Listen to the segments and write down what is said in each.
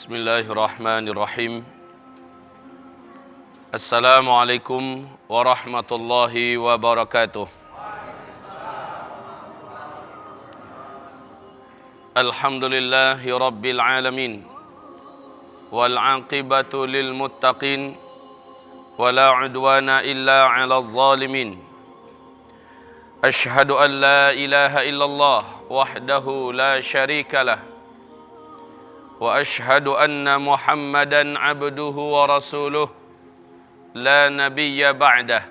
Bismillahirrahmanirrahim. Assalamualaikum warahmatullahi wabarakatuh. Alhamdulillahi rabbil alamin. Wal aqibatu lil muttaqin. Wala udwana illa 'alal zalimin. Ashhadu an la ilaha illallah wahdahu la syarika lah. وأشهد أن محمدًا عبده ورسوله لا نبي بعده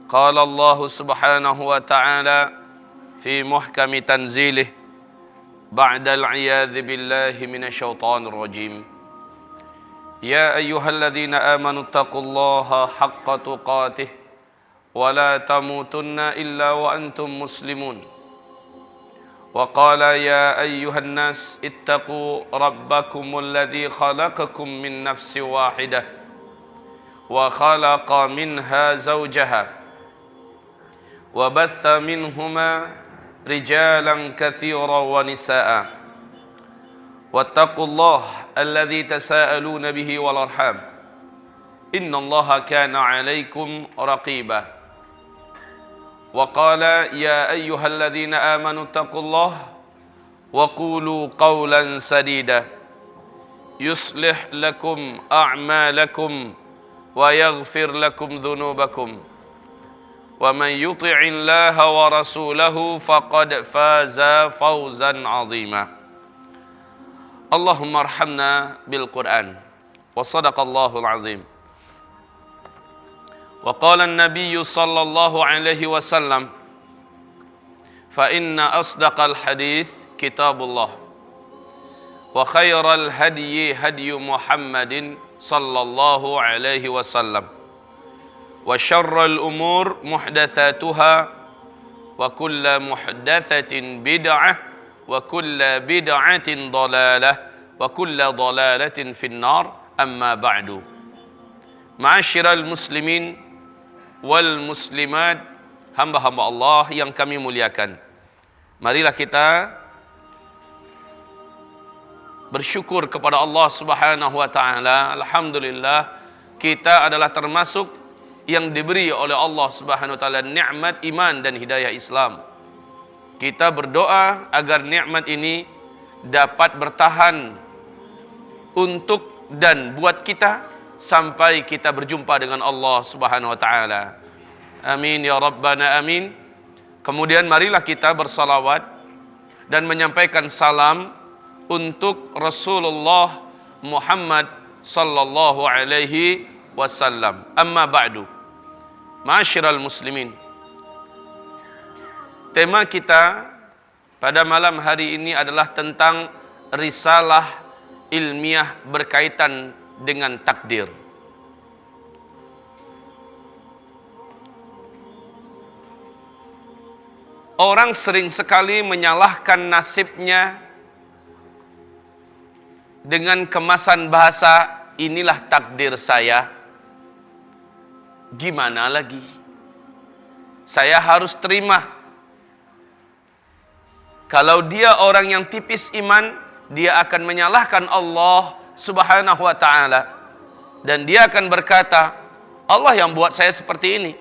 قال الله سبحانه وتعالى في محكم تنزيله بعد العياذ بالله من الشيطان الرجيم يا أيها الذين آمنوا اتقوا الله حق تقاته ولا تموتن إلا وأنتم مسلمون وقال يا أيها الناس اتقوا ربكم الذي خلقكم من نفس واحدة وخلق منها زوجها وبث منهما رجالا كثيرا ونساء واتقوا الله الذي تساءلون به والأرحام إن الله كان عليكم رقيبا وقال يا أيها الذين آمنوا اتقوا الله وقولوا قولا سديدا يصلح لكم أعمالكم ويغفر لكم ذنوبكم ومن يطع الله ورسوله فقد فاز فوزا عظيما اللهم ارحمنا بالقرآن وصدق الله العظيم وقال النبي صلى الله عليه وسلم فإن أصدق الحديث كتاب الله وخير الهدي هدي محمد صلى الله عليه وسلم وشر الأمور محدثاتها وكل محدثة بدعة وكل بدعة ضلالة وكل ضلالة في النار أما بعد معاشر المسلمين wal muslimat, hamba-hamba Allah yang kami muliakan. Marilah kita bersyukur kepada Allah Subhanahu wa taala. Alhamdulillah, kita adalah termasuk yang diberi oleh Allah Subhanahu wa taala nikmat iman dan hidayah Islam. Kita berdoa agar nikmat ini dapat bertahan untuk dan buat kita sampai kita berjumpa dengan Allah Subhanahu wa taala. Amin ya rabbana amin. Kemudian marilah kita bersalawat dan menyampaikan salam untuk Rasulullah Muhammad sallallahu alaihi wasallam. Amma ba'du. Ma'asyiral muslimin. Tema kita pada malam hari ini adalah tentang risalah ilmiah berkaitan dengan takdir. Orang sering sekali menyalahkan nasibnya dengan kemasan bahasa, inilah takdir saya. Gimana lagi? Saya harus terima. Kalau dia orang yang tipis iman, dia akan menyalahkan Allah Subhanahu wa ta'ala, dan dia akan berkata, Allah yang buat saya seperti ini.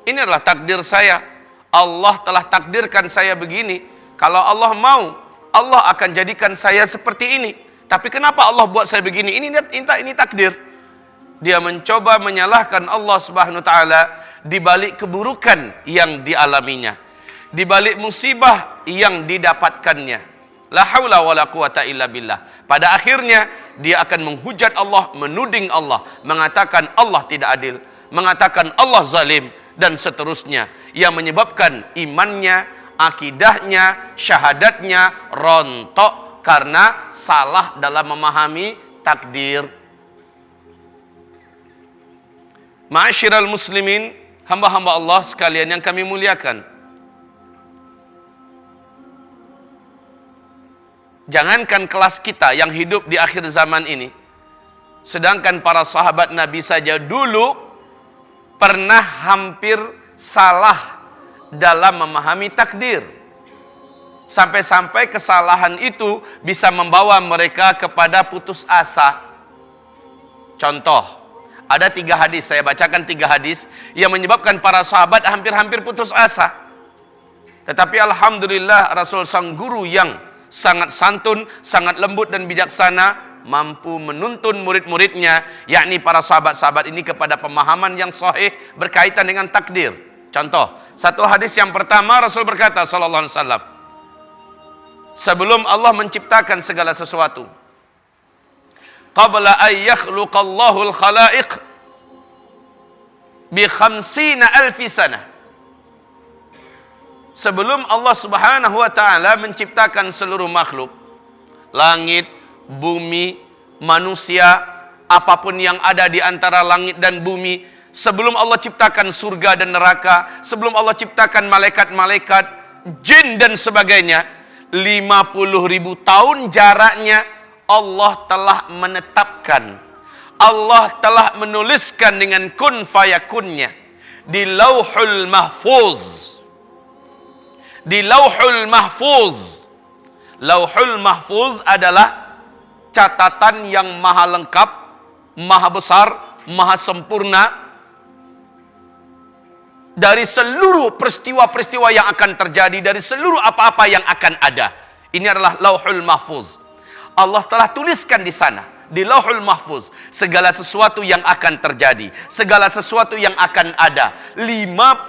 Ini adalah takdir saya. Allah telah takdirkan saya begini. Kalau Allah mau, Allah akan jadikan saya seperti ini. Tapi kenapa Allah buat saya begini? Ini takdir. Dia mencoba menyalahkan Allah Subhanahu wa ta'ala di balik keburukan yang dialaminya, di balik musibah yang didapatkannya. La haula wala quwata illa billah. Pada akhirnya dia akan menghujat Allah, menuding Allah, mengatakan Allah tidak adil, mengatakan Allah zalim, dan seterusnya, yang menyebabkan imannya, akidahnya, syahadatnya rontok karena salah dalam memahami takdir. Ma'asyiral muslimin, hamba-hamba Allah sekalian yang kami muliakan. Jangankan kelas kita yang hidup di akhir zaman ini, sedangkan para sahabat Nabi saja dulu pernah hampir salah dalam memahami takdir. Sampai-sampai kesalahan itu bisa membawa mereka kepada putus asa. Contoh, ada 3 hadis, saya bacakan 3 hadis yang menyebabkan para sahabat hampir-hampir putus asa. Tetapi alhamdulillah Rasul sang guru yang sangat santun, sangat lembut dan bijaksana mampu menuntun murid-muridnya, yakni para sahabat-sahabat ini kepada pemahaman yang sahih berkaitan dengan takdir. Contoh, satu hadis yang pertama Rasul berkata sallallahu alaihi wasallam, sebelum Allah menciptakan segala sesuatu, qabla an yakhluqallahu al-khalaiq bi 50,000 sanah. Sebelum Allah Subhanahu wa taala menciptakan seluruh makhluk, langit, bumi, manusia, apapun yang ada di antara langit dan bumi, sebelum Allah ciptakan surga dan neraka, sebelum Allah ciptakan malaikat-malaikat, jin dan sebagainya, 50.000 tahun jaraknya Allah telah menetapkan, Allah telah menuliskan dengan kun fayakunnya di lauhul mahfuz. Di lauhul mahfuz. Lauhul mahfuz adalah catatan yang maha lengkap, maha besar, maha sempurna dari seluruh peristiwa-peristiwa yang akan terjadi, dari seluruh apa-apa yang akan ada. Ini adalah lauhul mahfuz. Allah telah tuliskan di sana, di lauhul mahfuz, segala sesuatu yang akan terjadi, segala sesuatu yang akan ada. 50.000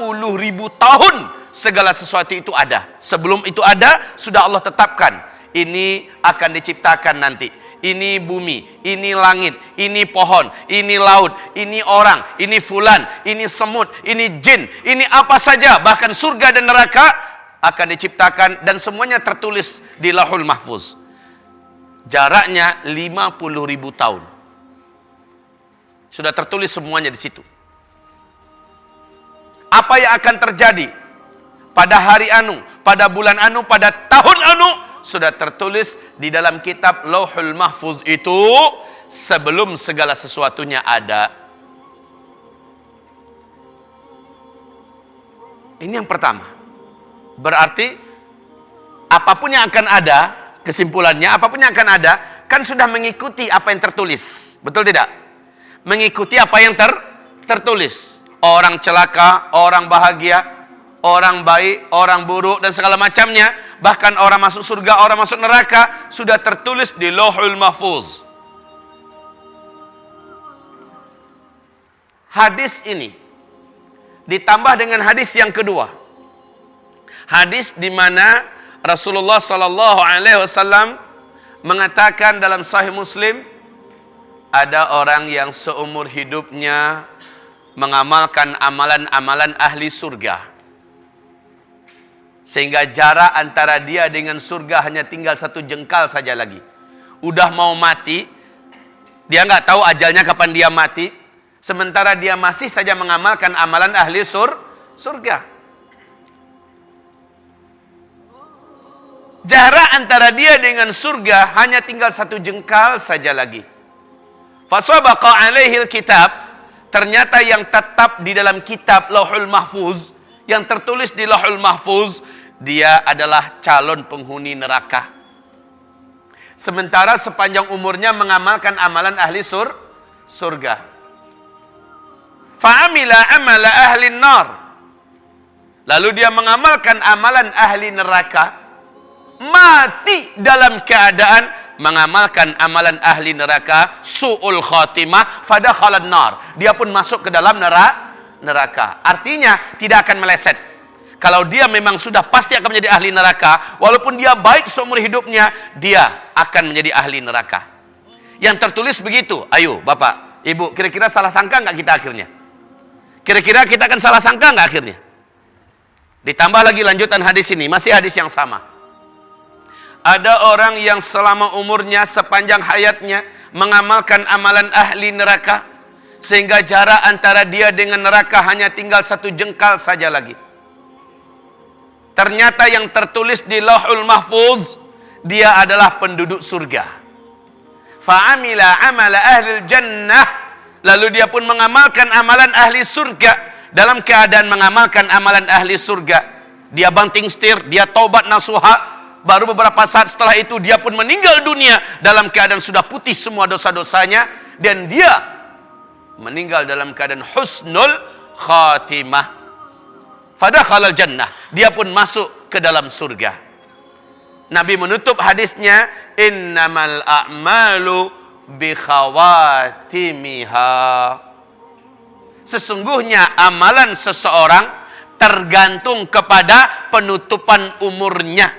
tahun segala sesuatu itu ada. Sebelum itu ada, sudah Allah tetapkan, ini akan diciptakan nanti. Ini bumi, ini langit, ini pohon, ini laut, ini orang, ini fulan, ini semut, ini jin, ini apa saja, bahkan surga dan neraka akan diciptakan dan semuanya tertulis di lauhul mahfuz. Jaraknya 50.000 tahun. Sudah tertulis semuanya di situ. Apa yang akan terjadi pada hari anu, pada bulan anu, pada tahun anu, sudah tertulis di dalam kitab Lauhul Mahfuz itu sebelum segala sesuatunya ada. Ini yang pertama. Berarti apapun yang akan ada, kesimpulannya apapun yang akan ada kan sudah mengikuti apa yang tertulis. Betul tidak? Mengikuti apa yang tertulis. Orang celaka, orang bahagia, orang baik, orang buruk, dan segala macamnya, bahkan orang masuk surga, orang masuk neraka, sudah tertulis di Lauhul Mahfuz. Hadis ini ditambah dengan hadis yang kedua. Hadis di mana Rasulullah sallallahu alaihi wasallam mengatakan dalam Sahih Muslim, ada orang yang seumur hidupnya mengamalkan amalan-amalan ahli surga, sehingga jarak antara dia dengan surga hanya tinggal 1 jengkal saja lagi. Udah mau mati, dia nggak tahu ajalnya kapan dia mati, sementara dia masih saja mengamalkan amalan ahli surga. Jarak antara dia dengan surga hanya tinggal 1 jengkal saja lagi. Fasabaqa alaihil kitab, ternyata yang tetap di dalam kitab Lauhul Mahfuz, yang tertulis di Lauhul Mahfuz, dia adalah calon penghuni neraka. Sementara sepanjang umurnya mengamalkan amalan ahli surga. Fa'amila amala ahli nar. Lalu dia mengamalkan amalan ahli neraka, mati dalam keadaan mengamalkan amalan ahli neraka, su'ul khatimah, fadakhalan nar. Dia pun masuk ke dalam neraka. Artinya tidak akan meleset. Kalau dia memang sudah pasti akan menjadi ahli neraka, walaupun dia baik seumur hidupnya, dia akan menjadi ahli neraka. Yang tertulis begitu. Ayo Bapak, Ibu, kira-kira salah sangka nggak kita akhirnya? Kira-kira kita akan salah sangka nggak akhirnya? Ditambah lagi lanjutan hadis ini, masih hadis yang sama. Ada orang yang selama umurnya, sepanjang hayatnya, mengamalkan amalan ahli neraka, sehingga jarak antara dia dengan neraka hanya tinggal 1 jengkal saja lagi. Ternyata yang tertulis di Lauhul Mahfuz, dia adalah penduduk surga. Fa'amila amala ahlil jannah, lalu dia pun mengamalkan amalan ahli surga. Dalam keadaan mengamalkan amalan ahli surga, dia banting setir, dia taubat nasuha, baru beberapa saat setelah itu dia pun meninggal dunia dalam keadaan sudah putih semua dosa-dosanya, dan dia meninggal dalam keadaan husnul khatimah. Fadakhalal jannah, dia pun masuk ke dalam surga. Nabi menutup hadisnya, innamal a'malu bi khawatimiha. Sesungguhnya amalan seseorang tergantung kepada penutupan umurnya.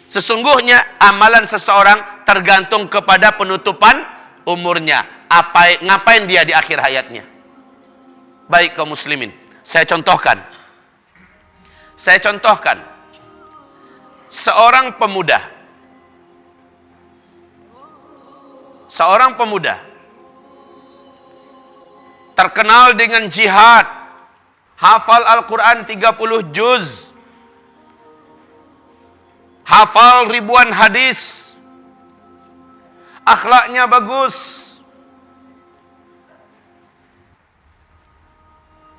Sesungguhnya amalan seseorang tergantung kepada penutupan umurnya. Ngapain dia di akhir hayatnya? Baik kaum muslimin, saya contohkan. Seorang pemuda terkenal dengan jihad, hafal Al-Quran 30 juz, hafal ribuan hadis, akhlaknya bagus.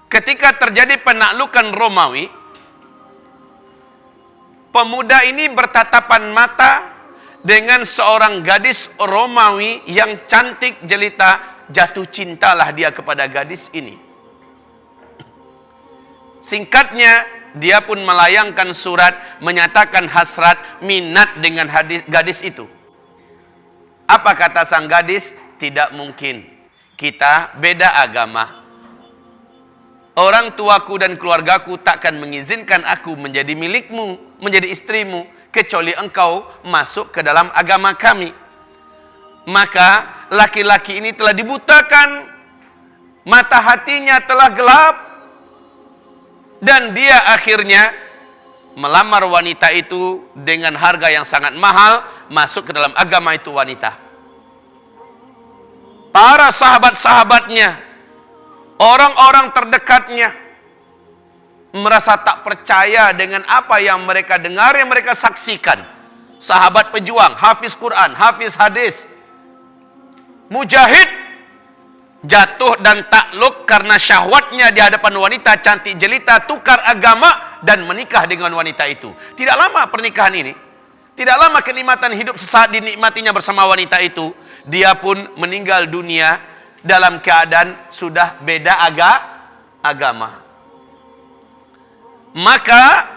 Ketika terjadi penaklukan Romawi, pemuda ini bertatapan mata dengan seorang gadis Romawi yang cantik jelita. Jatuh cintalah dia kepada gadis ini. Singkatnya, dia pun melayangkan surat menyatakan hasrat minat dengan gadis itu. Apa kata sang gadis? Tidak mungkin, kita beda agama. Orang tuaku dan keluargaku takkan mengizinkan aku menjadi milikmu, menjadi istrimu, kecuali engkau masuk ke dalam agama kami. Maka laki-laki ini telah dibutakan, mata hatinya telah gelap, dan dia akhirnya melamar wanita itu dengan harga yang sangat mahal, masuk ke dalam agama itu wanita. Para sahabat-sahabatnya, orang-orang terdekatnya merasa tak percaya dengan apa yang mereka dengar, yang mereka saksikan. Sahabat pejuang, hafiz Quran, hafiz hadis, mujahid, jatuh dan takluk karena syahwatnya di hadapan wanita cantik jelita, tukar agama dan menikah dengan wanita itu. Tidak lama pernikahan ini, tidak lama kenikmatan hidup sesaat dinikmatinya bersama wanita itu, dia pun meninggal dunia dalam keadaan sudah beda agama. Maka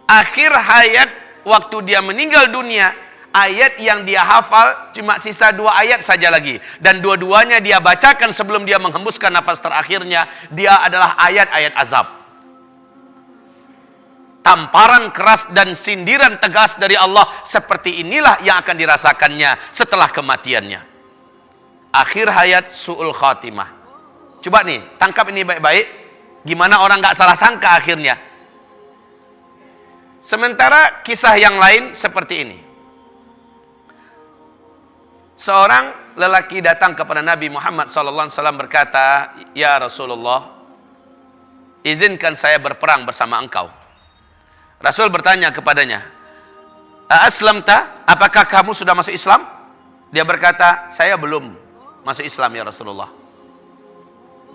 akhir hayat waktu dia meninggal dunia, ayat yang dia hafal cuma sisa 2 ayat saja lagi, dan dua-duanya dia bacakan sebelum dia menghembuskan nafas terakhirnya. Dia adalah ayat-ayat azab. Tamparan keras dan sindiran tegas dari Allah seperti inilah yang akan dirasakannya setelah kematiannya. Akhir hayat su'ul khatimah. Coba nih, tangkap ini baik-baik. Gimana orang gak salah sangka akhirnya. Sementara kisah yang lain seperti ini. Seorang lelaki datang kepada Nabi Muhammad SAW berkata, "Ya Rasulullah, izinkan saya berperang bersama engkau." Rasul bertanya kepadanya, "Aslamta? Apakah kamu sudah masuk Islam?" Dia berkata, "Saya belum masuk Islam ya Rasulullah."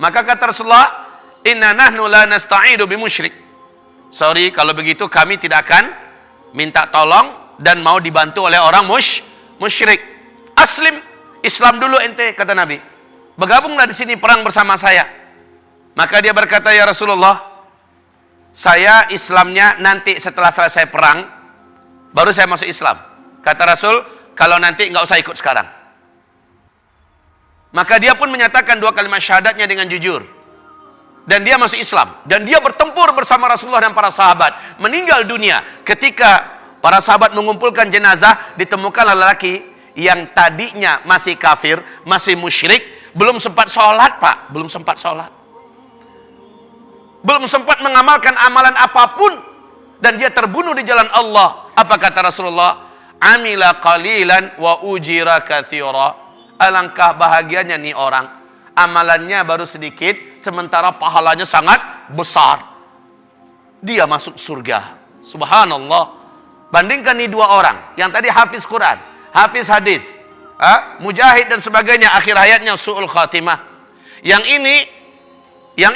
Maka kata Rasulullah, "Inna nahnu la nasta'idu bimusyrik." Sorry, kalau begitu kami tidak akan minta tolong dan mau dibantu oleh orang musyrik. Aslim, Islam dulu ente, kata Nabi. Bergabunglah di sini perang bersama saya. Maka dia berkata, "Ya Rasulullah, saya Islamnya nanti setelah selesai perang, baru saya masuk Islam." Kata Rasul, "Kalau nanti nggak usah ikut sekarang." Maka dia pun menyatakan 2 kalimat syahadatnya dengan jujur. Dan dia masuk Islam. Dan dia bertempur bersama Rasulullah dan para sahabat. Meninggal dunia. Ketika para sahabat mengumpulkan jenazah, ditemukan lelaki yang tadinya masih kafir, masih musyrik, belum sempat sholat, Pak. Belum sempat sholat. Belum sempat mengamalkan amalan apapun. Dan dia terbunuh di jalan Allah. Apa kata Rasulullah? "Amila qalilan wa ujira katsira." Alangkah bahagianya nih orang. Amalannya baru sedikit, sementara pahalanya sangat besar. Dia masuk surga. Subhanallah. Bandingkan nih 2 orang. Yang tadi hafiz Quran, hafiz hadis, mujahid dan sebagainya, akhir hayatnya su'ul khatimah. Yang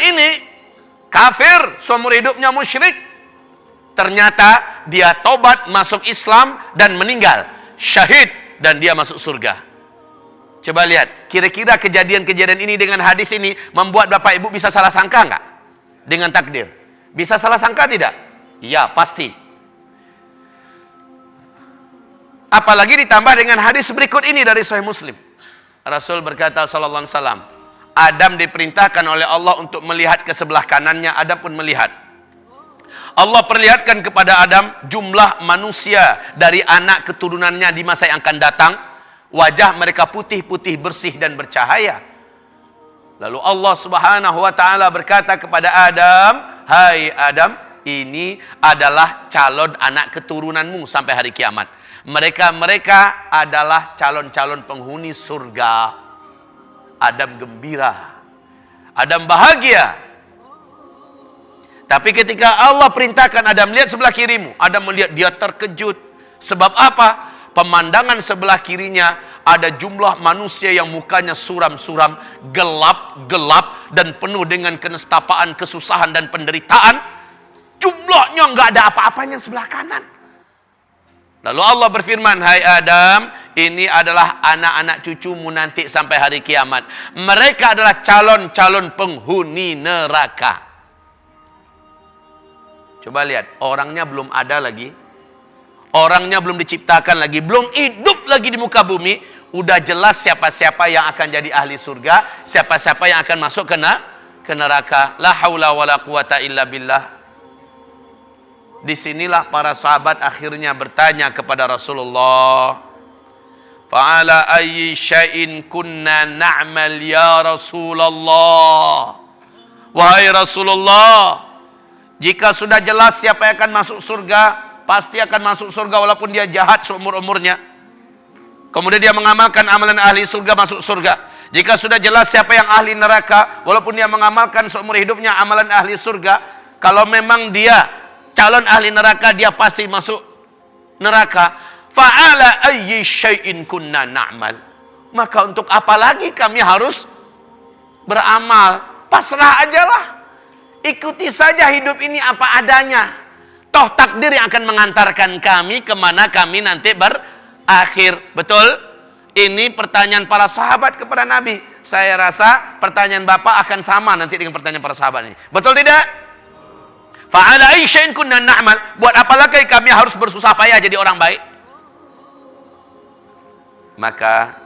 ini kafir, seumur hidupnya musyrik. Ternyata dia tobat, masuk Islam, dan meninggal syahid, dan dia masuk surga. Coba lihat, kira-kira kejadian-kejadian ini dengan hadis ini membuat Bapak Ibu bisa salah sangka nggak dengan takdir? Bisa salah sangka tidak? Ya, pasti. Apalagi ditambah dengan hadis berikut ini dari Sahih Muslim. Rasul berkata sallallahu alaihi wasallam, Adam diperintahkan oleh Allah untuk melihat ke sebelah kanannya, Adam pun melihat. Allah perlihatkan kepada Adam jumlah manusia dari anak keturunannya di masa yang akan datang. Wajah mereka putih-putih, bersih dan bercahaya. Lalu Allah Subhanahu wa taala berkata kepada Adam, "Hai Adam, ini adalah calon anak keturunanmu sampai hari kiamat. Mereka adalah calon-calon penghuni surga." Adam gembira. Adam bahagia. Tapi ketika Allah perintahkan Adam, lihat sebelah kirimu, Adam melihat, dia terkejut. Sebab apa? Pemandangan sebelah kirinya ada jumlah manusia yang mukanya suram-suram, gelap-gelap, dan penuh dengan kenestapaan, kesusahan, dan penderitaan. Jumlahnya nggak ada apa-apanya sebelah kanan. Lalu Allah berfirman, "Hai Adam, ini adalah anak-anak cucumu nanti sampai hari kiamat. Mereka adalah calon-calon penghuni neraka." Coba lihat, orangnya belum ada lagi. Orangnya belum diciptakan lagi, belum hidup lagi di muka bumi, udah jelas siapa-siapa yang akan jadi ahli surga, siapa-siapa yang akan masuk ke neraka. La haula wala quwata illa billah. Disinilah para sahabat akhirnya bertanya kepada Rasulullah, "Fa'ala ayyi syai'in kunna na'mal ya Rasulullah?" Wahai Rasulullah, jika sudah jelas siapa yang akan masuk surga, pasti akan masuk surga walaupun dia jahat seumur-umurnya. Kemudian dia mengamalkan amalan ahli surga, masuk surga. Jika sudah jelas siapa yang ahli neraka, walaupun dia mengamalkan seumur hidupnya amalan ahli surga, kalau memang dia calon ahli neraka, dia pasti masuk neraka. Fa'ala ayyi syai'in kunna na'mal. Maka untuk apa lagi kami harus beramal? Pasrah ajalah. Ikuti saja hidup ini apa adanya. Toh takdir yang akan mengantarkan kami kemana kami nanti berakhir. Betul? Ini pertanyaan para sahabat kepada Nabi. Saya rasa pertanyaan Bapak akan sama nanti dengan pertanyaan para sahabat ini. Betul tidak? Fa'ala ayyi syai'in kunna na'mal. Buat apa lagi kami harus bersusah payah jadi orang baik? Maka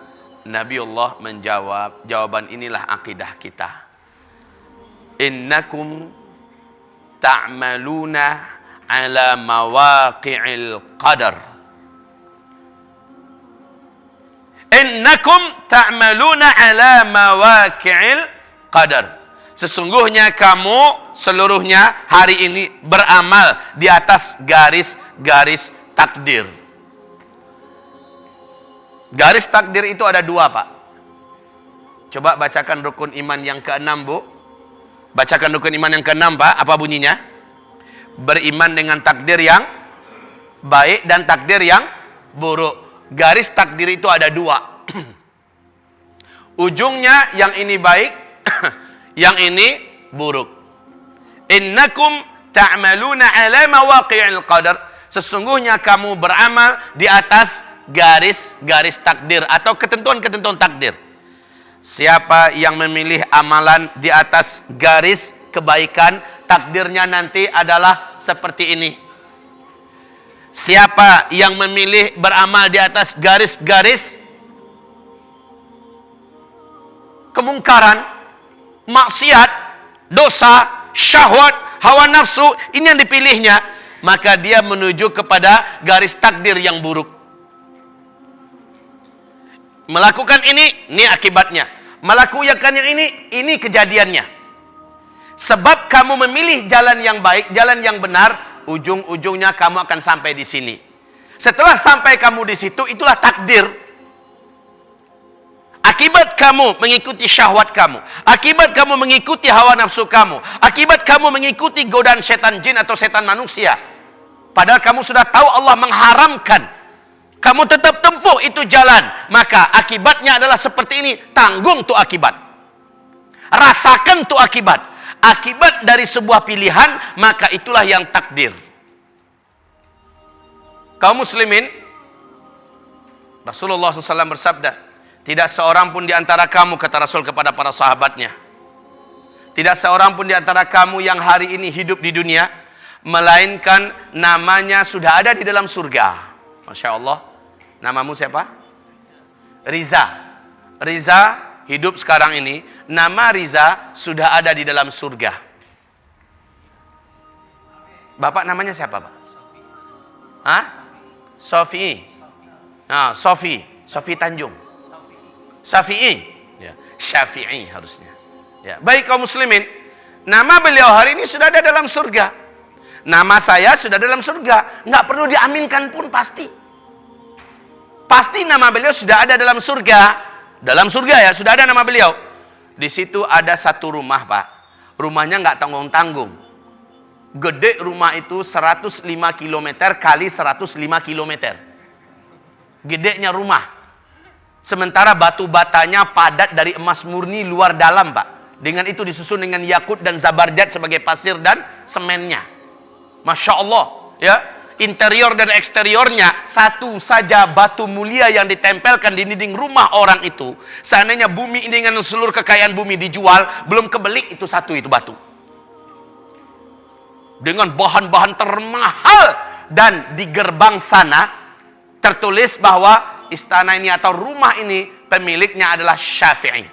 Nabiullah menjawab, jawaban inilah akidah kita. Innakum ta'maluna ala mawaqi'il qadar. Innakum ta'maluna ala mawaqi'il qadar. Sesungguhnya kamu seluruhnya hari ini beramal di atas garis-garis takdir. Garis takdir itu ada dua, Pak. Coba bacakan rukun iman yang ke-6, Bu. Bacakan rukun iman yang ke-6, Pak. Apa bunyinya? Beriman dengan takdir yang baik dan takdir yang buruk. Garis takdir itu ada dua. Ujungnya yang ini baik, yang ini buruk. Innakum ta'maluna ala mawaqi'il qadar. Sesungguhnya kamu beramal di atas garis-garis takdir atau ketentuan-ketentuan takdir. Siapa yang memilih amalan di atas garis kebaikan, takdirnya nanti adalah seperti ini. Siapa yang memilih beramal di atas garis-garis kemungkaran, maksiat, dosa, syahwat, hawa nafsu, ini yang dipilihnya, maka dia menuju kepada garis takdir yang buruk. Melakukan ini akibatnya. Melakukan yang ini kejadiannya. Sebab kamu memilih jalan yang baik, jalan yang benar, ujung-ujungnya kamu akan sampai di sini. Setelah sampai kamu di situ, itulah takdir. Akibat kamu mengikuti syahwat kamu, akibat kamu mengikuti hawa nafsu kamu, akibat kamu mengikuti godaan setan jin atau setan manusia, padahal kamu sudah tahu Allah mengharamkan, kamu tetap tempuh itu jalan, maka akibatnya adalah seperti ini. Tanggung tuh akibat, rasakan tuh akibat. Akibat dari sebuah pilihan, maka itulah yang takdir. Kaum muslimin, Rasulullah SAW bersabda, tidak seorang pun di antara kamu, kata Rasul kepada para sahabatnya, tidak seorang pun di antara kamu yang hari ini hidup di dunia, melainkan namanya sudah ada di dalam surga. Masya Allah. Namamu siapa? Riza. Riza hidup sekarang ini, nama Riza sudah ada di dalam surga. Bapak namanya siapa, Pak? Hah? Sofi. Nah, Sofi Tanjung. Syafi'i. Ya, Syafi'i harusnya. Ya, baik kaum muslimin, nama beliau hari ini sudah ada dalam surga. Nama saya sudah dalam surga, nggak perlu diaminkan pun pasti. Pasti nama beliau sudah ada dalam surga. Dalam surga ya, sudah ada nama beliau. Di situ ada satu rumah, Pak. Rumahnya nggak tanggung-tanggung. Gede rumah itu 105 km kali 105 km. Gedenya rumah. Sementara batu batanya padat dari emas murni luar dalam, Pak. Dengan itu disusun dengan yakut dan zabarjat sebagai pasir dan semennya. Masya Allah, ya. Interior dan eksteriornya satu saja batu mulia yang ditempelkan di dinding rumah orang itu. Seandainya bumi ini dengan seluruh kekayaan bumi dijual, belum kebelik itu satu itu batu. Dengan bahan-bahan termahal, dan di gerbang sana tertulis bahwa istana ini atau rumah ini pemiliknya adalah Syafi'i.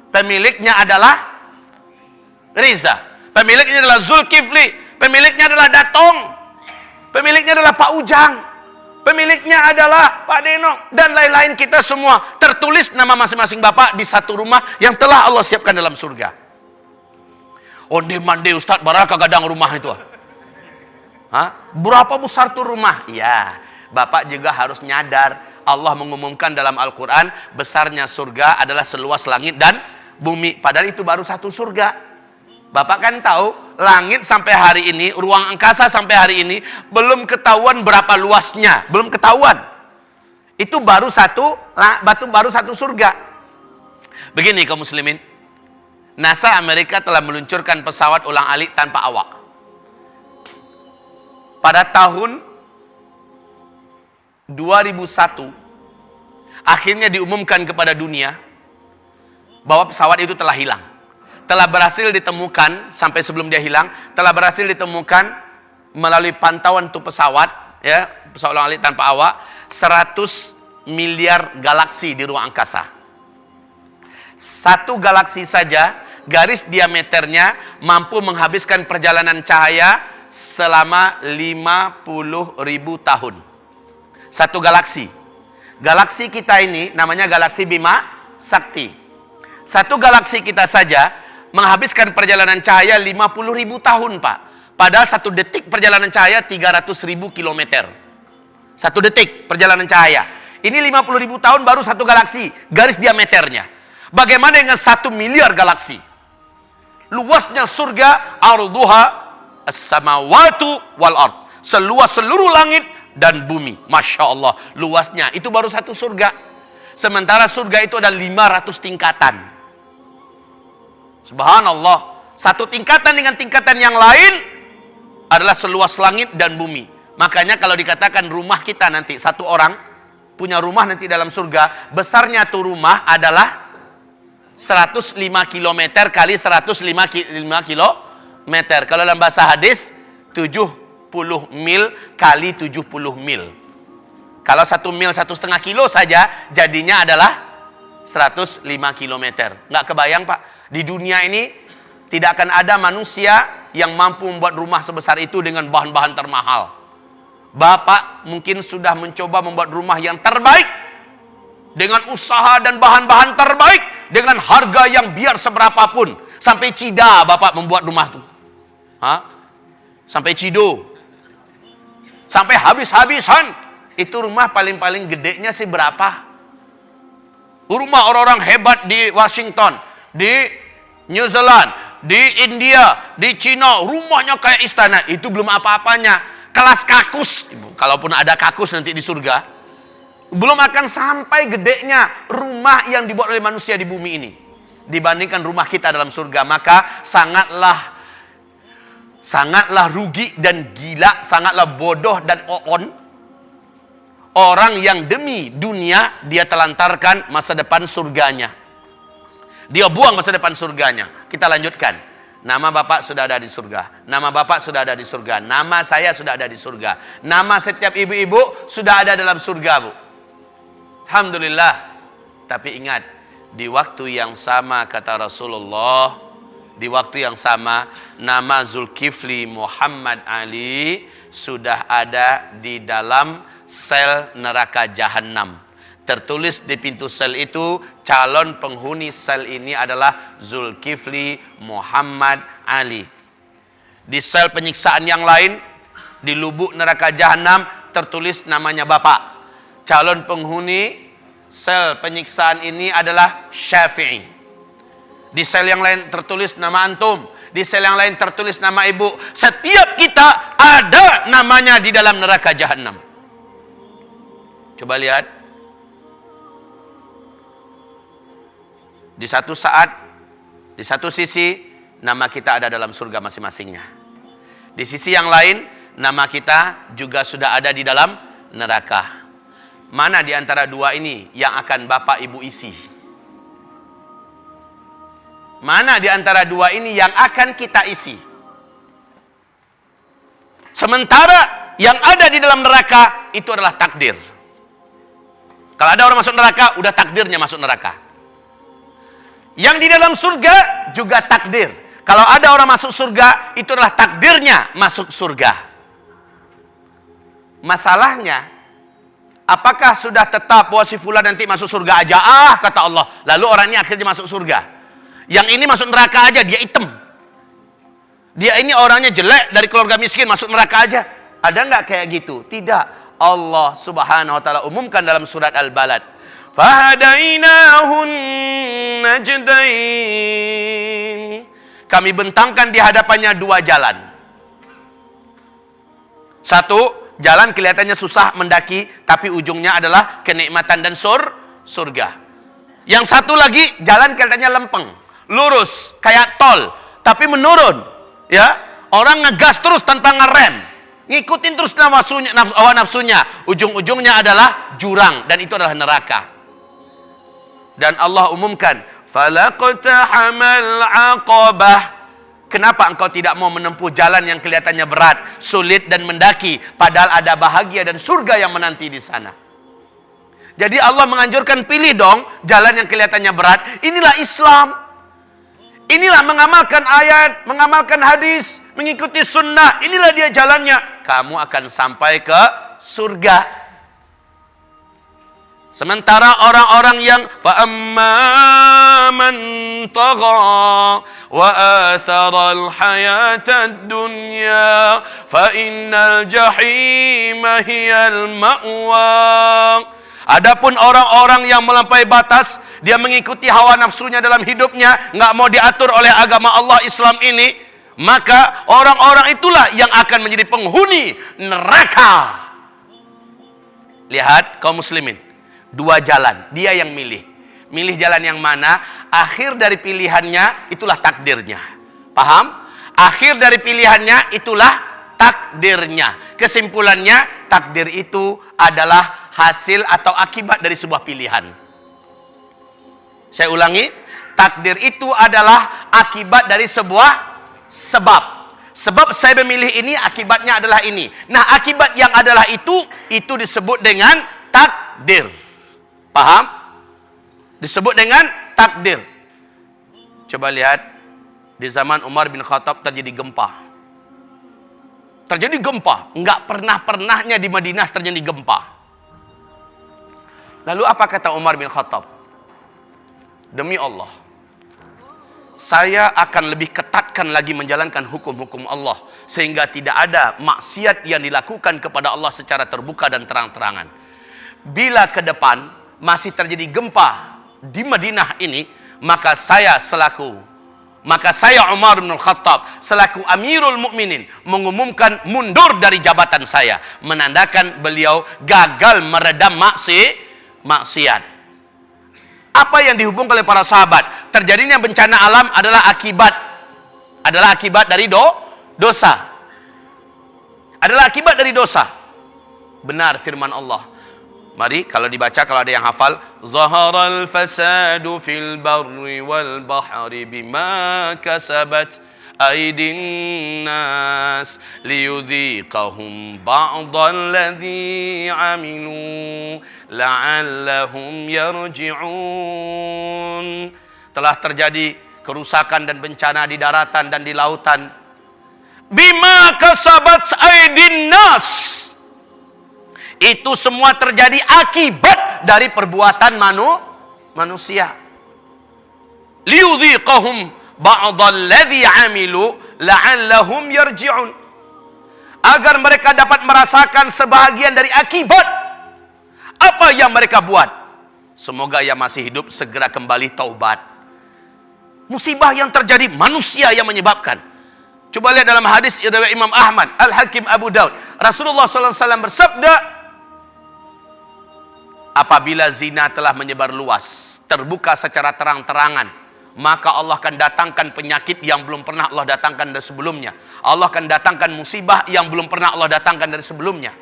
Pemiliknya adalah Riza. Pemiliknya adalah Zulkifli. Pemiliknya adalah Datong. Pemiliknya adalah Pak Ujang. Pemiliknya adalah Pak Denok. Dan lain-lain kita semua. Tertulis nama masing-masing bapak di satu rumah yang telah Allah siapkan dalam surga. Onde-mande Ustadz, baraka gadang rumah itu. Hah? Berapa besar tuh rumah? Ya, bapak juga harus nyadar. Allah mengumumkan dalam Al-Quran, besarnya surga adalah seluas langit dan bumi. Padahal itu baru satu surga. Bapak kan tahu, langit sampai hari ini, ruang angkasa sampai hari ini, belum ketahuan berapa luasnya. Belum ketahuan. Itu baru satu surga. Begini kaum muslimin. NASA Amerika telah meluncurkan pesawat ulang-alik tanpa awak. Pada tahun 2001, akhirnya diumumkan kepada dunia bahwa pesawat itu telah hilang. Telah berhasil ditemukan, sampai sebelum dia hilang, telah berhasil ditemukan melalui pantauan untuk pesawat, ya, pesawat ulang-alik tanpa awak, 100 miliar galaksi di ruang angkasa. Satu galaksi saja, garis diameternya mampu menghabiskan perjalanan cahaya selama 50.000 tahun. Satu galaksi. Galaksi kita ini namanya galaksi Bima Sakti. Satu galaksi kita saja menghabiskan perjalanan cahaya 50.000 tahun, Pak. Padahal satu detik perjalanan cahaya 300.000 kilometer. Satu detik perjalanan cahaya. Ini 50.000 tahun baru satu galaksi, garis diameternya. Bagaimana dengan 1 miliar galaksi? Luasnya surga, arduha as-samawatu wal ard. Seluas seluruh langit dan bumi. Masya Allah, luasnya. Itu baru satu surga. Sementara surga itu ada 500 tingkatan. Subhanallah. Satu tingkatan dengan tingkatan yang lain adalah seluas langit dan bumi. Makanya kalau dikatakan rumah kita nanti, satu orang punya rumah nanti dalam surga, besarnya tuh rumah adalah 105 km kali 105 km. Kalau dalam bahasa hadis 70 mil kali 70 mil. Kalau 1 mil 1,5 kilo saja jadinya adalah 105 km. Nggak kebayang, Pak. Di dunia ini tidak akan ada manusia yang mampu membuat rumah sebesar itu dengan bahan-bahan termahal. Bapak mungkin sudah mencoba membuat rumah yang terbaik dengan usaha dan bahan-bahan terbaik, dengan harga yang biar seberapapun. Sampai Cida Bapak membuat rumah itu. Sampai Cido. Sampai habis-habisan. Itu rumah paling-paling gedenya sih berapa? Rumah orang-orang hebat di Washington, di New Zealand, di India, di Cina, rumahnya kayak istana. Itu belum apa-apanya. Kelas kakus, kalaupun ada kakus nanti di surga, belum akan sampai gedenya rumah yang dibuat oleh manusia di bumi ini dibandingkan rumah kita dalam surga. Maka sangatlah rugi dan gila, sangatlah bodoh dan oon orang yang demi dunia dia telantarkan masa depan surganya. Dia buang masa depan surganya. Kita lanjutkan. Nama bapak sudah ada di surga. Nama bapak sudah ada di surga. Nama saya sudah ada di surga. Nama setiap ibu-ibu sudah ada dalam surga, Bu. Alhamdulillah. Tapi ingat, di waktu yang sama kata Rasulullah, di waktu yang sama nama Zulkifli Muhammad Ali sudah ada di dalam sel neraka Jahannam. Tertulis di pintu sel itu, calon penghuni sel ini adalah Zulkifli Muhammad Ali. Di sel penyiksaan yang lain, di lubuk neraka Jahannam, tertulis namanya bapak. Calon penghuni sel penyiksaan ini adalah Syafi'i. Di sel yang lain tertulis nama antum. Di sel yang lain tertulis nama ibu. Setiap kita ada namanya di dalam neraka Jahannam. Coba lihat. Di satu saat, di satu sisi, nama kita ada dalam surga masing-masingnya. Di sisi yang lain, nama kita juga sudah ada di dalam neraka. Mana di antara dua ini yang akan bapak ibu isi? Mana di antara dua ini yang akan kita isi? Sementara yang ada di dalam neraka itu adalah takdir. Kalau ada orang masuk neraka, udah takdirnya masuk neraka. Yang di dalam surga juga takdir. Kalau ada orang masuk surga, itu adalah takdirnya masuk surga. Masalahnya, apakah sudah tetap si fulan nanti masuk surga aja? Kata Allah. Lalu orang ini akhirnya masuk surga. Yang ini masuk neraka aja, dia hitam. Dia ini orangnya jelek, dari keluarga miskin, masuk neraka aja. Ada nggak kayak gitu? Tidak. Allah subhanahu wa ta'ala umumkan dalam surat Al-Balad. Fahadainahun najdain. Kami bentangkan di hadapannya dua jalan. Satu, jalan kelihatannya susah mendaki, tapi ujungnya adalah kenikmatan dan surga. Yang satu lagi, jalan kelihatannya lempeng, lurus, kayak tol, tapi menurun. Ya, orang ngegas terus tanpa ngerem, ngikutin terus hawa nafsunya. Ujung-ujungnya adalah jurang, dan itu adalah neraka. Dan Allah umumkan, falaqtahamal aqabah. Kenapa engkau tidak mau menempuh jalan yang kelihatannya berat, sulit dan mendaki, padahal ada bahagia dan surga yang menanti di sana? Jadi Allah menganjurkan, pilih dong jalan yang kelihatannya berat. Inilah Islam. Inilah mengamalkan ayat, mengamalkan hadis, mengikuti sunnah. Inilah dia jalannya. Kamu akan sampai ke surga. Sementara orang-orang yang فَأَمَّا مَنْ طَغَى وَآثَرَ الْحَيَاةَ الدُّنْيَا فَإِنَّ الْجَحِيمَ هِيَ الْمَأْوَى. Adapun orang-orang yang melampaui batas, dia mengikuti hawa nafsunya dalam hidupnya, nggak mau diatur oleh agama Allah Islam ini, maka orang-orang itulah yang akan menjadi penghuni neraka. Lihat kaum muslimin, dua jalan, dia yang milih. Milih jalan yang mana? Akhir dari pilihannya itulah takdirnya. Paham? Akhir dari pilihannya itulah takdirnya. Kesimpulannya, takdir itu adalah hasil atau akibat dari sebuah pilihan. Saya ulangi, takdir itu adalah akibat dari sebuah sebab. Sebab saya memilih ini, akibatnya adalah ini. Nah, akibat yang adalah itu disebut dengan takdir. Paham? Disebut dengan takdir. Coba lihat, di zaman Umar bin Khattab terjadi gempa. Terjadi gempa, enggak pernah-pernahnya di Madinah terjadi gempa. Lalu apa kata Umar bin Khattab? Demi Allah, saya akan lebih ketatkan lagi menjalankan hukum-hukum Allah, sehingga tidak ada maksiat yang dilakukan kepada Allah secara terbuka dan terang-terangan. Bila ke depan masih terjadi gempa di Madinah ini, maka saya Umar bin Khattab selaku Amirul Mukminin mengumumkan mundur dari jabatan saya, menandakan beliau gagal meredam maksiat. Apa yang dihubungkan oleh para sahabat? Terjadinya bencana alam adalah akibat dari dosa. Adalah akibat dari dosa. Benar firman Allah. Mari kalau dibaca, kalau ada yang hafal, zaharal fasadu fil barri wal bahri bima kasabat aydin nas liyudhiqahum ba'dal ladzi amilu la'allahum yarji'un. Telah terjadi kerusakan dan bencana di daratan dan di lautan. Bima kasabat aydin nas. Itu semua terjadi akibat dari perbuatan manusia. Liyudhiqahum ba'dal ladzi 'amilu la'allahum yarji'un. Agar mereka dapat merasakan sebahagian dari akibat apa yang mereka buat. Semoga yang masih hidup segera kembali taubat. Musibah yang terjadi manusia yang menyebabkan. Coba lihat dalam hadis riwayat Imam Ahmad, Al-Hakim, Abu Daud. Rasulullah SAW bersabda, apabila zina telah menyebar luas, terbuka secara terang-terangan, maka Allah akan datangkan penyakit yang belum pernah Allah datangkan dari sebelumnya. Allah akan datangkan musibah yang belum pernah Allah datangkan dari sebelumnya.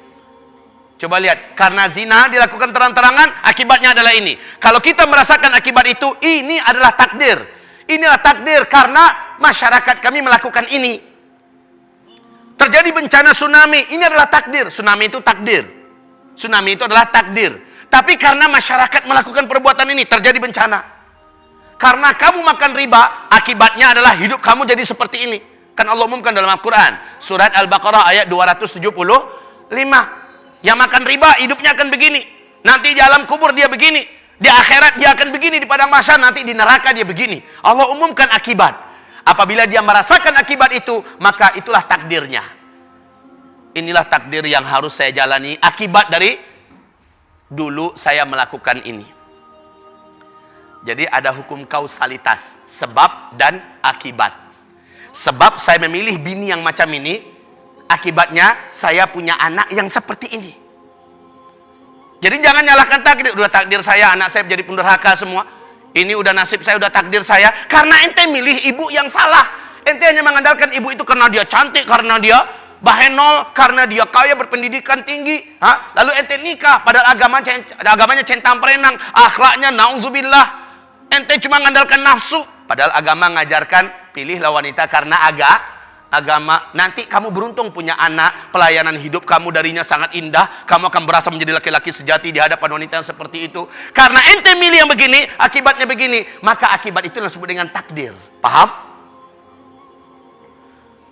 Coba lihat, karena zina dilakukan terang-terangan, akibatnya adalah ini. Kalau kita merasakan akibat itu, ini adalah takdir. Inilah takdir karena masyarakat kami melakukan ini. Terjadi bencana tsunami, ini adalah takdir. Tsunami itu takdir. Tsunami itu adalah takdir. Tapi karena masyarakat melakukan perbuatan ini, terjadi bencana. Karena kamu makan riba, akibatnya adalah hidup kamu jadi seperti ini. Kan Allah umumkan dalam Al-Quran. Surat Al-Baqarah ayat 275. Yang makan riba, hidupnya akan begini. Nanti di alam kubur dia begini. Di akhirat dia akan begini. Di padang mahsyar, nanti di neraka dia begini. Allah umumkan akibat. Apabila dia merasakan akibat itu, maka itulah takdirnya. Inilah takdir yang harus saya jalani. Akibat dari dulu saya melakukan ini. Jadi ada hukum kausalitas, sebab dan akibat. Sebab saya memilih bini yang macam ini, akibatnya saya punya anak yang seperti ini. Jadi jangan nyalahkan takdir. Udah takdir saya, anak saya menjadi pendurhaka semua. Ini udah nasib saya, udah takdir saya. Karena ente milih ibu yang salah. Ente hanya mengandalkan ibu itu karena dia cantik, karena dia bahenol, karena dia kaya, berpendidikan tinggi. Lalu ente nikah, padahal agamanya centang perenang, akhlaknya naudzubillah. Ente cuma mengandalkan nafsu, padahal agama mengajarkan pilihlah wanita karena agama. Nanti kamu beruntung punya anak, pelayanan hidup kamu darinya sangat indah, kamu akan berasa menjadi laki-laki sejati di hadapan wanita yang seperti itu. Karena ente milih yang begini, akibatnya begini, maka akibat itu disebut dengan takdir. Paham?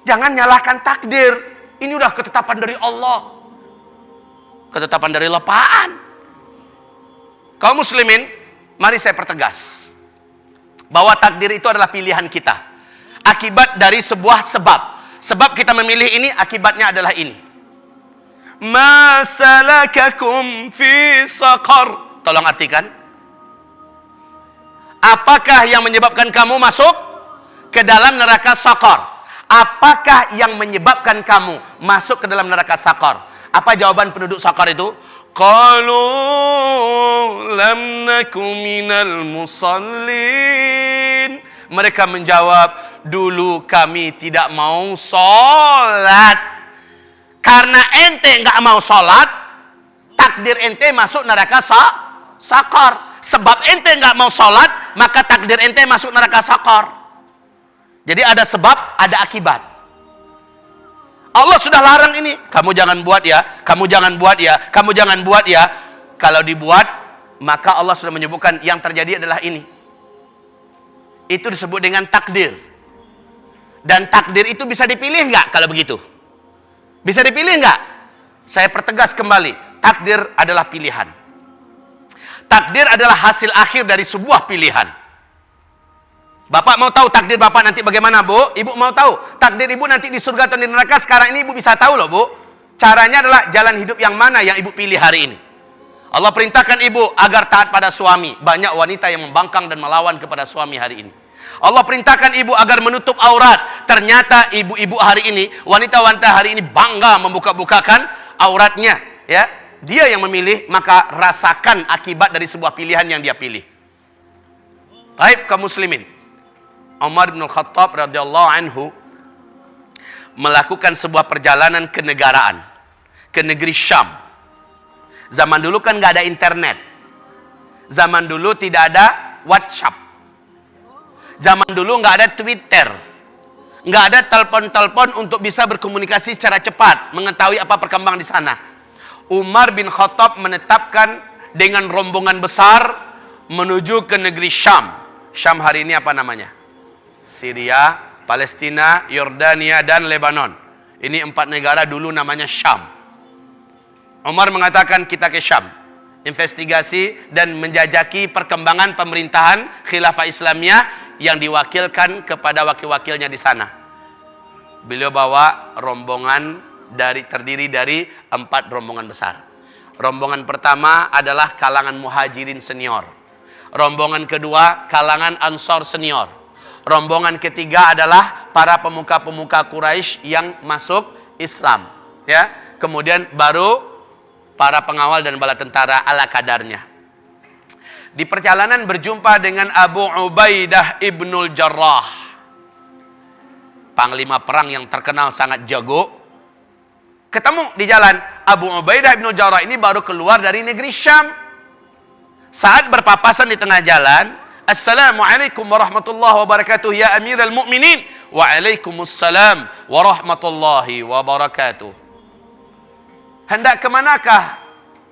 Jangan nyalahkan takdir. Ini udah ketetapan dari Allah. Ketetapan dari Allah apaan? Kaum muslimin, mari saya pertegas bahwa takdir itu adalah pilihan kita. Akibat dari sebuah sebab. Sebab kita memilih ini, akibatnya adalah ini. Ma salakakum fi saqar. Tolong artikan. Apakah yang menyebabkan kamu masuk ke dalam neraka saqar? Apakah yang menyebabkan kamu masuk ke dalam neraka Saqar? Apa jawaban penduduk Saqar itu? Qalu lam naku minal musallin. Mereka menjawab, dulu kami tidak mau sholat. Karena ente nggak mau sholat, takdir ente masuk neraka Saqar. Sebab ente nggak mau sholat, maka takdir ente masuk neraka Saqar. Jadi ada sebab, ada akibat. Allah sudah larang ini. Kamu jangan buat ya, kamu jangan buat ya, kamu jangan buat ya. Kalau dibuat, maka Allah sudah menyebutkan yang terjadi adalah ini. Itu disebut dengan takdir. Dan takdir itu bisa dipilih nggak kalau begitu? Bisa dipilih nggak? Saya pertegas kembali. Takdir adalah pilihan. Takdir adalah hasil akhir dari sebuah pilihan. Bapak mau tahu takdir bapak nanti bagaimana, Bu? Ibu mau tahu takdir ibu nanti di surga atau di neraka? Sekarang ini ibu bisa tahu loh, Bu. Caranya adalah jalan hidup yang mana yang ibu pilih hari ini. Allah perintahkan ibu agar taat pada suami. Banyak wanita yang membangkang dan melawan kepada suami hari ini. Allah perintahkan ibu agar menutup aurat. Ternyata ibu-ibu hari ini, wanita-wanita hari ini bangga membuka-bukakan auratnya. Ya, dia yang memilih, maka rasakan akibat dari sebuah pilihan yang dia pilih. Baik, kaum muslimin. Umar bin Khattab radhiyallahu anhu melakukan sebuah perjalanan kenegaraan ke negeri Syam. Zaman dulu kan nggak ada internet. Zaman dulu tidak ada WhatsApp. Zaman dulu nggak ada Twitter. Nggak ada telepon-telepon untuk bisa berkomunikasi secara cepat, mengetahui apa perkembangan di sana. Umar bin Khattab menetapkan dengan rombongan besar menuju ke negeri Syam. Syam hari ini apa namanya? Syria, Palestina, Yordania, dan Lebanon. Ini 4 negara dulu namanya Syam. Umar mengatakan kita ke Syam, investigasi dan menjajaki perkembangan pemerintahan khilafah Islamiyah yang diwakilkan kepada wakil-wakilnya di sana. Beliau bawa rombongan terdiri dari 4 rombongan besar. Rombongan pertama adalah kalangan muhajirin senior. Rombongan kedua kalangan ansor senior. Rombongan ketiga adalah para pemuka-pemuka Quraisy yang masuk Islam. Ya, kemudian baru para pengawal dan bala tentara ala kadarnya. Di perjalanan berjumpa dengan Abu Ubaidah ibnul Jarrah, panglima perang yang terkenal sangat jago. Ketemu di jalan. Abu Ubaidah ibnul Jarrah ini baru keluar dari negeri Syam. Saat berpapasan di tengah jalan, Assalamualaikum warahmatullahi wabarakatuh ya Amirul Mukminin. Waalaikumsalam warahmatullahi wabarakatuh. Hendak kemanakah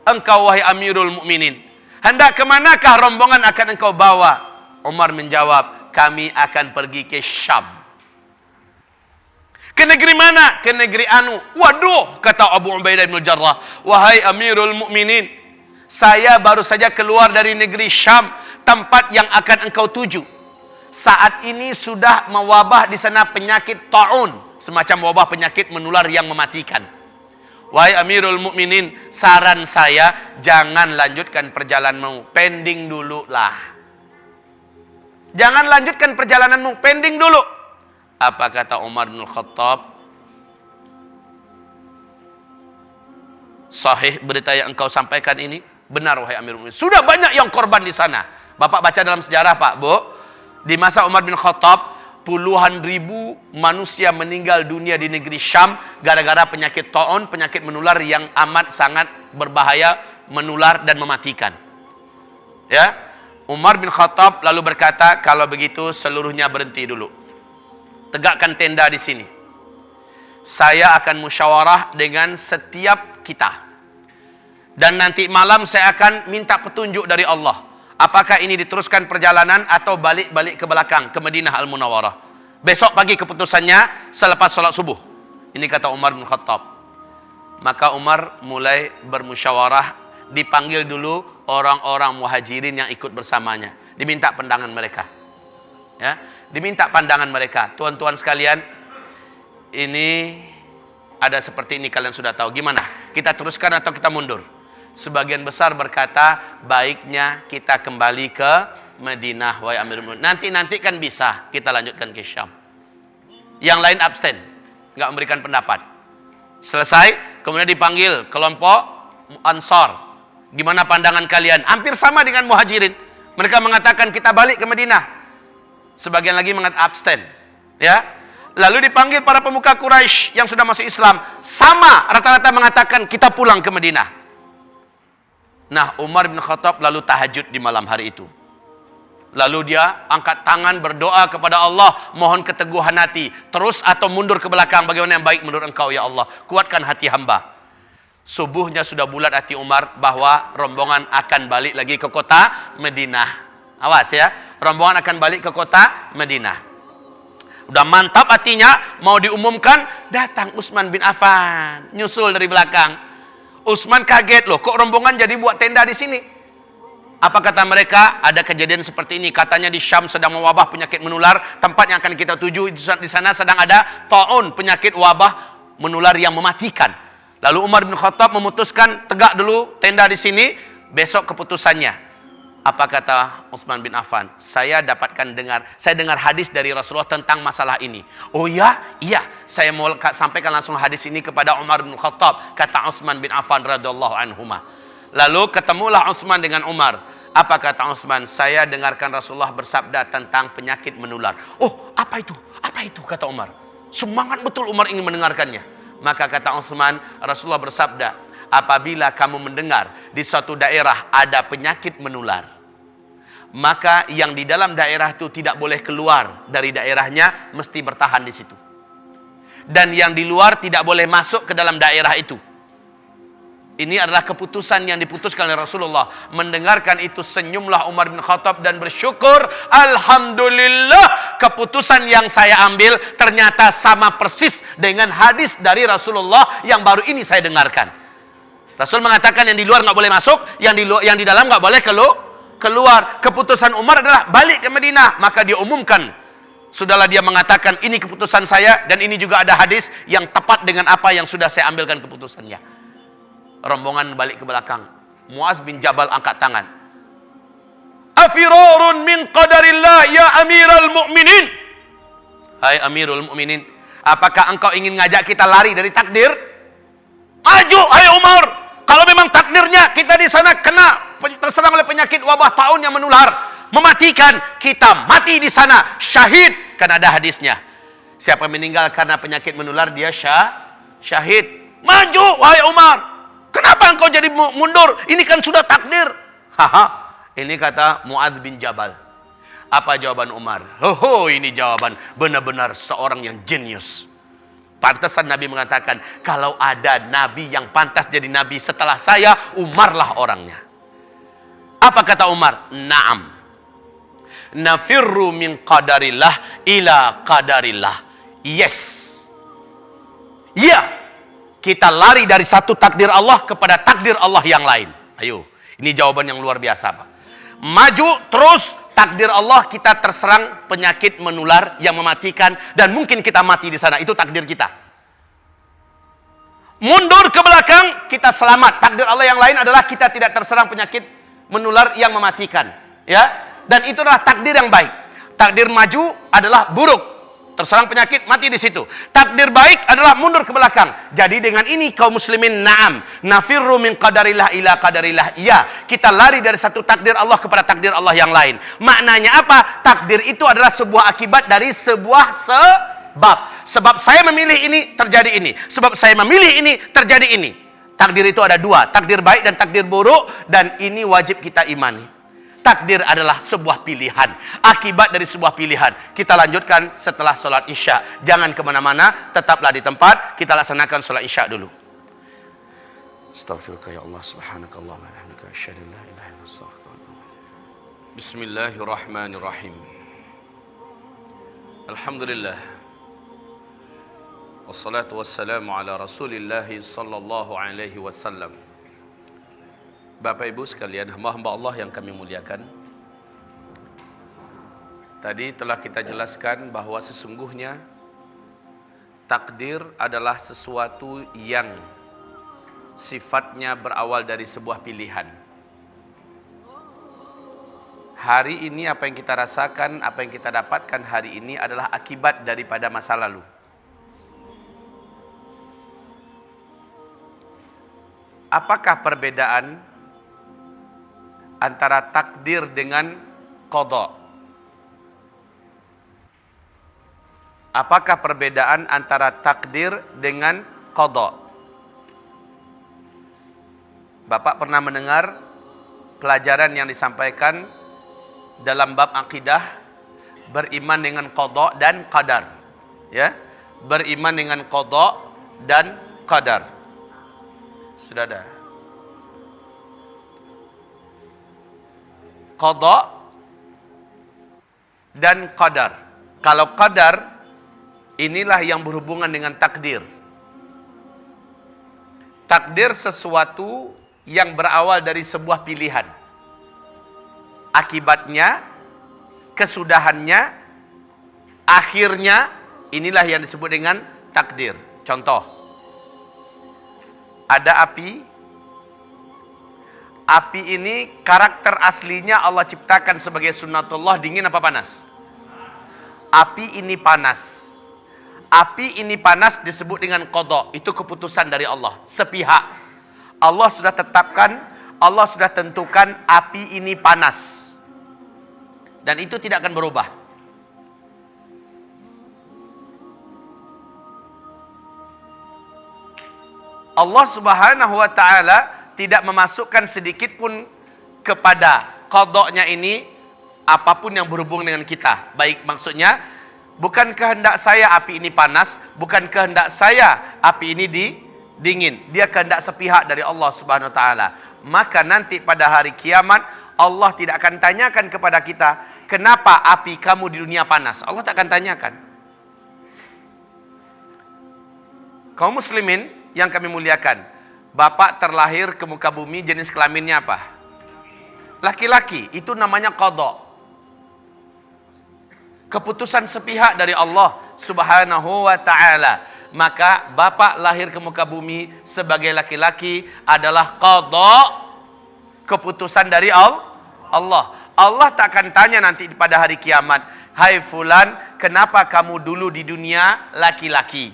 engkau wahai Amirul Mukminin? Hendak kemanakah rombongan akan engkau bawa? Umar menjawab, kami akan pergi ke Syam. Ke negeri mana? Ke negeri Anu. Waduh, kata Abu Ubaidah bin Jarrah, wahai Amirul Mukminin, saya baru saja keluar dari negeri Syam, tempat yang akan engkau tuju. Saat ini sudah mewabah di sana penyakit ta'un, semacam wabah penyakit menular yang mematikan. Wahai Amirul Mukminin, saran saya jangan lanjutkan perjalananmu, pending dulu lah. Jangan lanjutkan perjalananmu, pending dulu. Apa kata Umar bin Khattab? Sahih berita yang engkau sampaikan ini? Benar wahai Amirul Mukminin. Sudah banyak yang korban di sana. Bapak baca dalam sejarah Pak, Bu. Di masa Umar bin Khattab, puluhan ribu manusia meninggal dunia di negeri Syam gara-gara penyakit ta'un, penyakit menular yang amat sangat berbahaya, menular dan mematikan. Ya, Umar bin Khattab lalu berkata, kalau begitu seluruhnya berhenti dulu. Tegakkan tenda di sini. Saya akan musyawarah dengan setiap kita. Dan nanti malam saya akan minta petunjuk dari Allah. Apakah ini diteruskan perjalanan atau balik-balik ke belakang ke Madinah Al-Munawwarah. Besok pagi keputusannya selepas sholat subuh. Ini kata Umar bin Khattab. Maka Umar mulai bermusyawarah. Dipanggil dulu orang-orang muhajirin yang ikut bersamanya. Diminta pandangan mereka. Ya, diminta pandangan mereka. Tuan-tuan sekalian, ini ada seperti ini, kalian sudah tahu. Gimana? Kita teruskan atau kita mundur? Sebagian besar berkata, baiknya kita kembali ke Madinah, wahai Amirul Mukminin. Nanti kan bisa kita lanjutkan ke Syam. Yang lain abstain, nggak memberikan pendapat. Selesai, kemudian dipanggil kelompok Ansar. Gimana pandangan kalian? Hampir sama dengan Muhajirin. Mereka mengatakan kita balik ke Madinah. Sebagian lagi mengatakan abstain. Ya. Lalu dipanggil para pemuka Quraisy yang sudah masuk Islam. Sama, rata-rata mengatakan kita pulang ke Madinah. Nah, Umar bin Khattab lalu tahajud di malam hari itu. Lalu dia angkat tangan berdoa kepada Allah, mohon keteguhan hati, terus atau mundur ke belakang, bagaimana yang baik menurut engkau ya Allah, kuatkan hati hamba. Subuhnya sudah bulat hati Umar bahwa rombongan akan balik lagi ke kota Madinah. Awas ya, rombongan akan balik ke kota Madinah. Udah mantap hatinya, mau diumumkan, datang Utsman bin Affan, nyusul dari belakang. Utsman kaget, loh kok rombongan jadi buat tenda di sini? Apa kata mereka? Ada kejadian seperti ini. Katanya di Syam sedang mewabah penyakit menular. Tempat yang akan kita tuju di sana sedang ada ta'un, penyakit wabah menular yang mematikan. Lalu Umar bin Khattab memutuskan, tegak dulu tenda di sini, besok keputusannya. Apa kata Utsman bin Affan? Saya dengar hadis dari Rasulullah tentang masalah ini. Oh ya? Iya. Saya mau sampaikan langsung hadis ini kepada Umar bin Khattab, kata Utsman bin Affan radhiyallahu anhuma. Lalu ketemulah Utsman dengan Umar. Apa kata Utsman? Saya dengarkan Rasulullah bersabda tentang penyakit menular. Oh, apa itu? Apa itu? Kata Umar. Semangat betul Umar ingin mendengarkannya. Maka kata Utsman, Rasulullah bersabda, apabila kamu mendengar di suatu daerah ada penyakit menular, maka yang di dalam daerah itu tidak boleh keluar dari daerahnya, mesti bertahan di situ. Dan yang di luar tidak boleh masuk ke dalam daerah itu. Ini adalah keputusan yang diputuskan oleh Rasulullah. Mendengarkan itu senyumlah Umar bin Khattab dan bersyukur, alhamdulillah keputusan yang saya ambil ternyata sama persis dengan hadis dari Rasulullah yang baru ini saya dengarkan. Rasul mengatakan yang di luar nggak boleh masuk, yang di dalam nggak boleh keluar. Keputusan Umar adalah balik ke Madinah, maka dia umumkan. Sudahlah dia mengatakan ini keputusan saya dan ini juga ada hadis yang tepat dengan apa yang sudah saya ambilkan keputusannya. Rombongan balik ke belakang. Muaz bin Jabal angkat tangan. Afirarun min qadarillah ya amiral mu'minin. Hai amirul mu'minin, apakah engkau ingin ngajak kita lari dari takdir? Maju, hai Umar. Kalau memang takdirnya kita di sana kena terserang oleh penyakit wabah taun yang menular, mematikan, kita mati di sana, syahid. Kan ada hadisnya. Siapa meninggal karena penyakit menular, dia syahid. Maju, wahai Umar. Kenapa engkau jadi mundur? Ini kan sudah takdir. Haha. Ini kata Muadz bin Jabal. Apa jawaban Umar? Ini jawaban benar-benar seorang yang jenius. Pantasan Nabi mengatakan, kalau ada Nabi yang pantas jadi Nabi setelah saya, Umarlah orangnya. Apa kata Umar? Naam. Nafirru min qadarillah ila qadarillah. Yes. Ya. Kita lari dari satu takdir Allah kepada takdir Allah yang lain. Ayo, ini jawaban yang luar biasa, Pak. Maju terus, takdir Allah kita terserang penyakit menular yang mematikan dan mungkin kita mati di sana. Itu takdir kita. Mundur ke belakang, kita selamat. Takdir Allah yang lain adalah kita tidak terserang penyakit menular yang mematikan, ya. Dan itu adalah takdir yang baik. Takdir maju adalah buruk. Terserang penyakit, mati di situ. Takdir baik adalah mundur ke belakang. Jadi dengan ini kaum muslimin, na'am. Nafirru min qadarillah ila qadarillah. Iya, kita lari dari satu takdir Allah kepada takdir Allah yang lain. Maknanya apa? Takdir itu adalah sebuah akibat dari sebuah sebab. Sebab saya memilih ini, terjadi ini. Sebab saya memilih ini, terjadi ini. Takdir itu ada dua. Takdir baik dan takdir buruk. Dan ini wajib kita imani. Takdir adalah sebuah pilihan, akibat dari sebuah pilihan. Kita lanjutkan setelah sholat isya. Jangan kemana-mana, tetaplah di tempat. Kita laksanakan sholat isya dulu. Astaghfirullah ya Allah, subhanakallah wa bihamdika, asyhadu an la ilaha illa anta, astaghfiruka wa atubu ilaik. Bismillahirrahmanirrahim. Alhamdulillah. Wassalatu wassalamu ala Rasulillah sallallahu alaihi wasallam. Bapak Ibu sekalian, hamba-hamba Allah yang kami muliakan. Tadi telah kita jelaskan bahwa sesungguhnya takdir adalah sesuatu yang sifatnya berawal dari sebuah pilihan. Hari ini apa yang kita rasakan, apa yang kita dapatkan hari ini adalah akibat daripada masa lalu. Apakah perbedaan antara takdir dengan qada? Apakah perbedaan antara takdir dengan qada? Bapak pernah mendengar pelajaran yang disampaikan dalam bab akidah, beriman dengan qada dan qadar, ya? Beriman dengan qada dan qadar. Sudah ada. Qada dan qadar. Kalau qadar, inilah yang berhubungan dengan takdir. Takdir sesuatu yang berawal dari sebuah pilihan. Akibatnya, kesudahannya, akhirnya, inilah yang disebut dengan takdir. Contoh, ada api. Api ini karakter aslinya Allah ciptakan sebagai sunnatullah, dingin apa panas? Api ini panas. Api ini panas disebut dengan qada. Itu keputusan dari Allah, sepihak. Allah sudah tetapkan, Allah sudah tentukan api ini panas. Dan itu tidak akan berubah. Allah Subhanahu wa taala tidak memasukkan sedikit pun kepada qadanya ini apapun yang berhubung dengan kita. Baik, maksudnya bukan kehendak saya api ini panas, bukan kehendak saya api ini dingin. Dia kehendak sepihak dari Allah Subhanahu wa taala. Maka nanti pada hari kiamat Allah tidak akan tanyakan kepada kita, kenapa api kamu di dunia panas? Allah tak akan tanyakan. Kaum muslimin yang kami muliakan, bapak terlahir ke muka bumi, jenis kelaminnya apa? Laki-laki. Itu namanya qada. Keputusan sepihak dari Allah Subhanahu wa ta'ala. Maka bapak lahir ke muka bumi sebagai laki-laki adalah qada, keputusan dari Allah. Allah tak akan tanya nanti pada hari kiamat, hai fulan, kenapa kamu dulu di dunia laki-laki?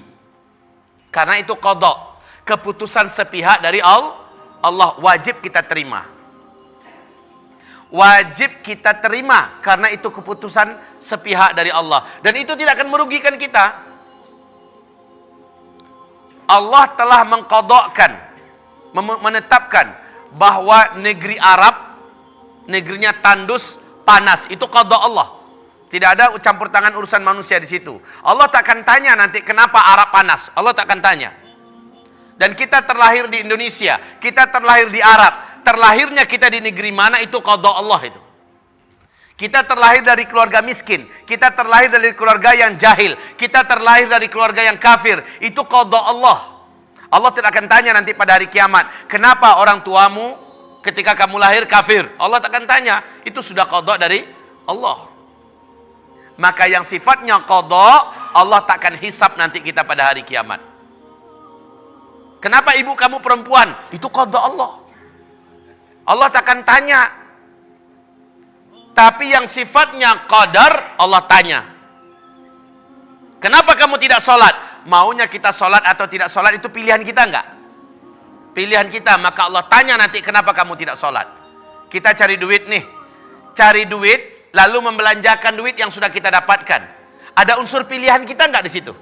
Karena itu qada, keputusan sepihak dari Allah, wajib kita terima. Wajib kita terima karena itu keputusan sepihak dari Allah, dan itu tidak akan merugikan kita. Allah telah mengqadakkan, menetapkan bahwa negeri Arab, negerinya tandus, panas, itu qada Allah. Tidak ada campur tangan urusan manusia di situ. Allah tak akan tanya nanti kenapa Arab panas. Allah tak akan tanya. Dan kita terlahir di Indonesia, kita terlahir di Arab, terlahirnya kita di negeri mana itu qada Allah itu. Kita terlahir dari keluarga miskin, kita terlahir dari keluarga yang jahil, kita terlahir dari keluarga yang kafir, itu qada Allah. Allah tidak akan tanya nanti pada hari kiamat, kenapa orang tuamu ketika kamu lahir kafir? Allah tak akan tanya, itu sudah qada dari Allah. Maka yang sifatnya qada, Allah tak akan hisab nanti kita pada hari kiamat. Kenapa ibu kamu perempuan? Itu qada Allah. Allah tak akan tanya. Tapi yang sifatnya qadar, Allah tanya. Kenapa kamu tidak sholat? Maunya kita sholat atau tidak sholat itu pilihan kita enggak? Pilihan kita. Maka Allah tanya nanti kenapa kamu tidak sholat. Kita cari duit nih. Cari duit, lalu membelanjakan duit yang sudah kita dapatkan. Ada unsur pilihan kita enggak di situ?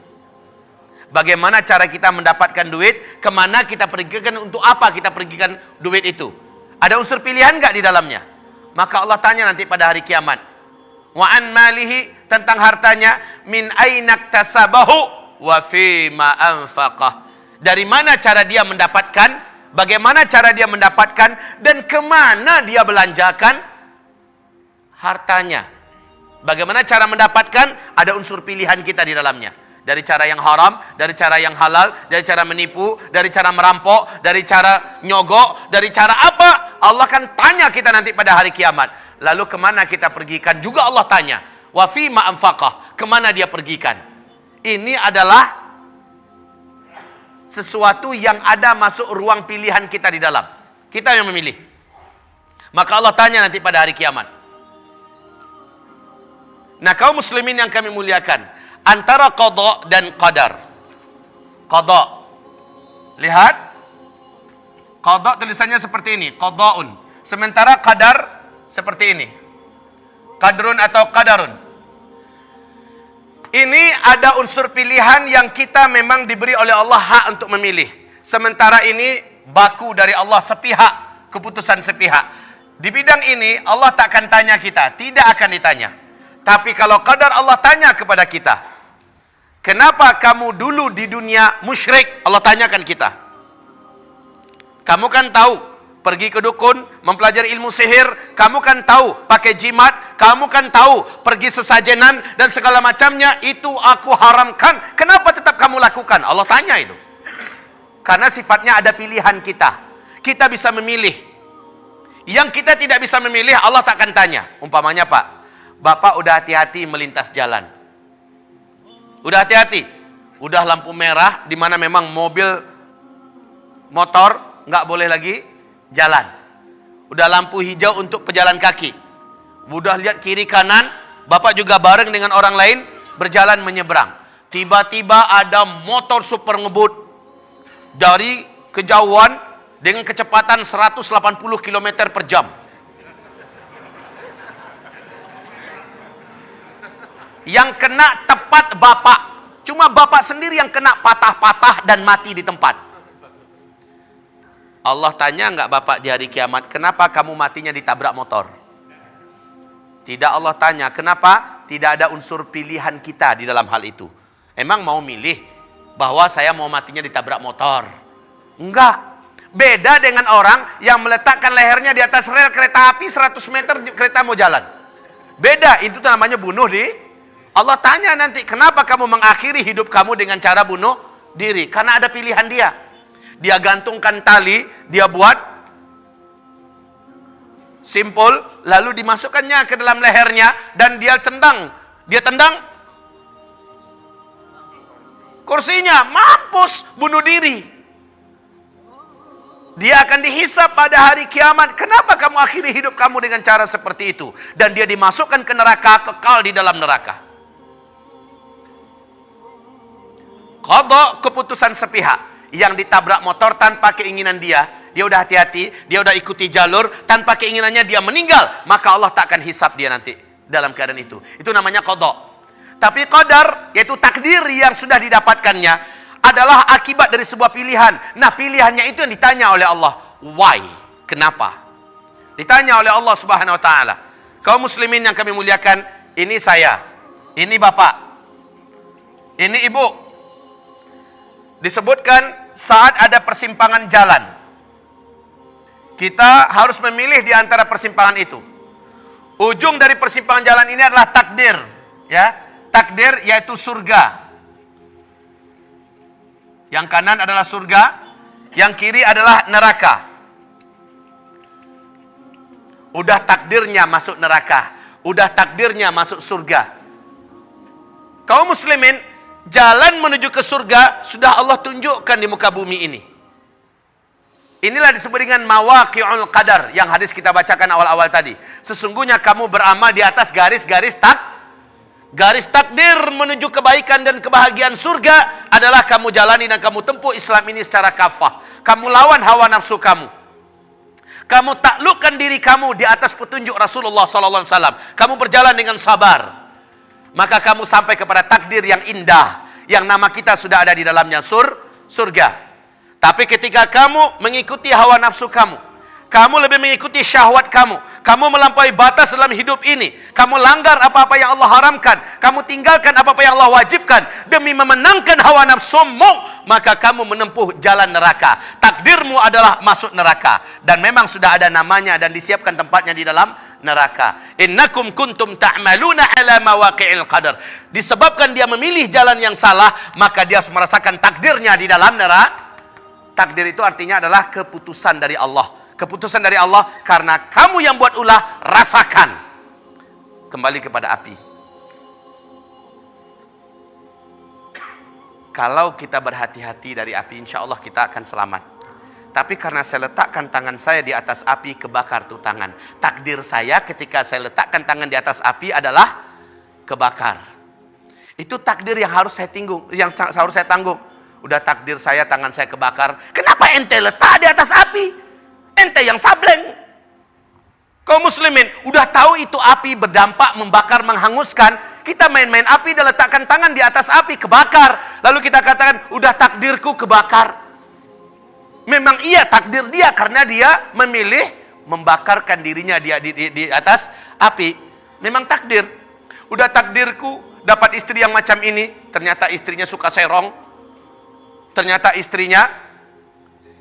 Bagaimana cara kita mendapatkan duit? Kemana kita pergikan? Untuk apa kita pergikan duit itu? Ada unsur pilihan enggak di dalamnya? Maka Allah tanya nanti pada hari kiamat. Wa an malihi, tentang hartanya, min ainak tasabahu wa fima anfaqah. Dari mana cara dia mendapatkan? Bagaimana cara dia mendapatkan? Dan kemana dia belanjakan hartanya? Bagaimana cara mendapatkan? Ada unsur pilihan kita di dalamnya. Dari cara yang haram, dari cara yang halal, dari cara menipu, dari cara merampok, dari cara nyogok, dari cara apa? Allah akan tanya kita nanti pada hari kiamat. Lalu kemana kita pergikan? Juga Allah tanya. Wa fima anfaqah, kemana dia pergikan? Ini adalah sesuatu yang ada masuk ruang pilihan kita di dalam. Kita yang memilih. Maka Allah tanya nanti pada hari kiamat. Nah, kaum muslimin yang kami muliakan, antara qada dan qadar. Qada. Lihat. Qada tulisannya seperti ini, qadaun. Sementara qadar seperti ini. Qadrun atau qadarun. Ini ada unsur pilihan yang kita memang diberi oleh Allah hak untuk memilih. Sementara ini baku dari Allah, sepihak, keputusan sepihak. Di bidang ini Allah tak akan tanya kita, tidak akan ditanya. Tapi kalau qadar Allah tanya kepada kita, kenapa kamu dulu di dunia musyrik? Allah tanyakan kita. Kamu kan tahu pergi ke dukun, mempelajari ilmu sihir, kamu kan tahu pakai jimat, kamu kan tahu pergi sesajenan dan segala macamnya, itu aku haramkan. Kenapa tetap kamu lakukan? Allah tanya itu. Karena sifatnya ada pilihan kita. Kita bisa memilih. Yang kita tidak bisa memilih, Allah tak akan tanya. Umpamanya Pak, Bapak udah hati-hati melintas jalan. Udah hati-hati. Udah lampu merah, di mana memang mobil, motor nggak boleh lagi jalan. Udah lampu hijau untuk pejalan kaki. Udah lihat kiri kanan, Bapak juga bareng dengan orang lain berjalan menyeberang. Tiba-tiba ada motor super ngebut dari kejauhan dengan kecepatan 180 km per jam. Yang kena tepat Bapak. Cuma Bapak sendiri yang kena patah-patah dan mati di tempat. Allah tanya nggak Bapak di hari kiamat, kenapa kamu matinya ditabrak motor? Tidak, Allah tanya, kenapa tidak ada unsur pilihan kita di dalam hal itu? Emang mau milih bahwa saya mau matinya ditabrak motor? Enggak. Beda dengan orang yang meletakkan lehernya di atas rel kereta api 100 meter kereta mau jalan. Beda, itu namanya bunuh diri. Allah tanya nanti, kenapa kamu mengakhiri hidup kamu dengan cara bunuh diri? Karena ada pilihan dia. Dia gantungkan tali, dia buat simpul, lalu dimasukkannya ke dalam lehernya dan dia tendang. Dia tendang kursinya, mampus, bunuh diri. Dia akan dihisap pada hari kiamat. Kenapa kamu akhiri hidup kamu dengan cara seperti itu? Dan dia dimasukkan ke neraka, kekal di dalam neraka. Qadha, keputusan sepihak. Yang ditabrak motor tanpa keinginan dia udah hati-hati, dia udah ikuti jalur, tanpa keinginannya dia meninggal, maka Allah tak akan hisap dia nanti dalam keadaan itu. Itu namanya qadha. Tapi qadar, yaitu takdir yang sudah didapatkannya, adalah akibat dari sebuah pilihan. Nah, pilihannya itu yang ditanya oleh Allah. Why? Kenapa? Ditanya oleh Allah Subhanahu wa taala. Kaum muslimin yang kami muliakan, ini saya, ini bapak, ini ibu. Disebutkan saat ada persimpangan jalan, kita harus memilih di antara persimpangan itu. Ujung dari persimpangan jalan ini adalah takdir, ya. Takdir yaitu surga. Yang kanan adalah surga, yang kiri adalah neraka. Udah takdirnya masuk neraka, udah takdirnya masuk surga. Kaum muslimin, jalan menuju ke surga sudah Allah tunjukkan di muka bumi ini. Inilah disebut dengan mawaqi'ul qadar yang hadis kita bacakan awal-awal tadi. Sesungguhnya kamu beramal di atas garis takdir menuju kebaikan dan kebahagiaan surga adalah kamu jalani dan kamu tempuh Islam ini secara kafah. Kamu lawan hawa nafsu kamu. Kamu taklukkan diri kamu di atas petunjuk Rasulullah sallallahu alaihi wasallam. Kamu berjalan dengan sabar. Maka kamu sampai kepada takdir yang indah, yang nama kita sudah ada di dalamnya, surga. Tapi ketika kamu mengikuti hawa nafsu kamu, kamu lebih mengikuti syahwat kamu melampaui batas dalam hidup ini, kamu langgar apa-apa yang Allah haramkan, kamu tinggalkan apa-apa yang Allah wajibkan demi memenangkan hawa nafsumu, maka kamu menempuh jalan neraka. Takdirmu adalah masuk neraka, dan memang sudah ada namanya dan disiapkan tempatnya di dalam neraka. Innakum kuntum ta'maluna ala mawaqi'il qadar. Disebabkan dia memilih jalan yang salah, maka dia harus merasakan takdirnya di dalam neraka. Takdir itu artinya adalah keputusan dari Allah. Keputusan dari Allah karena kamu yang buat ulah, rasakan. Kembali kepada api. Kalau kita berhati-hati dari api, insya Allah kita akan selamat. Tapi karena saya letakkan tangan saya di atas api, kebakar tuh tangan. Takdir saya ketika saya letakkan tangan di atas api adalah kebakar. Itu takdir yang harus saya tanggung, Udah takdir saya, tangan saya kebakar. Kenapa ente letak di atas api? Ente yang sableng. Kaum muslimin, udah tahu itu api berdampak, membakar, menghanguskan. Kita main-main api dan letakkan tangan di atas api, kebakar. Lalu kita katakan, udah takdirku kebakar. Memang iya takdir dia karena dia memilih membakarkan dirinya di atas api. Memang takdir. Udah takdirku dapat istri yang macam ini, ternyata istrinya suka serong. Ternyata istrinya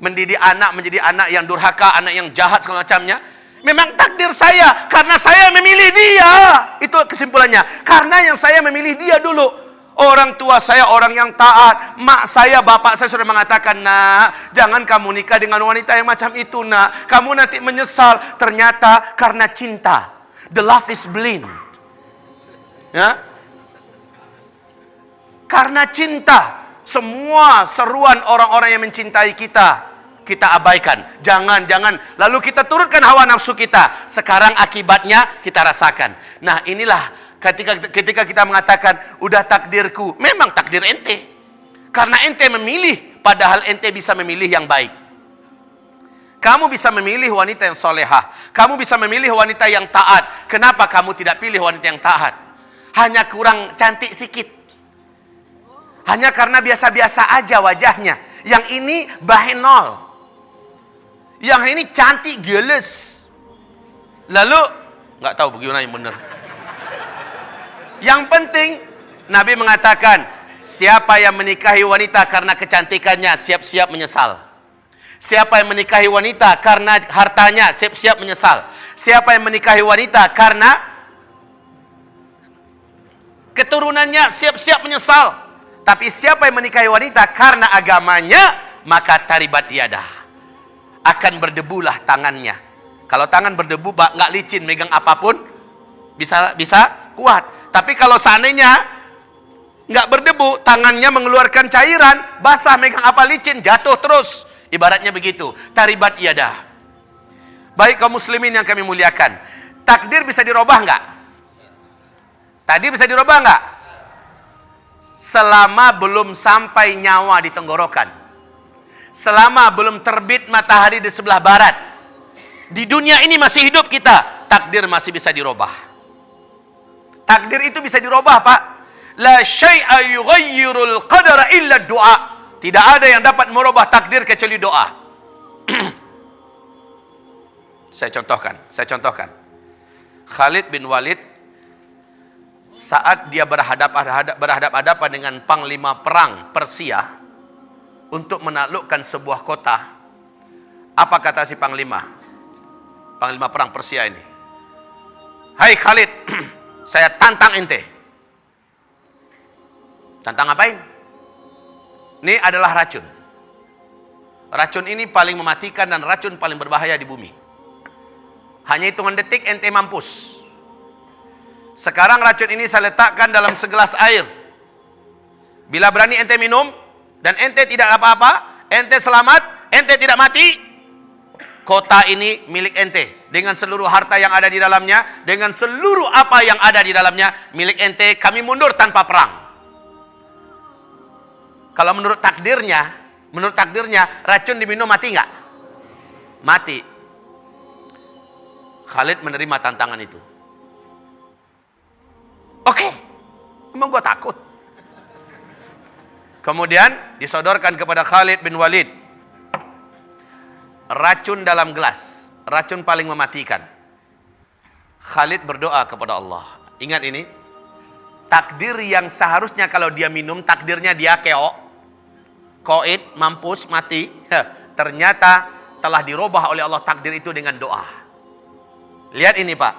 mendidik anak menjadi anak yang durhaka, anak yang jahat segala macamnya. Memang takdir saya karena saya memilih dia. Itu kesimpulannya. Karena yang saya memilih dia dulu. Orang tua saya orang yang taat. Mak saya, bapak saya sudah mengatakan, nak, jangan kamu nikah dengan wanita yang macam itu, nak. Kamu nanti menyesal. Ternyata karena cinta. The love is blind. Ya? Karena cinta. Semua seruan orang-orang yang mencintai kita abaikan. Jangan. Lalu kita turunkan hawa nafsu kita. Sekarang akibatnya kita rasakan. Nah, inilah ketika kita mengatakan, udah takdirku. Memang takdir ente. Karena ente memilih, padahal ente bisa memilih yang baik. Kamu bisa memilih wanita yang solehah. Kamu bisa memilih wanita yang taat. Kenapa kamu tidak pilih wanita yang taat? Hanya kurang cantik sikit. Hanya karena biasa-biasa aja wajahnya. Yang ini bahenol. Yang ini cantik, geles. Lalu, nggak tahu bagaimana yang benar. Yang penting, Nabi mengatakan, siapa yang menikahi wanita karena kecantikannya, siap-siap menyesal. Siapa yang menikahi wanita karena hartanya, siap-siap menyesal. Siapa yang menikahi wanita karena keturunannya, siap-siap menyesal. Tapi siapa yang menikahi wanita karena agamanya, maka taribat yadah. Akan berdebulah tangannya. Kalau tangan berdebu, nggak licin, megang apapun, bisa kuat. Tapi kalau seandainya nggak berdebu, tangannya mengeluarkan cairan, basah, megang apa licin, jatuh terus. Ibaratnya begitu. Taribat yadah. Baik kaum muslimin yang kami muliakan, takdir bisa dirubah nggak? Tadi bisa dirubah nggak? Selama belum sampai nyawa di tenggorokan, selama belum terbit matahari di sebelah barat, di dunia ini masih hidup kita, takdir masih bisa dirubah. Takdir itu bisa dirubah, Pak. La syai'a yughayyirul qadara illa du'a. Tidak ada yang dapat merubah takdir kecuali doa. Saya contohkan. Khalid bin Walid saat dia berhadapan dengan panglima perang Persia untuk menaklukkan sebuah kota, apa kata si panglima perang Persia ini? Hai Khalid, saya tantang ente. Tantang apain? Ini adalah racun. Racun ini paling mematikan dan racun paling berbahaya di bumi. Hanya hitungan detik ente mampus. Sekarang racun ini saya letakkan dalam segelas air. Bila berani ente minum dan ente tidak apa-apa, ente selamat, ente tidak mati, kota ini milik ente. Dengan seluruh harta yang ada di dalamnya, dengan seluruh apa yang ada di dalamnya, milik ente. Kami mundur tanpa perang. Kalau menurut takdirnya, racun diminum mati nggak? Mati. Khalid menerima tantangan itu. Oke, emang gua takut. Kemudian disodorkan kepada Khalid bin Walid racun dalam gelas, racun paling mematikan. Khalid berdoa kepada Allah. Ingat ini, takdir yang seharusnya kalau dia minum, takdirnya dia keok, koid, mampus, mati. Ternyata telah dirubah oleh Allah takdir itu dengan doa. Lihat ini Pak.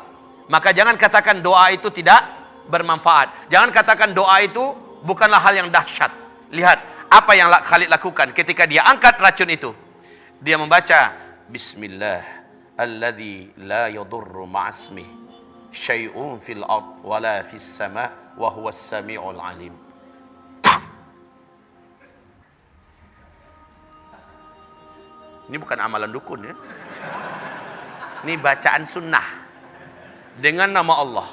Maka jangan katakan doa itu tidak bermanfaat. Jangan katakan doa itu bukanlah hal yang dahsyat. Lihat apa yang Khalid lakukan ketika dia angkat racun itu. Dia membaca Bismillah alladzi la yadurru ma'asmih syai'un fil ard wala fis sama' wa huwas sami'ul alim. Ini bukan amalan dukun ya. Ini bacaan sunnah. Dengan nama Allah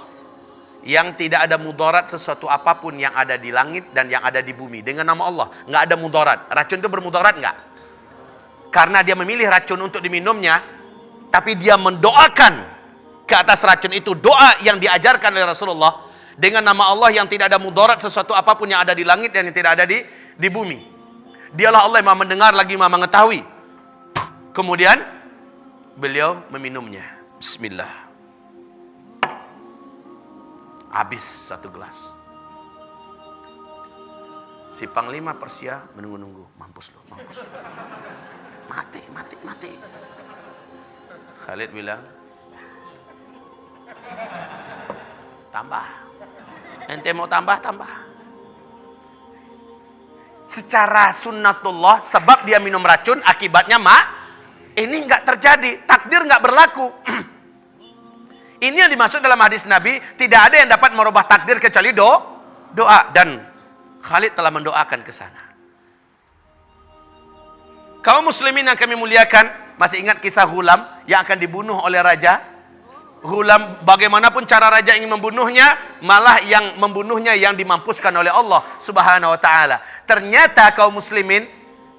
yang tidak ada mudarat sesuatu apapun yang ada di langit dan yang ada di bumi. Dengan nama Allah nggak ada mudarat. Racun itu bermudarat nggak? Karena dia memilih racun untuk diminumnya, tapi dia mendoakan ke atas racun itu, doa yang diajarkan oleh Rasulullah dengan nama Allah yang tidak ada mudarat sesuatu apapun yang ada di langit dan yang tidak ada di bumi. Dialah Allah yang Maha mendengar lagi Maha mengetahui. Kemudian beliau meminumnya. Bismillah. Habis satu gelas. Si panglima Persia menunggu-nunggu. Mampus lo, mampus. Mati. Khalid bilang, tambah. Ente mau tambah. Secara sunnatullah, sebab dia minum racun, akibatnya ini nggak terjadi, takdir nggak berlaku. Ini yang dimaksud dalam hadis Nabi, tidak ada yang dapat merubah takdir kecuali doa. Dan Khalid telah mendoakan ke sana. Kaum muslimin yang kami muliakan, masih ingat kisah Ghulam yang akan dibunuh oleh raja? Ghulam, bagaimanapun cara raja ingin membunuhnya, malah yang membunuhnya yang dimampuskan oleh Allah Subhanahu wa taala. Ternyata kaum muslimin,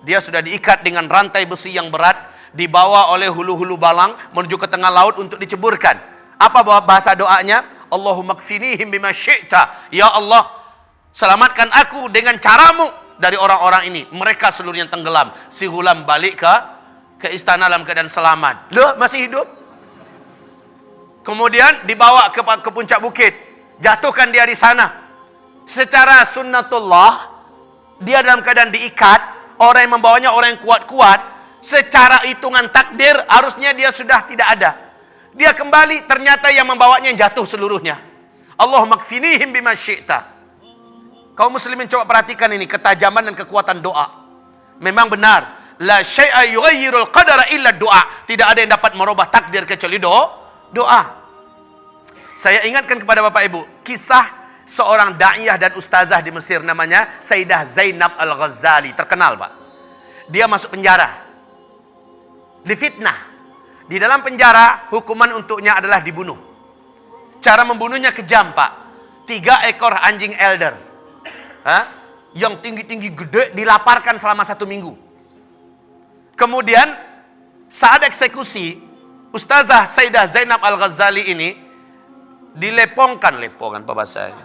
dia sudah diikat dengan rantai besi yang berat, dibawa oleh hulu-hulu balang menuju ke tengah laut untuk diceburkan. Apa bahasa doanya? Allahumma kfinihim bima syi'ta. Ya Allah, selamatkan aku dengan caramu dari orang-orang ini. Mereka seluruhnya tenggelam. Si Ghulam balik ke ke istana dalam keadaan selamat. Loh, masih hidup? Kemudian dibawa ke puncak bukit, jatuhkan dia di sana. Secara sunnatullah, dia dalam keadaan diikat, orang yang membawanya orang yang kuat-kuat. Secara hitungan takdir, harusnya dia sudah tidak ada. Dia kembali, ternyata yang membawanya yang jatuh seluruhnya. Allahumma kfinihim bima syi'ta. Kaum muslimin coba perhatikan ini, ketajaman dan kekuatan doa. Memang benar, la syai'a yughayyirul qadara illa doa. Tidak ada yang dapat merubah takdir kecuali doa. Saya ingatkan kepada Bapak Ibu, kisah seorang da'iyah dan ustazah di Mesir, namanya Sayyidah Zainab Al-Ghazali. Terkenal, Pak. Dia masuk penjara, difitnah. Di dalam penjara, hukuman untuknya adalah dibunuh. Cara membunuhnya kejam, Pak. 3 ekor anjing elder, yang tinggi-tinggi gede, dilaparkan selama 1 minggu. Kemudian saat eksekusi, Ustazah Sayyidah Zainab Al-Ghazali ini dilepongkan apa bahasanya?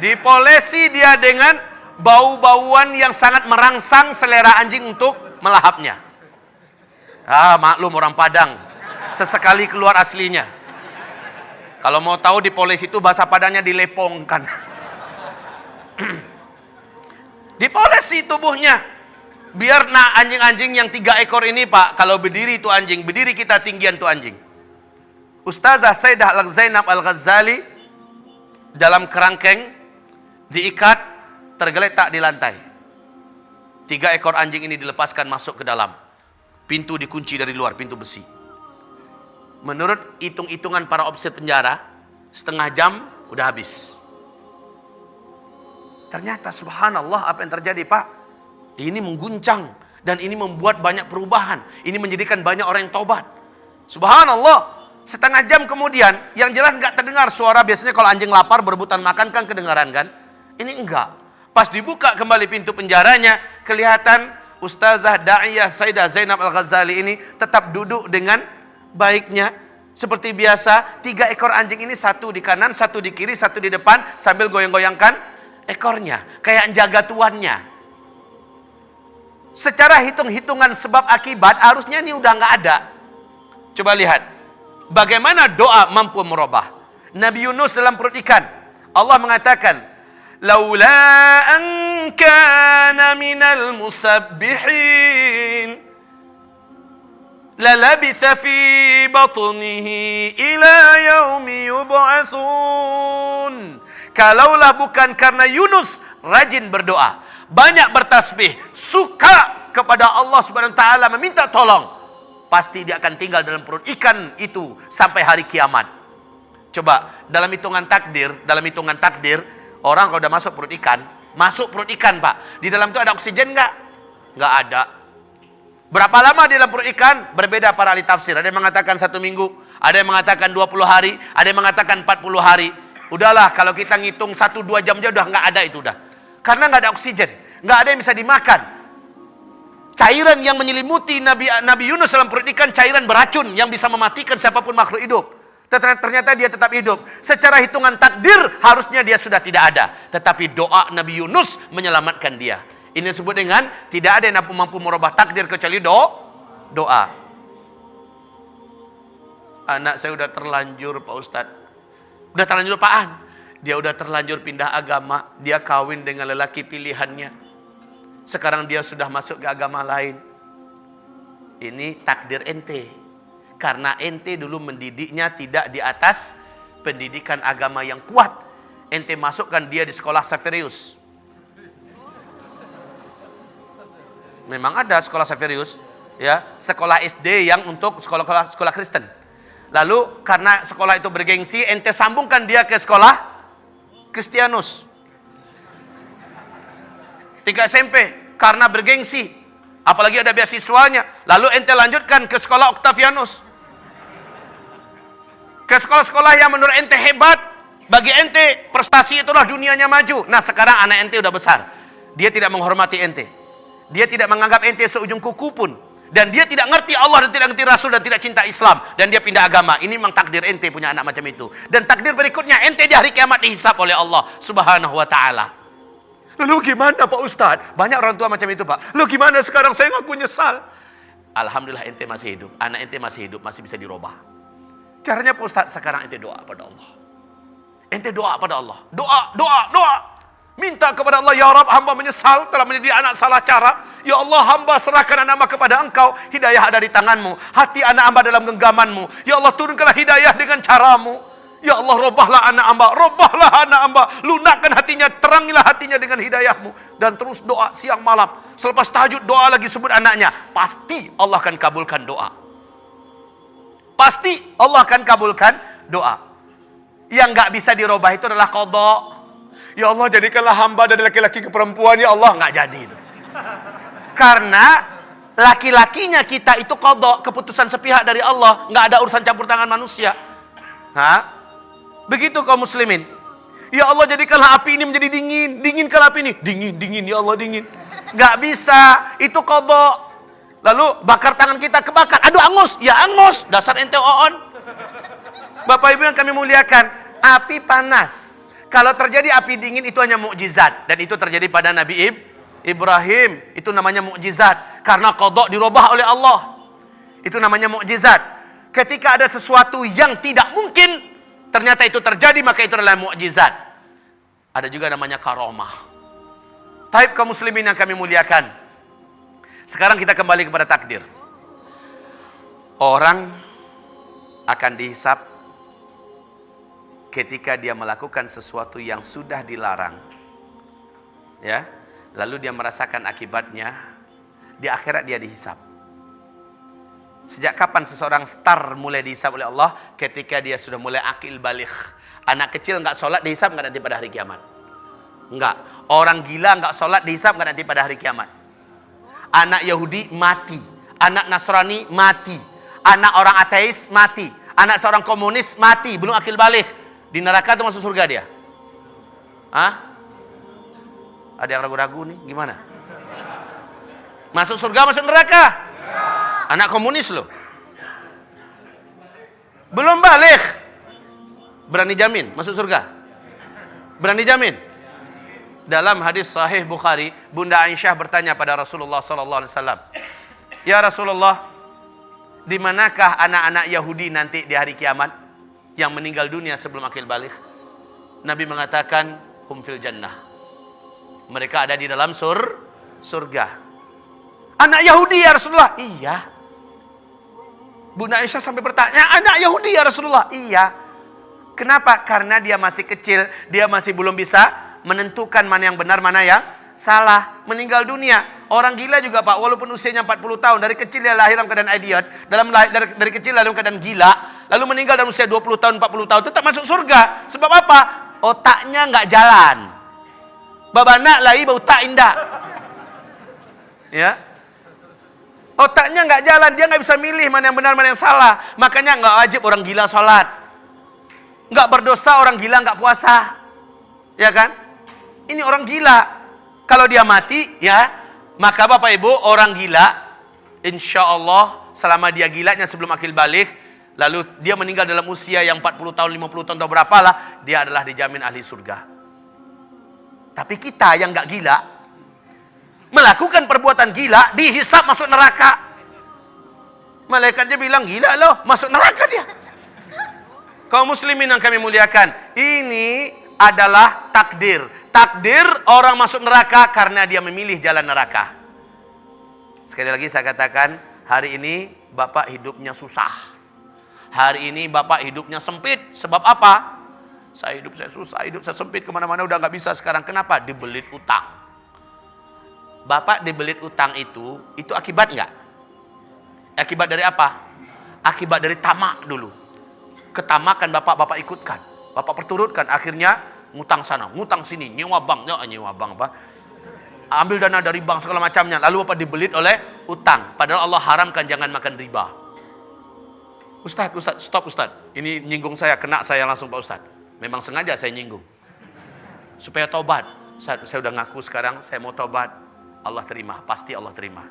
Dipolesi dia dengan bau-bauan yang sangat merangsang selera anjing untuk melahapnya. Maklum orang Padang, sesekali keluar aslinya. Kalau mau tahu dipolesi itu bahasa Padangnya dilepongkan. Dipolesi tubuhnya. Biar anjing-anjing yang 3 ekor ini, Pak, kalau berdiri itu anjing, berdiri kita tinggian itu anjing. Ustazah Sayyidah Zainab Al-Ghazali dalam kerangkeng diikat, tergeletak di lantai. 3 ekor anjing ini dilepaskan masuk ke dalam. Pintu dikunci dari luar, pintu besi. Menurut hitung-hitungan para ofisir penjara, setengah jam udah habis. Ternyata subhanallah apa yang terjadi, Pak? Ini mengguncang dan ini membuat banyak perubahan. Ini menjadikan banyak orang yang taubat. Subhanallah. Setengah jam kemudian, yang jelas nggak terdengar suara. Biasanya kalau anjing lapar berebutan makan kan kedengaran kan? Ini enggak. Pas dibuka kembali pintu penjaranya, kelihatan Ustazah Da'iyah Sayyidah Zainab Al-Ghazali ini tetap duduk dengan baiknya seperti biasa. 3 ekor anjing ini, 1 di kanan, 1 di kiri, 1 di depan, sambil goyang-goyangkan ekornya kayak jaga tuannya. Secara hitung-hitungan sebab akibat harusnya ini udah nggak ada. Coba lihat bagaimana doa mampu merubah. Nabi Yunus dalam perut ikan, Allah mengatakan, laula an kana minal musabbihin lalabitha fi batnihi ila yaumi yub'atsun. Kalaulah bukan karena Yunus rajin berdoa, banyak bertasbih, suka kepada Allah Subhanahu wa taala, meminta tolong, pasti dia akan tinggal dalam perut ikan itu sampai hari kiamat. Coba dalam hitungan takdir, orang kalau udah masuk perut ikan, Pak, di dalam itu ada oksigen nggak? Nggak ada. Berapa lama di dalam perut ikan? Berbeda para ahli tafsir. Ada yang mengatakan 1 minggu, ada yang mengatakan 20 hari, ada yang mengatakan 40 hari. Udahlah, kalau kita ngitung 1-2 jam aja udah nggak ada itu udah. Karena nggak ada oksigen, nggak ada yang bisa dimakan. Cairan yang menyelimuti Nabi Yunus dalam perut ikan, cairan beracun yang bisa mematikan siapapun makhluk hidup. Ternyata dia tetap hidup. Secara hitungan takdir harusnya dia sudah tidak ada. Tetapi doa Nabi Yunus menyelamatkan dia. Ini disebut dengan tidak ada yang mampu merubah takdir kecuali doa. Anak saya udah terlanjur, Pak Ustadz. Udah terlanjur apaan? Dia udah terlanjur pindah agama. Dia kawin dengan lelaki pilihannya. Sekarang dia sudah masuk ke agama lain. Ini takdir ente. Karena ente dulu mendidiknya tidak di atas pendidikan agama yang kuat. Ente masukkan dia di sekolah Saverius. Memang ada sekolah Saverius, ya, sekolah SD yang untuk sekolah Kristen. Lalu karena sekolah itu bergengsi, ente sambungkan dia ke sekolah Kristianus. 3 SMP karena bergengsi, apalagi ada beasiswanya. Lalu ente lanjutkan ke sekolah Octavianus. Ke sekolah-sekolah yang menurut ente hebat, bagi ente prestasi itulah dunianya maju. Nah, sekarang anak ente udah besar. Dia tidak menghormati ente. Dia tidak menganggap ente seujung kuku pun. Dan dia tidak ngerti Allah dan tidak ngerti Rasul dan tidak cinta Islam. Dan dia pindah agama. Ini memang takdir ente punya anak macam itu. Dan takdir berikutnya, ente di hari kiamat dihisap oleh Allah Subhanahu wa ta'ala. Lalu gimana Pak Ustadz? Banyak orang tua macam itu Pak. Lalu gimana sekarang saya ngaku nyesal? Alhamdulillah ente masih hidup. Anak ente masih hidup, masih bisa dirubah. Caranya Pak Ustadz, sekarang ente doa pada Allah. Ente doa pada Allah. Doa. Minta kepada Allah, ya Rabb, hamba menyesal telah menjadi anak salah cara. Ya Allah, hamba serahkan anak hamba kepada Engkau. Hidayah ada di tanganmu. Hati anak hamba dalam genggamanmu. Ya Allah, turunkanlah hidayah dengan caramu. Ya Allah, robahlah anak hamba. Lunakkan hatinya, terangilah hatinya dengan hidayahmu. Dan terus doa siang malam. Selepas tahajud, doa lagi sebut anaknya. Pasti Allah akan kabulkan doa. Pasti Allah akan kabulkan doa. Yang gak bisa dirubah itu adalah qadha. Ya Allah, jadikanlah hamba dari laki-laki ke perempuan, ya Allah. Nggak jadi itu. Karena laki-lakinya kita itu qadha, keputusan sepihak dari Allah. Nggak ada urusan campur tangan manusia. Begitu kaum muslimin. Ya Allah, jadikanlah api ini menjadi dingin. Dinginkanlah api ini. Dingin, ya Allah, dingin. Nggak bisa, itu qadha. Lalu bakar tangan kita, kebakar. Aduh, angus. Ya angus, dasar ente oon. Bapak Ibu yang kami muliakan, api panas. Kalau terjadi api dingin itu hanya mukjizat, dan itu terjadi pada Nabi Ibrahim. Itu namanya mukjizat karena qadha dirubah oleh Allah. Itu namanya mukjizat. Ketika ada sesuatu yang tidak mungkin ternyata itu terjadi, maka itu adalah mukjizat. Ada juga namanya karamah. Taib kaum muslimin yang kami muliakan. Sekarang kita kembali kepada takdir. Orang akan dihisab ketika dia melakukan sesuatu yang sudah dilarang, ya, lalu dia merasakan akibatnya, di akhirat dia dihisab. Sejak kapan seseorang star mulai dihisab oleh Allah? Ketika dia sudah mulai akil baligh. Anak kecil nggak sholat dihisab nggak nanti pada hari kiamat? Nggak. Orang gila nggak sholat dihisab nggak nanti pada hari kiamat? Anak Yahudi mati, anak Nasrani mati, anak orang ateis mati, anak seorang komunis mati, belum akil baligh. Di neraka itu masuk surga dia? Ada yang ragu-ragu nih, gimana? Masuk surga, masuk neraka? Anak komunis loh. Belum baligh. Berani jamin masuk surga? Berani jamin? Dalam hadis sahih Bukhari, Bunda Aisyah bertanya pada Rasulullah SAW, ya Rasulullah, di manakah anak-anak Yahudi nanti di hari kiamat yang meninggal dunia sebelum akil baligh? Nabi mengatakan, hum fil jannah. Mereka ada di dalam surga. Anak Yahudi ya Rasulullah? Iya. Bunda Aisyah sampai bertanya, anak Yahudi ya Rasulullah? Iya. Kenapa? Karena dia masih kecil, dia masih belum bisa menentukan mana yang benar, mana yang salah. Meninggal dunia. Orang gila juga Pak, walaupun usianya 40 tahun, dari kecil dia lahir dalam keadaan idiot, dari kecil dalam keadaan gila, lalu meninggal dalam usia 20 tahun, 40 tahun, tetap masuk surga. Sebab apa? Otaknya nggak jalan. Babana lai bau tak indah. Ya. Otaknya nggak jalan, dia nggak bisa milih mana yang benar, mana yang salah. Makanya nggak wajib orang gila sholat. Nggak berdosa orang gila nggak puasa. Ya kan? Ini orang gila. Kalau dia mati, ya, maka Bapak Ibu, orang gila, insya Allah selama dia gilanya sebelum akil baligh, lalu dia meninggal dalam usia yang 40 tahun, 50 tahun, atau berapalah, dia adalah dijamin ahli surga. Tapi kita yang gak gila, melakukan perbuatan gila, dihisab masuk neraka. Malaikatnya bilang, gila loh, masuk neraka dia. Kaum muslimin yang kami muliakan, ini adalah takdir. Takdir orang masuk neraka karena dia memilih jalan neraka. Sekali lagi saya katakan, hari ini Bapak hidupnya susah. Hari ini Bapak hidupnya sempit. Sebab apa? Saya susah, hidup saya sempit, kemana-mana udah nggak bisa sekarang. Kenapa? Dibelit utang. Bapak dibelit utang itu akibat nggak? Akibat dari apa? Akibat dari tamak dulu. Ketamakan Bapak ikutkan. Bapak perturutkan, akhirnya ngutang sana, ngutang sini, nyewa bank apa? Ambil dana dari bank segala macamnya, lalu Bapak dibelit oleh utang. Padahal Allah haramkan jangan makan riba. Ustaz, stop Ustaz. Ini nyinggung saya, kena saya langsung Pak Ustaz. Memang sengaja saya nyinggung. Supaya taubat. Ustaz, saya udah ngaku sekarang, saya mau taubat. Allah terima, pasti Allah terima.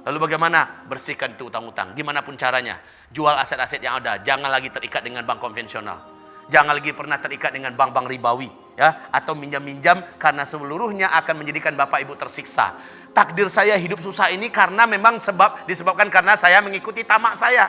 Lalu bagaimana? Bersihkan itu utang-utang. Gimana pun caranya. Jual aset-aset yang ada. Jangan lagi terikat dengan bank konvensional. Jangan lagi pernah terikat dengan bank-bank ribawi. ya, atau minjam-minjam karena seluruhnya akan menjadikan bapak ibu tersiksa. Takdir saya hidup susah ini karena memang disebabkan karena saya mengikuti tamak saya.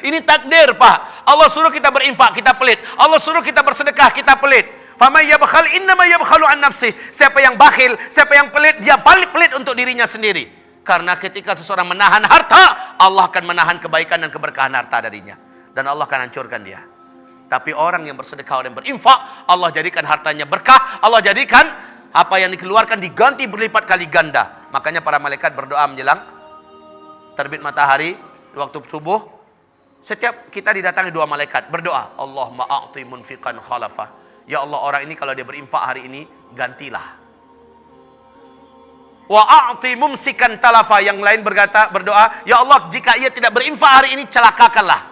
Ini takdir, Pak. Allah suruh kita berinfak, kita pelit. Allah suruh kita bersedekah, kita pelit. Faman yabkhal innama yabkhalu an nafsih. Siapa yang bakhil, siapa yang pelit, dia pelit untuk dirinya sendiri. Karena ketika seseorang menahan harta, Allah akan menahan kebaikan dan keberkahan harta darinya, dan Allah akan hancurkan dia. Tapi orang yang bersedekah dan berinfak, Allah jadikan hartanya berkah. Allah jadikan apa yang dikeluarkan diganti berlipat kali ganda. Makanya para malaikat berdoa menjelang terbit matahari waktu subuh. Setiap kita didatangi dua malaikat berdoa, Allahumma a'ti munfiqan khalafa. Ya Allah, orang ini kalau dia berinfak hari ini, gantilah. Wa a'ti mumsikan talafa. Yang lain berdoa, ya Allah, jika ia tidak berinfak hari ini, celakakanlah.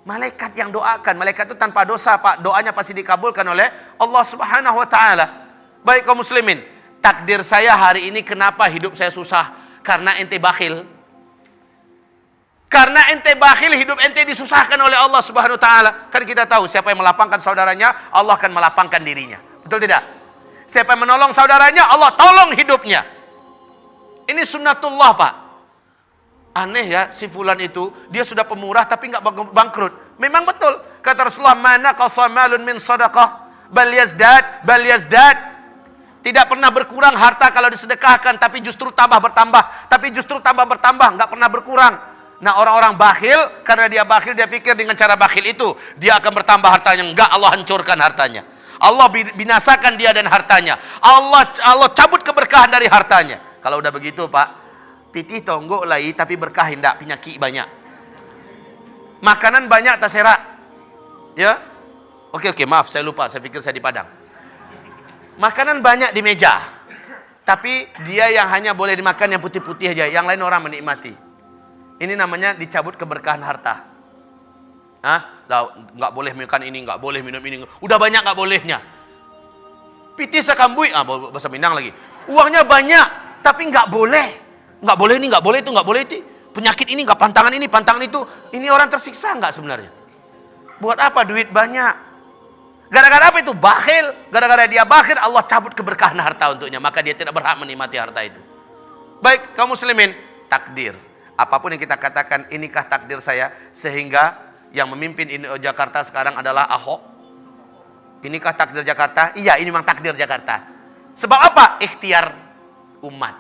Malaikat yang doakan. Malaikat itu tanpa dosa, Pak. Doanya pasti dikabulkan oleh Allah Subhanahu wa taala. Baik kaum muslimin, takdir saya hari ini kenapa hidup saya susah? Karena ente bakhil. Karena ente bakhil, hidup ente disusahkan oleh Allah Subhanahu wa taala. Kan kita tahu siapa yang melapangkan saudaranya, Allah akan melapangkan dirinya. Betul tidak? Siapa yang menolong saudaranya, Allah tolong hidupnya. Ini sunnatullah, Pak. Aneh ya, si fulan itu dia sudah pemurah tapi nggak bangkrut. Memang betul kata Rasulullah, mana qasamalun min sadaqah bal yazdad. Tidak pernah berkurang harta kalau disedekahkan, tapi justru tambah bertambah, nggak pernah berkurang. Nah, orang-orang bakhil, karena dia bakhil, dia pikir dengan cara bakhil itu dia akan bertambah hartanya. Enggak, Allah hancurkan hartanya. Allah binasakan dia dan hartanya. Allah cabut keberkahan dari hartanya. Kalau udah begitu, Pak, pitih tonggok lagi tapi berkah hendak, penyakit banyak. Makanan banyak tak serak. Ya? Oke, maaf, saya lupa, saya pikir saya di Padang. Makanan banyak di meja, tapi dia yang hanya boleh dimakan yang putih-putih aja, yang lain orang menikmati. Ini namanya dicabut keberkahan harta. Nggak boleh makan ini, nggak boleh minum ini, udah banyak nggak bolehnya. Piti sakambui, bahasa Minang lagi. Uangnya banyak, tapi nggak boleh ini, nggak boleh itu, nggak boleh itu. Penyakit ini, nggak pantangan itu. Ini orang tersiksa nggak sebenarnya? Buat apa duit banyak? Gara-gara apa itu? Bakhil. Gara-gara dia bakhil, Allah cabut keberkahan harta untuknya. Maka dia tidak berhak menikmati harta itu. Baik, kaum muslimin, takdir. Apapun yang kita katakan, inikah takdir saya? Sehingga yang memimpin Jakarta sekarang adalah Ahok. Inikah takdir Jakarta? Iya, ini memang takdir Jakarta. Sebab apa? Ikhtiar umat.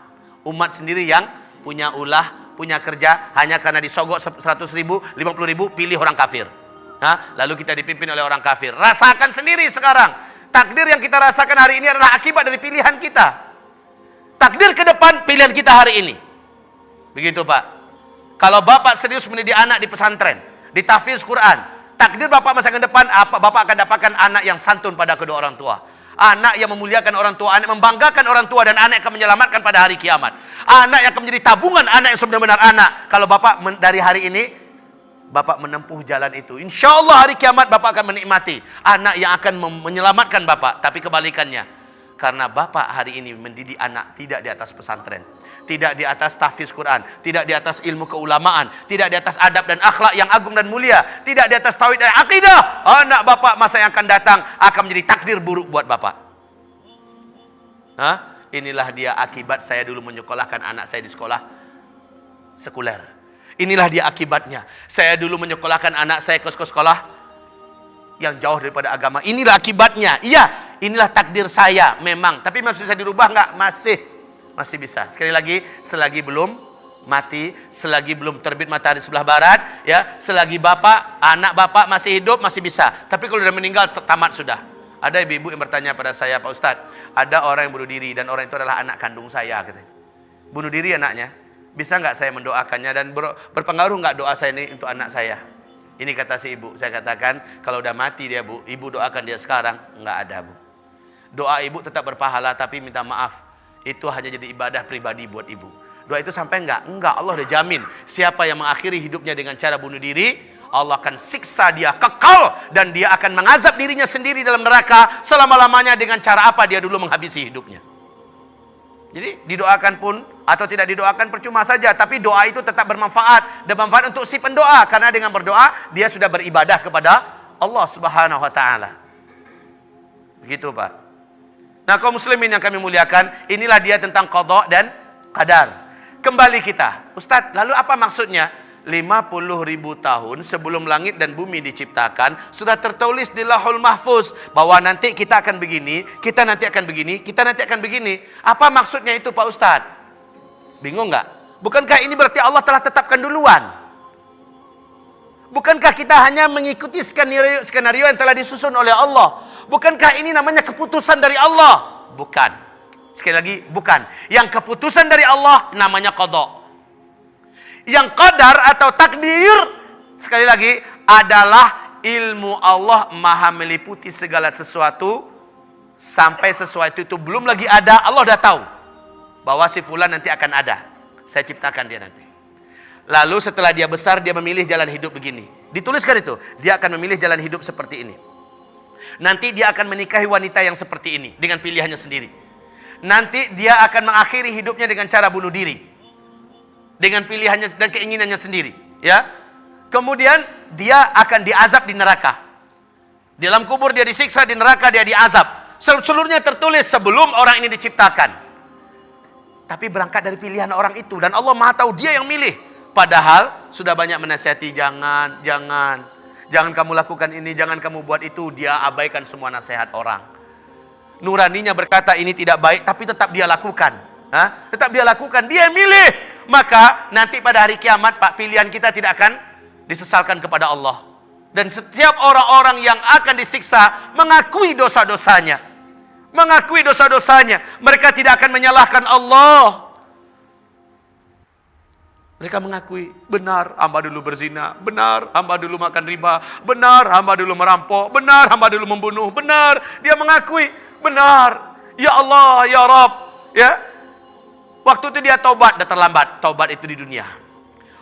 Umat sendiri yang punya ulah, punya kerja, hanya karena disogok 100 ribu, 50 ribu, pilih orang kafir. Lalu kita dipimpin oleh orang kafir. Rasakan sendiri sekarang. Takdir yang kita rasakan hari ini adalah akibat dari pilihan kita. Takdir ke depan, pilihan kita hari ini. Begitu, Pak. Kalau bapak serius mendidik anak di pesantren, di tahfiz Quran, takdir bapak masa depan, bapak akan dapatkan anak yang santun pada kedua orang tua. Anak yang memuliakan orang tua, anak membanggakan orang tua, dan anak yang akan menyelamatkan pada hari kiamat. Anak yang akan menjadi tabungan anak yang sebenar-benar anak. Kalau bapak dari hari ini bapak menempuh jalan itu, insya Allah hari kiamat bapak akan menikmati anak yang akan menyelamatkan bapak. Tapi kebalikannya, karena bapak hari ini mendidik anak tidak di atas pesantren, tidak di atas tahfiz Quran, tidak di atas ilmu keulamaan, tidak di atas adab dan akhlak yang agung dan mulia, tidak di atas tauhid dan akidah, anak bapak masa yang akan datang akan menjadi takdir buruk buat bapak. Inilah dia akibat saya dulu menyekolahkan anak saya di sekolah sekuler. Inilah dia akibatnya. Saya dulu menyekolahkan anak saya ke sekolah yang jauh daripada agama. Inilah akibatnya. Iya, inilah takdir saya memang. Tapi masih bisa dirubah nggak? Masih bisa. Sekali lagi, selagi belum mati, selagi belum terbit matahari sebelah barat, ya, selagi anak bapak masih hidup, masih bisa. Tapi kalau sudah meninggal, tamat sudah. Ada ibu-ibu yang bertanya pada saya, Pak Ustadz, ada orang yang bunuh diri dan orang itu adalah anak kandung saya, katanya. Bunuh diri anaknya. Bisa nggak saya mendoakannya, dan berpengaruh nggak doa saya ini untuk anak saya? Ini kata si ibu. Saya katakan, kalau udah mati dia, Bu, ibu doakan dia sekarang. Nggak ada, Bu. Doa ibu tetap berpahala, tapi minta maaf, itu hanya jadi ibadah pribadi buat ibu. Doa itu sampai nggak? Enggak, Allah udah jamin. Siapa yang mengakhiri hidupnya dengan cara bunuh diri, Allah akan siksa dia kekal, dan dia akan mengazab dirinya sendiri dalam neraka selama-lamanya. Dengan cara apa dia dulu menghabisi hidupnya. Jadi didoakan pun atau tidak didoakan percuma saja, tapi doa itu tetap bermanfaat, dan bermanfaat untuk si pendoa, karena dengan berdoa dia sudah beribadah kepada Allah Subhanahu wa taala. Begitu Pak. Nah kaum muslimin yang kami muliakan, inilah dia tentang qada dan qadar. Kembali kita, Ustadz, lalu apa maksudnya? 50.000 tahun sebelum langit dan bumi diciptakan, sudah tertulis di Lauhul Mahfuz bahwa nanti kita akan begini, kita nanti akan begini, kita nanti akan begini. Apa maksudnya itu Pak Ustadz? Bingung nggak? Bukankah ini berarti Allah telah tetapkan duluan? Bukankah kita hanya mengikuti skenario yang telah disusun oleh Allah? Bukankah ini namanya keputusan dari Allah? Bukan. Sekali lagi, bukan. Yang keputusan dari Allah namanya qada. Yang qadar atau takdir, sekali lagi, adalah ilmu Allah maha meliputi segala sesuatu. Sampai sesuatu itu belum lagi ada, Allah dah tahu bahwa si fulan nanti akan ada. Saya ciptakan dia nanti. Lalu setelah dia besar, dia memilih jalan hidup begini. Dituliskan itu, dia akan memilih jalan hidup seperti ini. Nanti dia akan menikahi wanita yang seperti ini dengan pilihannya sendiri. Nanti dia akan mengakhiri hidupnya dengan cara bunuh diri dengan pilihannya dan keinginannya sendiri, ya. Kemudian dia akan diazab di neraka. Di dalam kubur dia disiksa, di neraka dia diazab. Seluruhnya tertulis sebelum orang ini diciptakan. Tapi berangkat dari pilihan orang itu, dan Allah Maha tahu dia yang milih. Padahal sudah banyak menasihati, jangan kamu lakukan ini, jangan kamu buat itu. Dia abaikan semua nasihat orang. Nuraninya berkata ini tidak baik, tapi tetap dia lakukan. Tetap dia lakukan, dia milih. Maka nanti pada hari kiamat Pak, pilihan kita tidak akan disesalkan kepada Allah. Dan setiap orang-orang yang akan disiksa mengakui dosa-dosanya. Mengakui dosa-dosanya. Mereka tidak akan menyalahkan Allah. Mereka mengakui, benar hamba dulu berzina, benar hamba dulu makan riba, benar hamba dulu merampok, benar hamba dulu membunuh, benar. Dia mengakui, benar. Ya Allah, ya Rabb, ya. Waktu itu dia taubat, dah terlambat. Taubat itu di dunia.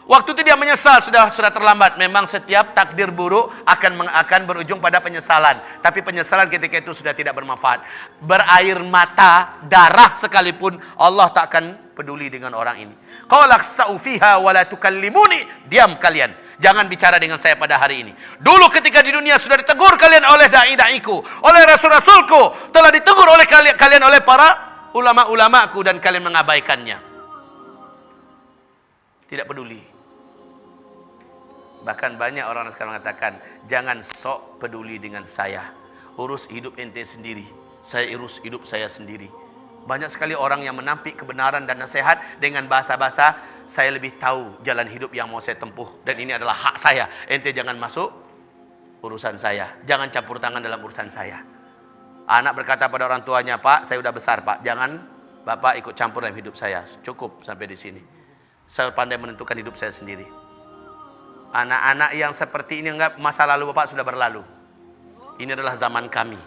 Waktu itu dia menyesal, sudah terlambat. Memang setiap takdir buruk akan berujung pada penyesalan. Tapi penyesalan ketika itu sudah tidak bermanfaat. Berair mata, darah sekalipun, Allah tak akan peduli dengan orang ini. Qala khsa'u fiha wa la tukallimuni. Diam kalian. Jangan bicara dengan saya pada hari ini. Dulu ketika di dunia sudah ditegur kalian oleh da'i-da'iku, oleh rasul-rasulku, telah ditegur oleh kalian oleh para ulama-ulamaku, dan kalian mengabaikannya. Tidak peduli. Bahkan banyak orang sekarang mengatakan, jangan sok peduli dengan saya. Urus hidup ente sendiri. Saya urus hidup saya sendiri. Banyak sekali orang yang menampik kebenaran dan nasihat dengan bahasa-bahasa, saya lebih tahu jalan hidup yang mau saya tempuh. Dan ini adalah hak saya. Ente jangan masuk urusan saya. Jangan campur tangan dalam urusan saya. Anak berkata pada orang tuanya, Pak, saya udah besar Pak, jangan Bapak ikut campur dalam hidup saya. Cukup sampai di sini. Saya pandai menentukan hidup saya sendiri. Anak-anak yang seperti ini, enggak, masa lalu Bapak sudah berlalu. Ini adalah zaman kami.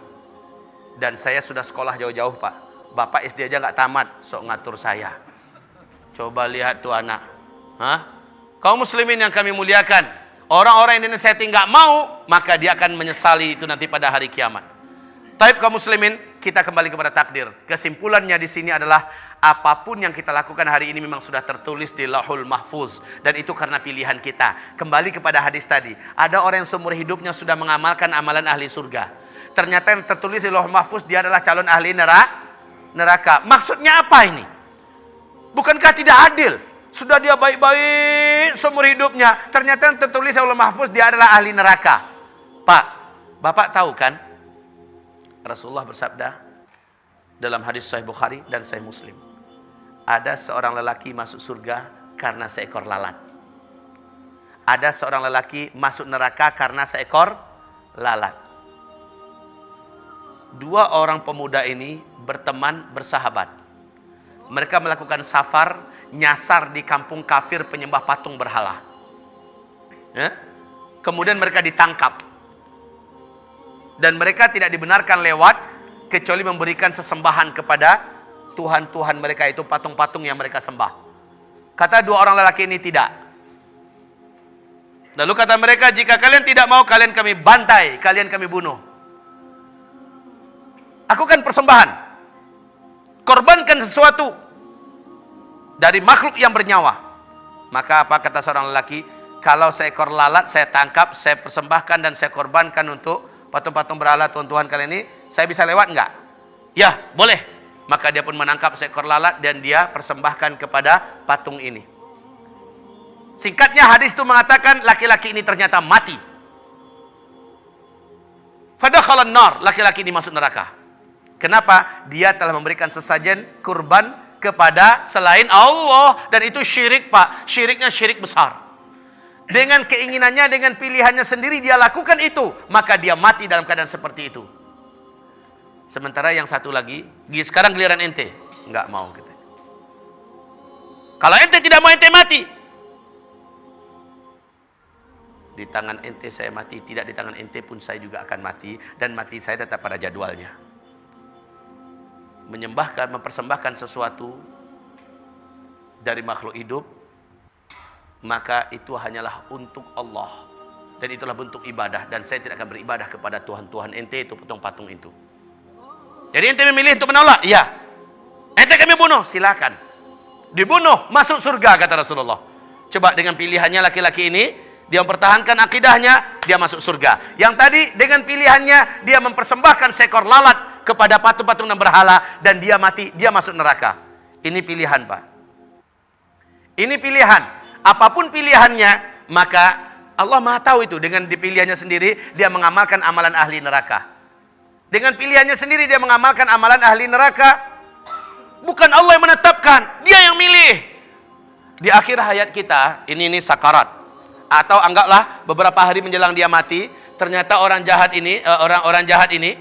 Dan saya sudah sekolah jauh-jauh Pak. Bapak SD aja nggak tamat, sok ngatur saya. Coba lihat tuh anak. Kaum muslimin yang kami muliakan, orang-orang yang dinasihati nggak mau, maka dia akan menyesali itu nanti pada hari kiamat. Taib kaum muslimin, kita kembali kepada takdir. Kesimpulannya di sini adalah apapun yang kita lakukan hari ini memang sudah tertulis di Lauhul Mahfuz, dan itu karena pilihan kita. Kembali kepada hadis tadi, ada orang yang seumur hidupnya sudah mengamalkan amalan ahli surga. Ternyata yang tertulis di Lauhul Mahfuz dia adalah calon ahli neraka. Maksudnya apa ini? Bukankah tidak adil? Sudah dia baik-baik seumur hidupnya, ternyata yang tertulis di Lauhul Mahfuz dia adalah ahli neraka. Pak, Bapak tahu kan? Rasulullah bersabda dalam hadis Sahih Bukhari dan Sahih Muslim, ada seorang lelaki masuk surga karena seekor lalat. Ada seorang lelaki masuk neraka karena seekor lalat. Dua orang pemuda ini berteman, bersahabat. Mereka melakukan safar, nyasar di kampung kafir penyembah patung berhala. Kemudian mereka ditangkap. Dan mereka tidak dibenarkan lewat kecuali memberikan sesembahan kepada Tuhan-Tuhan mereka, itu patung-patung yang mereka sembah. Kata dua orang lelaki ini tidak. Lalu kata mereka, jika kalian tidak mau, kalian kami bantai, kalian kami bunuh. Lakukan persembahan. Korbankan sesuatu dari makhluk yang bernyawa. Maka apa kata seorang lelaki? Kalau seekor lalat saya tangkap, saya persembahkan dan saya korbankan untuk patung-patung berhala Tuhan-Tuhan kalian ini, Saya bisa lewat enggak? Ya, boleh. Maka dia pun menangkap seekor lalat dan dia persembahkan kepada patung ini. Singkatnya hadis itu mengatakan laki-laki ini ternyata mati. Fadakhalan nar, laki-laki ini masuk neraka. Kenapa? Dia telah memberikan sesajen kurban kepada selain Allah, dan itu syirik, Pak. Syiriknya syirik besar. Dengan keinginannya, dengan pilihannya sendiri dia lakukan itu, maka dia mati dalam keadaan seperti itu. Sementara yang satu lagi, sekarang giliran ente, nggak mau gitu. Kalau ente tidak mau, ente mati. Di tangan ente saya mati, tidak di tangan ente pun saya juga akan mati, dan mati saya tetap pada jadwalnya. Menyembahkan, mempersembahkan sesuatu dari makhluk hidup, maka itu hanyalah untuk Allah, dan itulah bentuk ibadah, dan saya tidak akan beribadah kepada Tuhan-Tuhan ente itu, patung-patung itu. Jadi ente memilih untuk menolak? Iya. Ente kami bunuh? Silakan. Dibunuh, masuk surga kata Rasulullah. Coba dengan pilihannya laki-laki ini, dia mempertahankan akidahnya, dia masuk surga. Yang tadi dengan pilihannya, dia mempersembahkan seekor lalat kepada patung-patung dan berhala, dan dia mati, dia masuk neraka. Ini pilihan, Pak. Ini pilihan. Apapun pilihannya, maka Allah Maha tahu itu. Dengan dipilihannya sendiri, dia mengamalkan amalan ahli neraka. Dengan pilihannya sendiri, dia mengamalkan amalan ahli neraka. Bukan Allah yang menetapkan, dia yang milih. Di akhir hayat kita, ini sakarat. Atau anggaplah beberapa hari menjelang dia mati, ternyata orang jahat ini, orang jahat ini,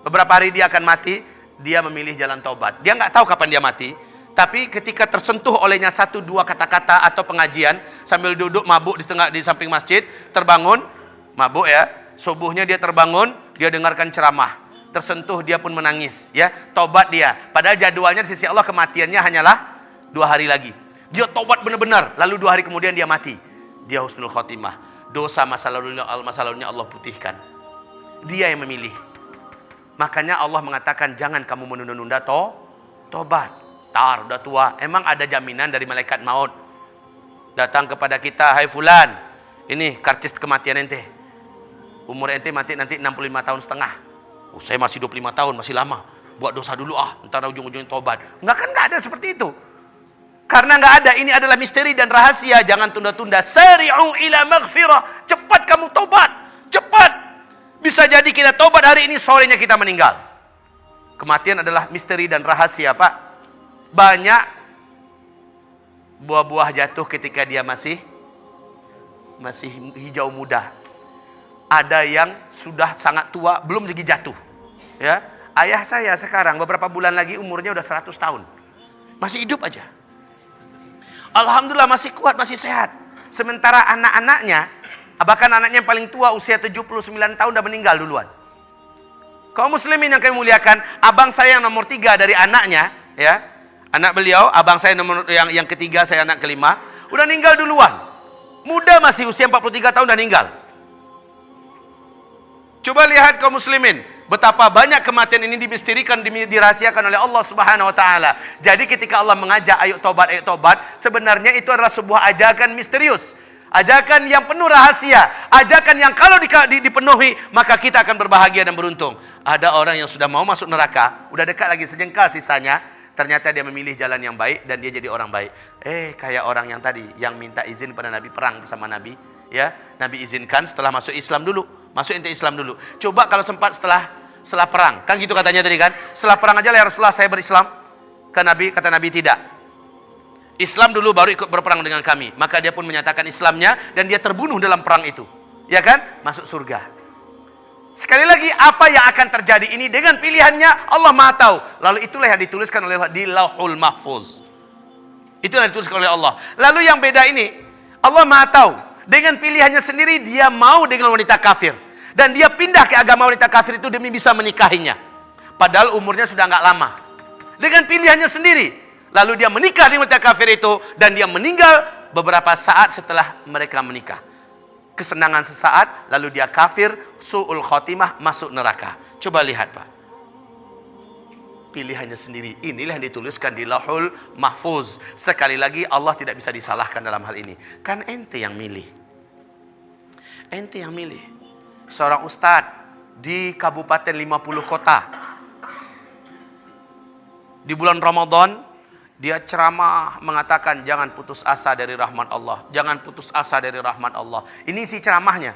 beberapa hari dia akan mati, dia memilih jalan taubat. Dia nggak tahu kapan dia mati, tapi ketika tersentuh olehnya satu dua kata-kata atau pengajian, sambil duduk mabuk di samping masjid, terbangun, mabuk ya, subuhnya dia terbangun, dia dengarkan ceramah, tersentuh dia pun menangis, ya, taubat dia. Padahal jadwalnya di sisi Allah kematiannya hanyalah 2 hari lagi. Dia taubat benar-benar, lalu 2 hari kemudian dia mati. Dia husnul khotimah, dosa masa lalunya Allah putihkan. Dia yang memilih. Makanya Allah mengatakan jangan kamu menunda-nunda tobat. Tar, udah tua. Emang ada jaminan dari malaikat maut datang kepada kita, hai fulan, ini karcis kematian ente. Umur ente mati nanti 65 tahun setengah. Oh, saya masih 25 tahun, masih lama. Buat dosa dulu ntar ujung-ujungnya tobat. Nggak ada seperti itu. Karena nggak ada, ini adalah misteri dan rahasia. Jangan tunda-tunda. Sari'u ila maghfirah. Cepat kamu tobat. Cepat. Bisa jadi kita tobat hari ini, sorenya kita meninggal. Kematian adalah misteri dan rahasia, Pak. Banyak buah-buah jatuh ketika dia masih hijau muda. Ada yang sudah sangat tua, belum lagi jatuh. Ya, ayah saya sekarang beberapa bulan lagi umurnya udah 100 tahun. Masih hidup aja. Alhamdulillah masih kuat, masih sehat. Sementara anak-anaknya, bahkan anaknya yang paling tua usia 79 tahun udah meninggal duluan. Kaum muslimin yang kami muliakan, abang saya yang nomor 3 dari anaknya, ya, anak beliau, abang saya nomor yang ketiga, saya anak kelima, udah meninggal duluan. Muda masih usia 43 tahun udah meninggal. Coba lihat kaum muslimin, betapa banyak kematian ini dimisterikan, dirahasiakan oleh Allah Subhanahu wa taala. Jadi ketika Allah mengajak ayo tobat, sebenarnya itu adalah sebuah ajakan misterius. Ajakan yang penuh rahasia, ajakan yang kalau dipenuhi maka kita akan berbahagia dan beruntung. Ada orang yang sudah mau masuk neraka, udah dekat lagi sejengkal sisanya, ternyata dia memilih jalan yang baik dan dia jadi orang baik. Kayak orang yang tadi yang minta izin pada Nabi, perang bersama Nabi, ya. Nabi izinkan setelah masuk Islam dulu. Masuk ente Islam dulu. Coba kalau sempat setelah perang, kan gitu katanya tadi kan? Setelah perang aja lah ya Rasulullah saya berislam. Kata Nabi tidak. Islam dulu baru ikut berperang dengan kami. Maka dia pun menyatakan Islamnya dan dia terbunuh dalam perang itu. Ya kan? Masuk surga. Sekali lagi, apa yang akan terjadi ini dengan pilihannya Allah Maha tahu. Lalu itulah yang dituliskan oleh Allah di Lauhul Mahfuz. Itu yang dituliskan oleh Allah. Lalu yang beda ini, Allah Maha tahu. Dengan pilihannya sendiri dia mau dengan wanita kafir. Dan dia pindah ke agama wanita kafir itu demi bisa menikahinya. Padahal umurnya sudah nggak lama. Dengan pilihannya sendiri. Lalu dia menikah dengan wanita kafir itu. Dan dia meninggal beberapa saat setelah mereka menikah. Kesenangan sesaat, lalu dia kafir, su'ul khotimah, masuk neraka. Coba lihat Pak. Pilihannya sendiri. Inilah yang dituliskan di Lauhul Mahfuz. Sekali lagi Allah tidak bisa disalahkan dalam hal ini. Kan ente yang milih. Ente yang milih. Seorang ustadz di kabupaten 50 kota. Di bulan Ramadan, dia ceramah mengatakan jangan putus asa dari rahmat Allah. Jangan putus asa dari rahmat Allah. Ini isi ceramahnya.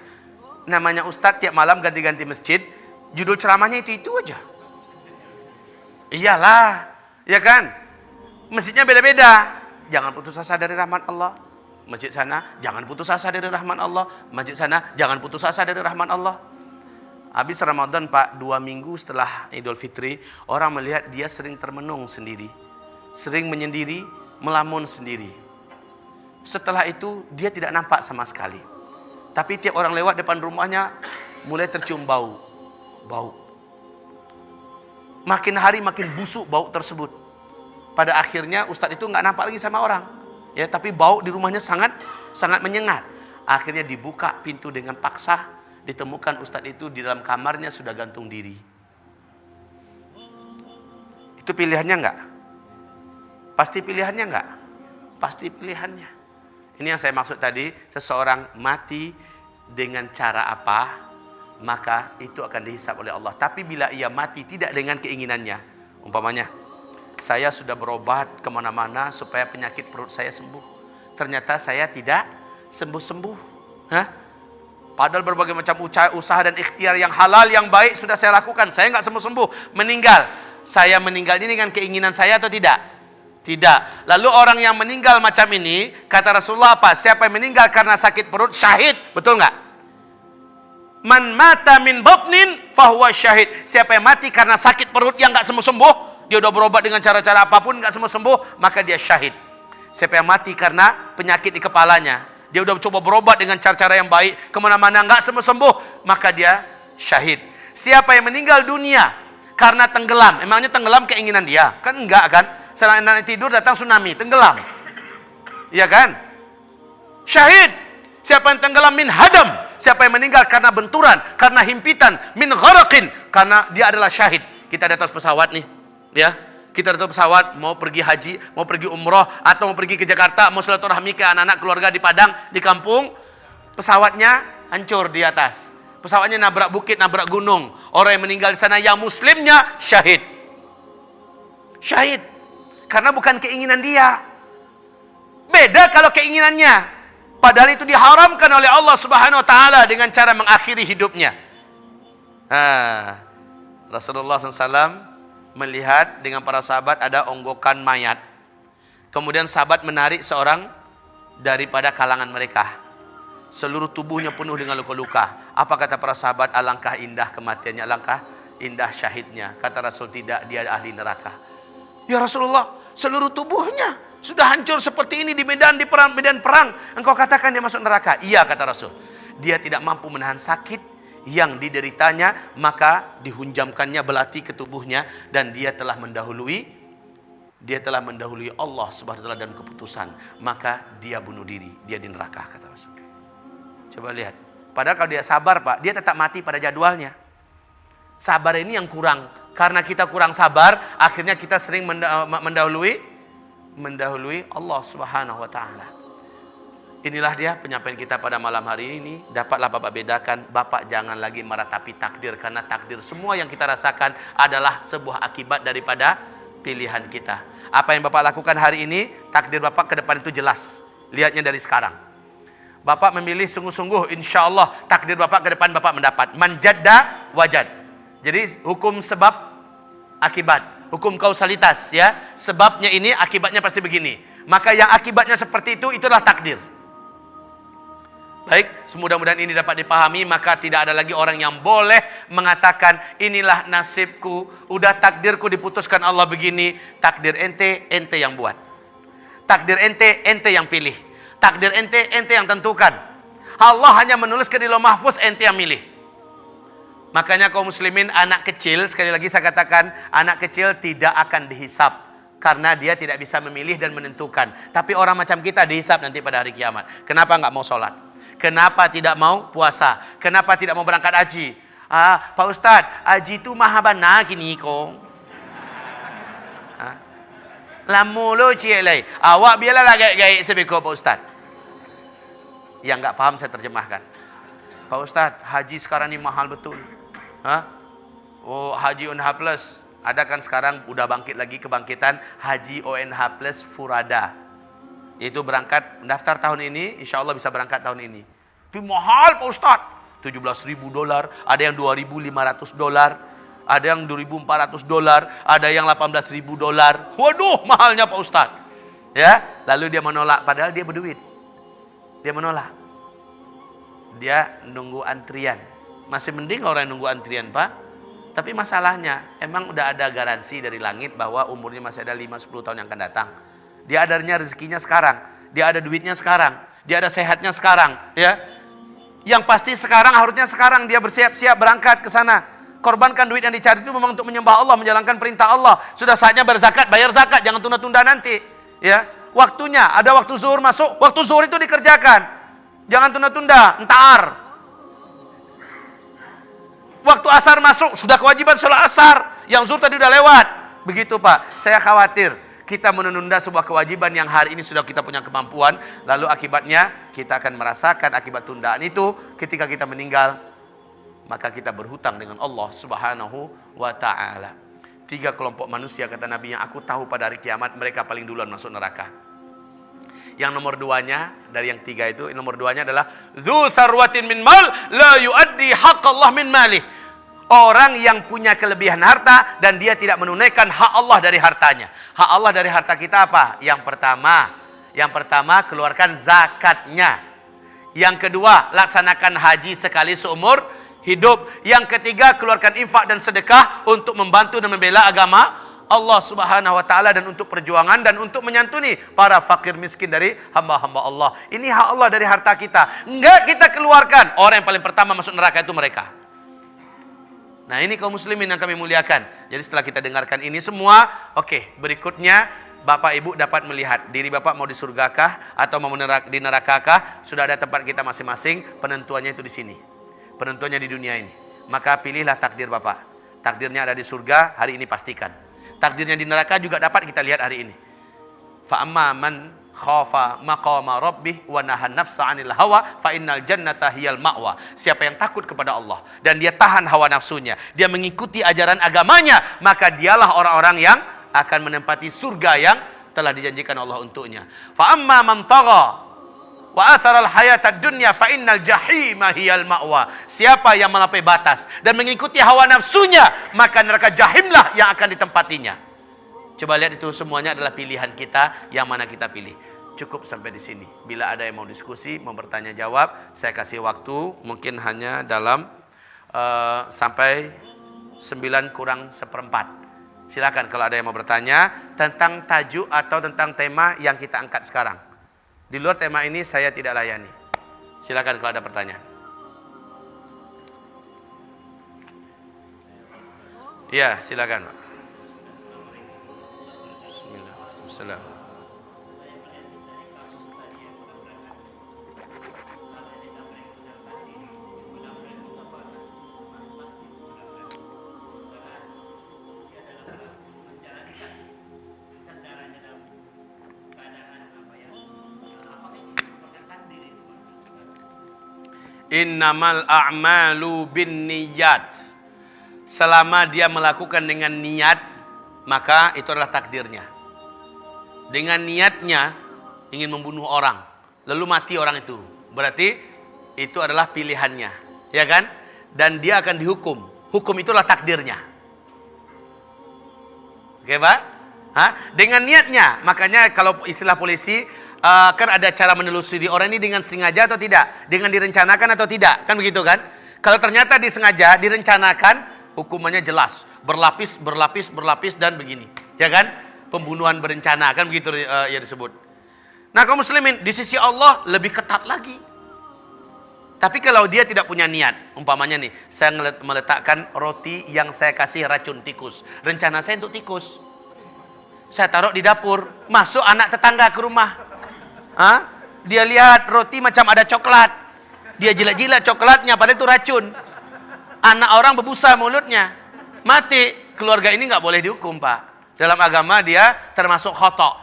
Namanya Ustadz, tiap malam ganti-ganti masjid. Judul ceramahnya itu aja. Iyalah, ya kan? Masjidnya beda-beda. Jangan putus asa dari rahmat Allah. Masjid sana, jangan putus asa dari rahmat Allah. Masjid sana, jangan putus asa dari rahmat Allah. Habis Ramadan Pak, 2 minggu setelah Idul Fitri, orang melihat dia sering termenung sendiri. Sering menyendiri, melamun sendiri. Setelah itu, dia tidak nampak sama sekali. Tapi tiap orang lewat depan rumahnya, mulai tercium bau. Bau. Makin hari makin busuk bau tersebut. Pada akhirnya Ustadz itu nggak nampak lagi sama orang. Ya, tapi bau di rumahnya sangat menyengat. Akhirnya dibuka pintu dengan paksa. Ditemukan Ustadz itu di dalam kamarnya sudah gantung diri. Itu pilihannya enggak? Pasti pilihannya enggak? Pasti pilihannya. Ini yang saya maksud tadi, seseorang mati dengan cara apa, maka itu akan dihisab oleh Allah. Tapi bila ia mati tidak dengan keinginannya, umpamanya, saya sudah berobat kemana-mana supaya penyakit perut saya sembuh. Ternyata saya tidak sembuh-sembuh. Hah? Padahal berbagai macam usaha dan ikhtiar yang halal, yang baik sudah saya lakukan. Saya nggak sembuh-sembuh. Meninggal. Saya meninggal ini dengan keinginan saya atau tidak? Tidak. Lalu orang yang meninggal macam ini, kata Rasulullah apa? Siapa yang meninggal karena sakit perut, syahid. Betul nggak? Man mata min batnin fahuwa syahid. Siapa yang mati karena sakit perut yang nggak sembuh-sembuh, dia udah berobat dengan cara-cara apapun nggak sembuh-sembuh, maka dia syahid. Siapa yang mati karena penyakit di kepalanya, dia udah coba berobat dengan cara-cara yang baik, kemana-mana nggak sembuh-sembuh, maka dia syahid. Siapa yang meninggal dunia karena tenggelam, emangnya tenggelam keinginan dia? Kan enggak kan? Setelah anak tidur datang tsunami, tenggelam. Iya kan? Syahid. Siapa yang tenggelam min hadam, siapa yang meninggal karena benturan, karena himpitan, min gharaqin, karena dia adalah syahid. Kita di atas pesawat nih, ya. Kita di atas pesawat, mau pergi haji, mau pergi umroh, atau mau pergi ke Jakarta, mau silaturahmi ke anak-anak keluarga di Padang, di kampung. Pesawatnya hancur di atas. Pesawatnya nabrak bukit, nabrak gunung. Orang yang meninggal di sana, yang muslimnya syahid. Syahid. Karena bukan keinginan dia. Beda kalau keinginannya. Padahal itu diharamkan oleh Allah Subhanahu wa taala dengan cara mengakhiri hidupnya. Rasulullah SAW melihat dengan para sahabat ada onggokan mayat. Kemudian sahabat menarik seorang daripada kalangan mereka. Seluruh tubuhnya penuh dengan luka-luka. Apa kata para sahabat? Alangkah indah kematiannya, alangkah indah syahidnya. Kata Rasul, tidak, dia ahli neraka. Ya Rasulullah, seluruh tubuhnya sudah hancur seperti ini di medan perang. Engkau katakan dia masuk neraka? Iya, kata Rasul. Dia tidak mampu menahan sakit yang dideritanya, maka dihunjamkannya belati ke tubuhnya, dan dia telah mendahului Allah Subhanahu wa taala dan keputusan, maka dia bunuh diri, dia di neraka, kata Rasul. Coba lihat. Padahal kalau dia sabar, Pak, dia tetap mati pada jadwalnya. Sabar ini yang kurang. Karena kita kurang sabar, akhirnya kita sering mendahului Allah Subhanahu wa taala. Inilah dia penyampaian kita pada malam hari ini. Dapatlah Bapak bedakan, Bapak jangan lagi meratapi takdir, karena takdir semua yang kita rasakan adalah sebuah akibat daripada pilihan kita. Apa yang Bapak lakukan hari ini, takdir Bapak ke depan itu jelas. Lihatnya dari sekarang. Bapak memilih sungguh-sungguh, insya Allah takdir Bapak ke depan Bapak mendapat. Man jadda wajad. Jadi hukum sebab akibat, hukum kausalitas, ya. Sebabnya ini, akibatnya pasti begini. Maka yang akibatnya seperti itu, itulah takdir. Baik, mudah-mudahan ini dapat dipahami. Maka tidak ada lagi orang yang boleh mengatakan inilah nasibku, udah takdirku diputuskan Allah begini. Takdir ente yang buat. Takdir ente yang pilih. Takdir ente yang tentukan. Allah hanya menuliskan di Lauh Mahfuz, ente yang milih. Makanya kaum muslimin, anak kecil, sekali lagi saya katakan, anak kecil tidak akan dihisab karena dia tidak bisa memilih dan menentukan. Tapi orang macam kita dihisab nanti pada hari kiamat. Kenapa nggak mau sholat? Kenapa tidak mau puasa? Kenapa tidak mau berangkat haji? Pak Ustadz, haji itu maha benar kini kong. Lamulo cielai. Awak biarlah gaya-gaya sebeko Pak Ustadz. Yang nggak paham saya terjemahkan. Pak Ustadz, haji sekarang ini mahal betul. Hah? Oh, Haji ONH Plus. Ada kan sekarang udah bangkit lagi kebangkitan Haji ONH Plus Furada. Itu berangkat mendaftar tahun ini, insya Allah bisa berangkat tahun ini. Tapi mahal Pak Ustadz. $17.000, ada yang $2.500, ada yang $2.400, ada yang $18.000. Waduh, mahalnya Pak Ustadz. Ya, lalu dia menolak padahal dia berduit. Dia menolak. Dia nunggu antrian. Masih mending orang yang nunggu antrian, Pak. Tapi masalahnya, emang udah ada garansi dari langit bahwa umurnya masih ada 5-10 tahun yang akan datang. Dia adanya rezekinya sekarang, dia ada duitnya sekarang, dia ada sehatnya sekarang, ya. Yang pasti sekarang, harusnya sekarang dia bersiap-siap berangkat ke sana. Korbankan duit yang dicari itu memang untuk menyembah Allah, menjalankan perintah Allah. Sudah saatnya berzakat, bayar zakat, jangan tunda-tunda nanti, ya. Waktunya, ada waktu zuhur masuk, waktu zuhur itu dikerjakan. Jangan tunda-tunda, entar. Waktu asar masuk, sudah kewajiban sholat asar. Yang zuhur tadi udah lewat. Begitu Pak, saya khawatir kita menunda sebuah kewajiban yang hari ini sudah kita punya kemampuan. Lalu akibatnya kita akan merasakan akibat tundaan itu ketika kita meninggal. Maka kita berhutang dengan Allah Subhanahu wa ta'ala. 3 kelompok manusia kata Nabi yang aku tahu pada hari kiamat, mereka paling duluan masuk neraka. Yang nomor 2-nya, dari yang 3 itu, nomor 2-nya adalah dzu sarwatin min mal la yuaddi haqqallah min malih. Orang yang punya kelebihan harta dan dia tidak menunaikan hak Allah dari hartanya. Hak Allah dari harta kita apa? Yang pertama keluarkan zakatnya. Yang kedua, laksanakan haji sekali seumur hidup. Yang ketiga, keluarkan infak dan sedekah untuk membantu dan membela agama Allah Subhanahu wa ta'ala dan untuk perjuangan dan untuk menyantuni para fakir miskin dari hamba-hamba Allah. Ini hak Allah dari harta kita. Enggak kita keluarkan. Orang yang paling pertama masuk neraka itu mereka. Nah, ini kaum muslimin yang kami muliakan. Jadi setelah kita dengarkan ini semua, oke, berikutnya Bapak Ibu dapat melihat diri Bapak mau di surgakah atau mau di nerakakah. Sudah ada tempat kita masing-masing. Penentuannya itu di sini. Penentuannya di dunia ini. Maka pilihlah takdir Bapak. Takdirnya ada di surga, hari ini pastikan. Takdirnya di neraka juga dapat kita lihat hari ini. Fa amma man khafa maqama rabbih wa nahan nafsa 'anil hawa fa innal jannata hiyal ma'wa. Siapa yang takut kepada Allah dan dia tahan hawa nafsunya, dia mengikuti ajaran agamanya, maka dialah orang-orang yang akan menempati surga yang telah dijanjikan Allah untuknya. Fa amma man tagha wa atharal hayatad dunya fa innal jahima hiyal ma'wa. Siapa yang melampaui batas dan mengikuti hawa nafsunya, maka neraka jahimlah yang akan ditempatinya. Coba lihat, itu semuanya adalah pilihan kita, yang mana kita pilih. Cukup sampai di sini. Bila ada yang mau diskusi, mau bertanya jawab, saya kasih waktu mungkin hanya dalam sampai 9:4. Silakan kalau ada yang mau bertanya tentang tajuk atau tentang tema yang kita angkat sekarang. Di luar tema ini saya tidak layani. Silakan kalau ada pertanyaan. Ya, silakan. Bismillahirrahmanirrahim. Innamal a'malu bin niyat. Selama dia melakukan dengan niat, maka itu adalah takdirnya. Dengan niatnya ingin membunuh orang, lalu mati orang itu, berarti itu adalah pilihannya, ya kan? Dan dia akan dihukum. Hukum itulah takdirnya. Oke, Pak? Dengan niatnya, makanya kalau istilah polisi, kan ada cara menelusuri orang ini dengan sengaja atau tidak, dengan direncanakan atau tidak, kan begitu kan? Kalau ternyata disengaja, direncanakan, hukumannya jelas, berlapis dan begini, ya kan? Pembunuhan berencana, kan begitu ya disebut. Nah, kaum muslimin, di sisi Allah lebih ketat lagi. Tapi kalau dia tidak punya niat, umpamanya nih, saya meletakkan roti yang saya kasih racun tikus, rencana saya untuk tikus, saya taruh di dapur, masuk anak tetangga ke rumah. Dia lihat roti macam ada coklat, dia jilat-jilat coklatnya, padahal itu racun. Anak orang berbusa mulutnya, mati. Keluarga ini nggak boleh dihukum, Pak. Dalam agama dia termasuk khata',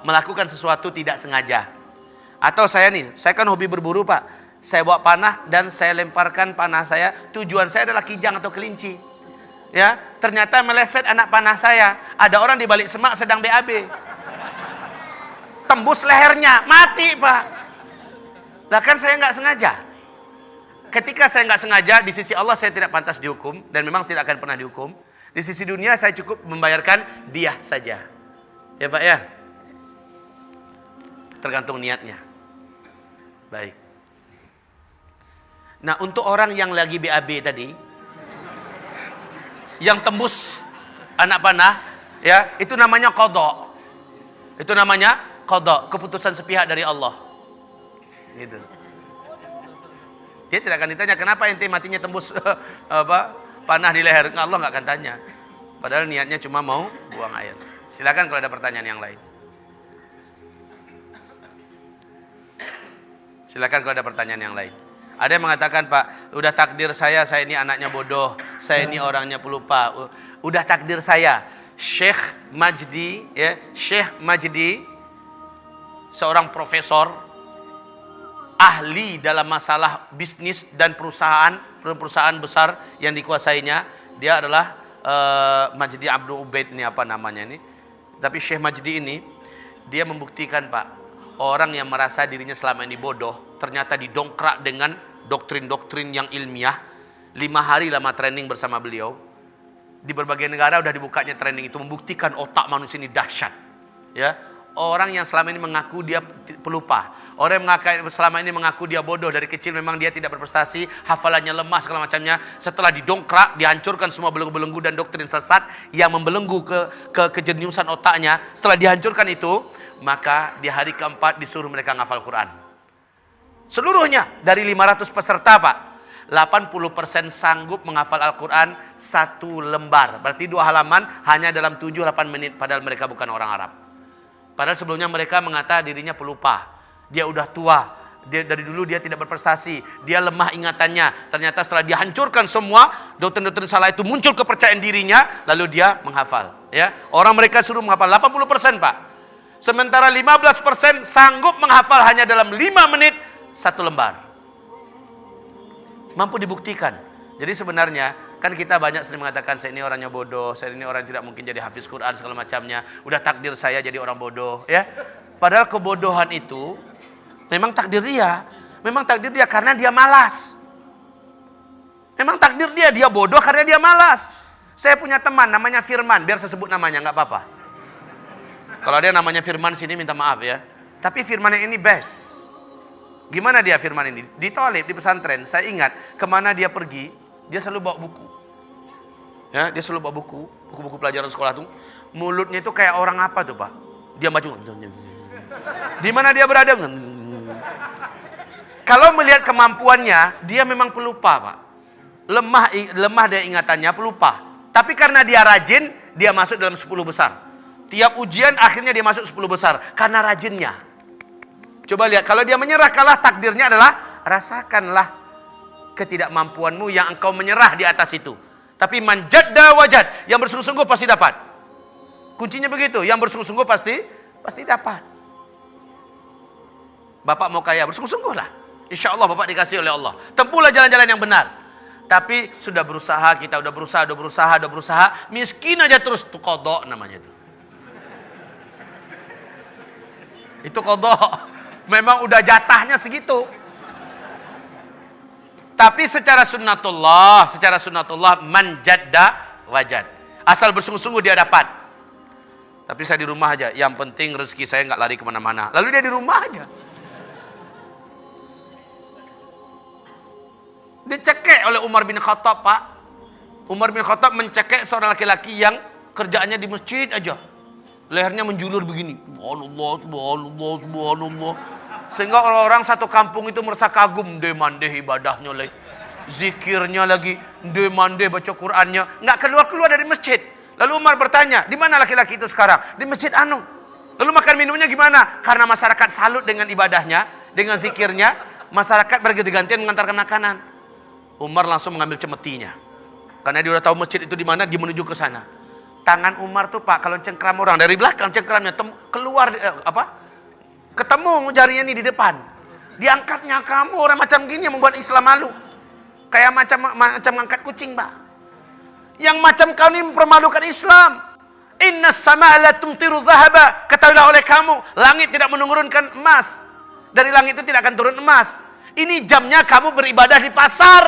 melakukan sesuatu tidak sengaja. Atau saya kan hobi berburu, Pak. Saya bawa panah dan saya lemparkan panah saya. Tujuan saya adalah kijang atau kelinci. Ya, ternyata meleset anak panah saya. Ada orang di balik semak sedang BAB. Tembus lehernya, mati Pak. Lah kan saya nggak sengaja. Ketika saya nggak sengaja, di sisi Allah saya tidak pantas dihukum dan memang tidak akan pernah dihukum. Di sisi dunia saya cukup membayarkan diah saja. Ya Pak ya. Tergantung niatnya. Baik. Nah, untuk orang yang lagi BAB tadi, yang tembus anak panah, ya, itu namanya qadha. Itu namanya qadha, keputusan sepihak dari Allah. Gitu. Dia tidak akan ditanya kenapa ente matinya tembus panah di leher. Allah nggak akan tanya. Padahal niatnya cuma mau buang air. Silakan kalau ada pertanyaan yang lain. Silakan kalau ada pertanyaan yang lain. Ada yang mengatakan, Pak, udah takdir saya ini anaknya bodoh, saya ini orangnya pelupa. Udah takdir saya. Syekh Majdi, ya, Syekh Majdi, seorang profesor, ahli dalam masalah bisnis dan perusahaan besar yang dikuasainya. Dia adalah Majdi Abdul Ubaid, ini apa namanya ini. Tapi Syekh Majdi ini, dia membuktikan, Pak, orang yang merasa dirinya selama ini bodoh, ternyata didongkrak dengan doktrin-doktrin yang ilmiah. 5 hari lama training bersama beliau. Di berbagai negara udah dibukanya training itu, membuktikan otak manusia ini dahsyat. Ya, orang yang selama ini mengaku dia pelupa, orang yang selama ini mengaku dia bodoh, dari kecil memang dia tidak berprestasi, hafalannya lemah segala macamnya, setelah didongkrak, dihancurkan semua belenggu-belenggu dan doktrin sesat yang membelenggu ke kejeniusan otaknya. Setelah dihancurkan itu, maka di hari keempat disuruh mereka ngafal Quran. Seluruhnya dari 500 peserta, Pak, 80% sanggup menghafal Al-Quran 1 lembar. Berarti 2 halaman hanya dalam 7-8 menit. Padahal mereka bukan orang Arab. Padahal sebelumnya mereka mengatakan dirinya pelupa. Dia udah tua. Dari dulu dia tidak berprestasi. Dia lemah ingatannya. Ternyata setelah dihancurkan semua doktrin-doktrin salah itu, muncul kepercayaan dirinya. Lalu dia menghafal. Ya, orang mereka suruh menghafal 80%, Pak. Sementara 15% sanggup menghafal hanya dalam 5 menit 1 lembar. Mampu dibuktikan. Jadi sebenarnya kan kita banyak sering mengatakan saya ini orangnya bodoh, saya ini orang tidak mungkin jadi hafiz Quran segala macamnya. Udah takdir saya jadi orang bodoh, ya. Padahal kebodohan itu memang takdir dia. Memang takdir dia karena dia malas. Memang takdir dia bodoh karena dia malas. Saya punya teman namanya Firman, biar saya sebut namanya nggak apa-apa. Kalau ada yang namanya Firman sini minta maaf ya. Tapi Firman yang ini best. Gimana dia Firman ini? Di tolib, di pesantren, saya ingat kemana dia pergi, dia selalu bawa buku. Ya, dia selalu bawa buku pelajaran sekolah tuh. Mulutnya itu kayak orang apa tuh, Pak? Dia baca. Di mana dia berada? Kalau melihat kemampuannya, dia memang pelupa, Pak. Lemah dia ingatannya, pelupa. Tapi karena dia rajin, dia masuk dalam 10 besar. Tiap ujian akhirnya dia masuk 10 besar karena rajinnya. Coba lihat, kalau dia menyerah kalah, takdirnya adalah rasakanlah ketidakmampuanmu yang engkau menyerah di atas itu. Tapi manjadda wajad, yang bersungguh-sungguh pasti dapat. Kuncinya begitu, yang bersungguh-sungguh pasti dapat. Bapak mau kaya, bersungguh-sungguhlah. Insya Allah Bapak dikasih oleh Allah. Tempuhlah jalan-jalan yang benar. Tapi sudah berusaha, kita udah berusaha, miskin aja terus, itu qadha namanya itu. Itu qadha. Memang udah jatahnya segitu. Tapi secara sunnatullah man jadda wajad. Asal bersungguh-sungguh dia dapat. Tapi saya di rumah aja. Yang penting rezeki saya nggak lari kemana-mana. Lalu dia di rumah aja. Dicekek oleh Umar bin Khattab, Pak. Umar bin Khattab mencekek seorang laki-laki yang kerjaannya di masjid aja. Lehernya menjulur begini. Subhanallah. Sehingga orang-orang satu kampung itu merasa kagum. Demandeh ibadahnya lagi. Zikirnya lagi. Demandeh baca Qur'annya. Nggak keluar-keluar dari masjid. Lalu Umar bertanya, di mana laki-laki itu sekarang? Di masjid anu. Lalu makan minumnya gimana? Karena masyarakat salut dengan ibadahnya, dengan zikirnya, masyarakat berganti-gantian mengantarkan makanan. Umar langsung mengambil cemetinya. Karena dia udah tahu masjid itu di mana, dia menuju ke sana. Tangan Umar tuh, Pak, kalau cengkram orang dari belakang cengkramnya keluar ketemu jarinya ini di depan. Diangkatnya kamu orang macam gini yang membuat Islam malu. Kayak macam angkat kucing, Pak. Yang macam kau ini mempermalukan Islam. Inna sama'a la tumtiru dhahaba. Ketahuilah oleh kamu, langit tidak menurunkan emas. Dari langit itu tidak akan turun emas. Ini jamnya kamu beribadah di pasar.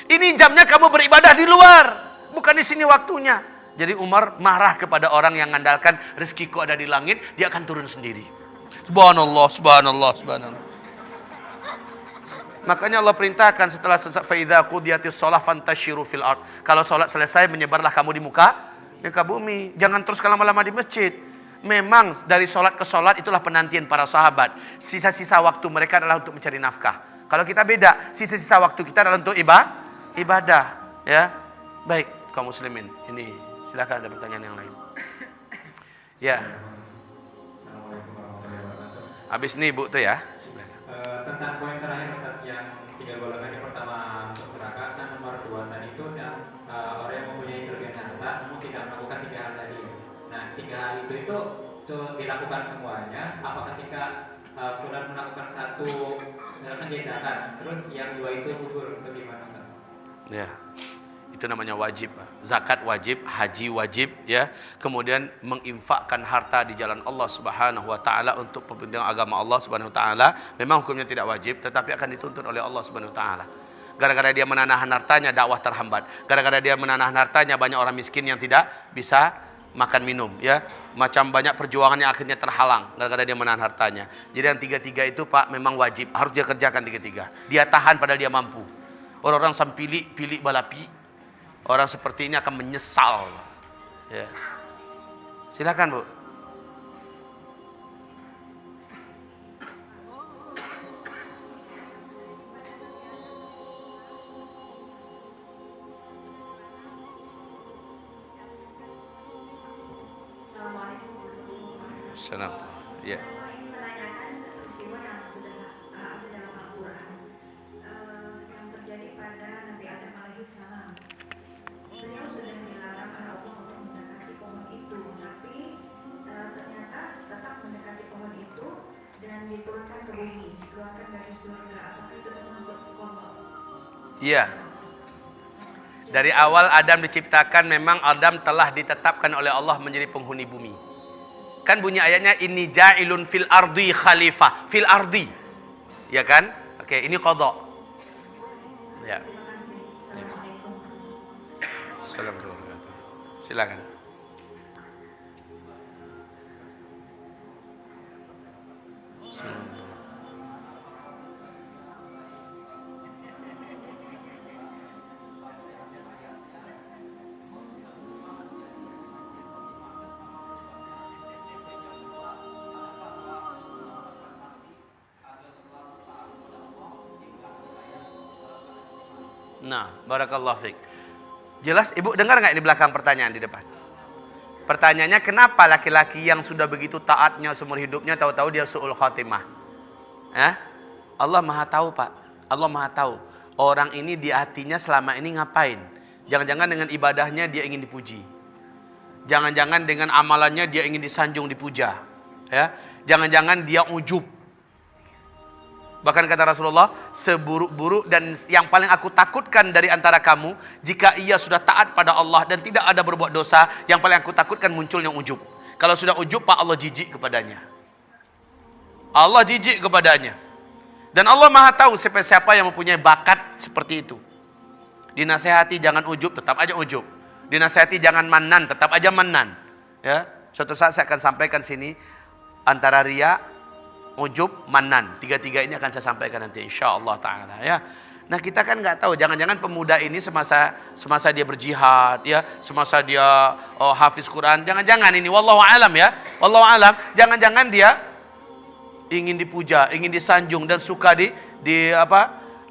Ini jamnya kamu beribadah di luar. Bukan di sini waktunya. Jadi Umar marah kepada orang yang mengandalkan rezekiku ada di langit, dia akan turun sendiri. Subhanallah, subhanallah, subhanallah. Makanya Allah perintahkan setelah faidza qudiyatis shalah fantashiru fil ard. Kalau salat selesai menyebarlah kamu di muka bumi. Jangan terus lama-lama di masjid. Memang dari salat ke salat itulah penantian para sahabat. Sisa-sisa waktu mereka adalah untuk mencari nafkah. Kalau kita beda, sisa-sisa waktu kita adalah untuk ibadah, ya. Baik, kaum muslimin. Ini silakan ada pertanyaan yang lain. Ya. Habis nih Bu tuh ya. Tentang poin terakhir Ustaz, yang 3 golongan. Yang pertama untuk neraka, dan nomor 2 tadi itu orang yang mempunyai kelebihan harta namun tidak melakukan 3 hal tadi. Nah, 3 hal itu dilakukan semuanya. Apa ketika fulan melakukan satu, misalkan dia zakat, terus yang 2 itu gugur, itu gimana Ustaz? Ya. Itu namanya wajib. Zakat wajib, haji wajib, ya. Kemudian menginfakkan harta di jalan Allah Subhanahu wa taala untuk kepentingan agama Allah Subhanahu wa taala, memang hukumnya tidak wajib tetapi akan dituntut oleh Allah Subhanahu wa taala. Gara-gara dia menahan hartanya, dakwah terhambat. Gara-gara dia menahan hartanya, banyak orang miskin yang tidak bisa makan minum, ya. Macam banyak perjuangan yang akhirnya terhalang gara-gara dia menahan hartanya. Jadi yang 3 itu Pak memang wajib, harus dia kerjakan 3. Dia tahan padahal dia mampu. Orang-orang sampili pilih balapi. Orang seperti ini akan menyesal. Ya. Silakan Bu. Assalamualaikum. Ya. Diturunkan ke bumi, dikeluarkan dari surga, apakah itu termasuk qadha? Iya. Dari awal Adam diciptakan, memang Adam telah ditetapkan oleh Allah menjadi penghuni bumi. Kan bunyi ayatnya, inni ja'ilun fil ardi khalifah, fil ardi. Ya kan? Oke, ini qadha. Ya. Assalamualaikum. Silakan. Nah, barakallahu fiik. Jelas Ibu dengar nggak di belakang pertanyaan di depan? Pertanyaannya, kenapa laki-laki yang sudah begitu taatnya seumur hidupnya tahu-tahu dia su'ul khatimah? Allah Maha tahu, Pak. Allah Maha tahu. Orang ini di hatinya selama ini ngapain? Jangan-jangan dengan ibadahnya dia ingin dipuji. Jangan-jangan dengan amalannya dia ingin disanjung, dipuja. Ya. Jangan-jangan dia ujub. Bahkan kata Rasulullah, seburuk-buruk dan yang paling aku takutkan dari antara kamu, jika ia sudah taat pada Allah dan tidak ada berbuat dosa, yang paling aku takutkan munculnya ujub. Kalau sudah ujub, Pak, Allah jijik kepadanya. Allah jijik kepadanya. Dan Allah Maha tahu siapa-siapa yang mempunyai bakat seperti itu. Dinasehati jangan ujub, tetap aja ujub. Dinasehati jangan manan, tetap aja manan. Ya, suatu saat saya akan sampaikan sini antara riya, ujub, manan. 3 ini akan saya sampaikan nanti insyaallah taala, ya. Nah, kita kan nggak tahu, jangan-jangan pemuda ini semasa dia berjihad, ya, semasa dia hafiz Quran, jangan-jangan ini wallahu alam, ya. Wallahu alam, jangan-jangan dia ingin dipuja, ingin disanjung dan suka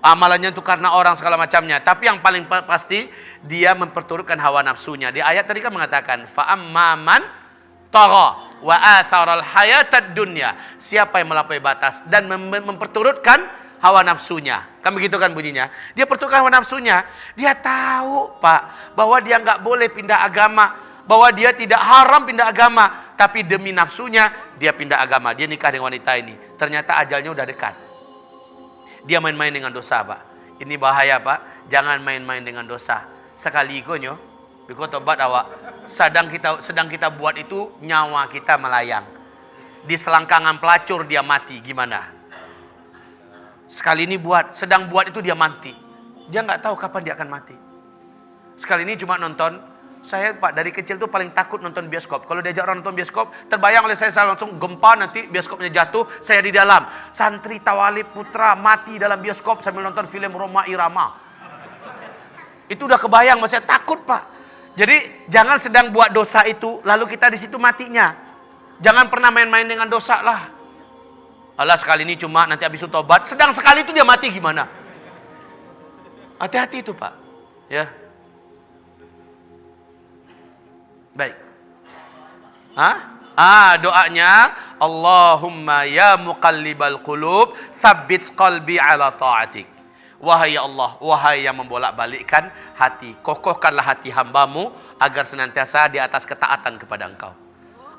amalannya itu karena orang segala macamnya. Tapi yang paling pasti dia memperturutkan hawa nafsunya. Di ayat tadi kan mengatakan fa amman tagha wa atharal hayatad dunya. Siapa yang melampaui batas dan memperturutkan hawa nafsunya. Kan begitu kan bunyinya. Dia perturutkan hawa nafsunya. Dia tahu, Pak, bahwa dia nggak boleh pindah agama. bahwa dia tidak haram pindah agama, tapi demi nafsunya dia pindah agama, dia nikah dengan wanita ini. Ternyata ajalnya udah dekat. Dia main-main dengan dosa, Pak. Ini bahaya, Pak. Jangan main-main dengan dosa. Sekali ikonyo, biko tobat awak. Sedang kita buat itu, nyawa kita melayang. Di selangkangan pelacur dia mati, gimana? Sekali ini sedang buat itu dia mati. Dia nggak tahu kapan dia akan mati. Sekali ini cuma nonton. Saya, Pak, dari kecil tuh paling takut nonton bioskop. Kalau diajak orang nonton bioskop, terbayang oleh saya langsung gempa, nanti bioskopnya jatuh, saya di dalam. Santri Tawalib Putra mati dalam bioskop sambil nonton film Roma Irama. Itu udah kebayang, saya takut, Pak. Jadi jangan sedang buat dosa itu, lalu kita di situ matinya. Jangan pernah main-main dengan dosa lah. Allah sekali ini cuma nanti habis itu tobat, sedang sekali itu dia mati gimana? Hati-hati itu, Pak. Ya. Baik. Doanya Allahumma ya muqallibal qulub tsabbit qalbi ala ta'atik. Wahai Allah, wahai yang membolak-balikkan hati, kokohkanlah hati hambamu agar senantiasa di atas ketaatan kepada Engkau.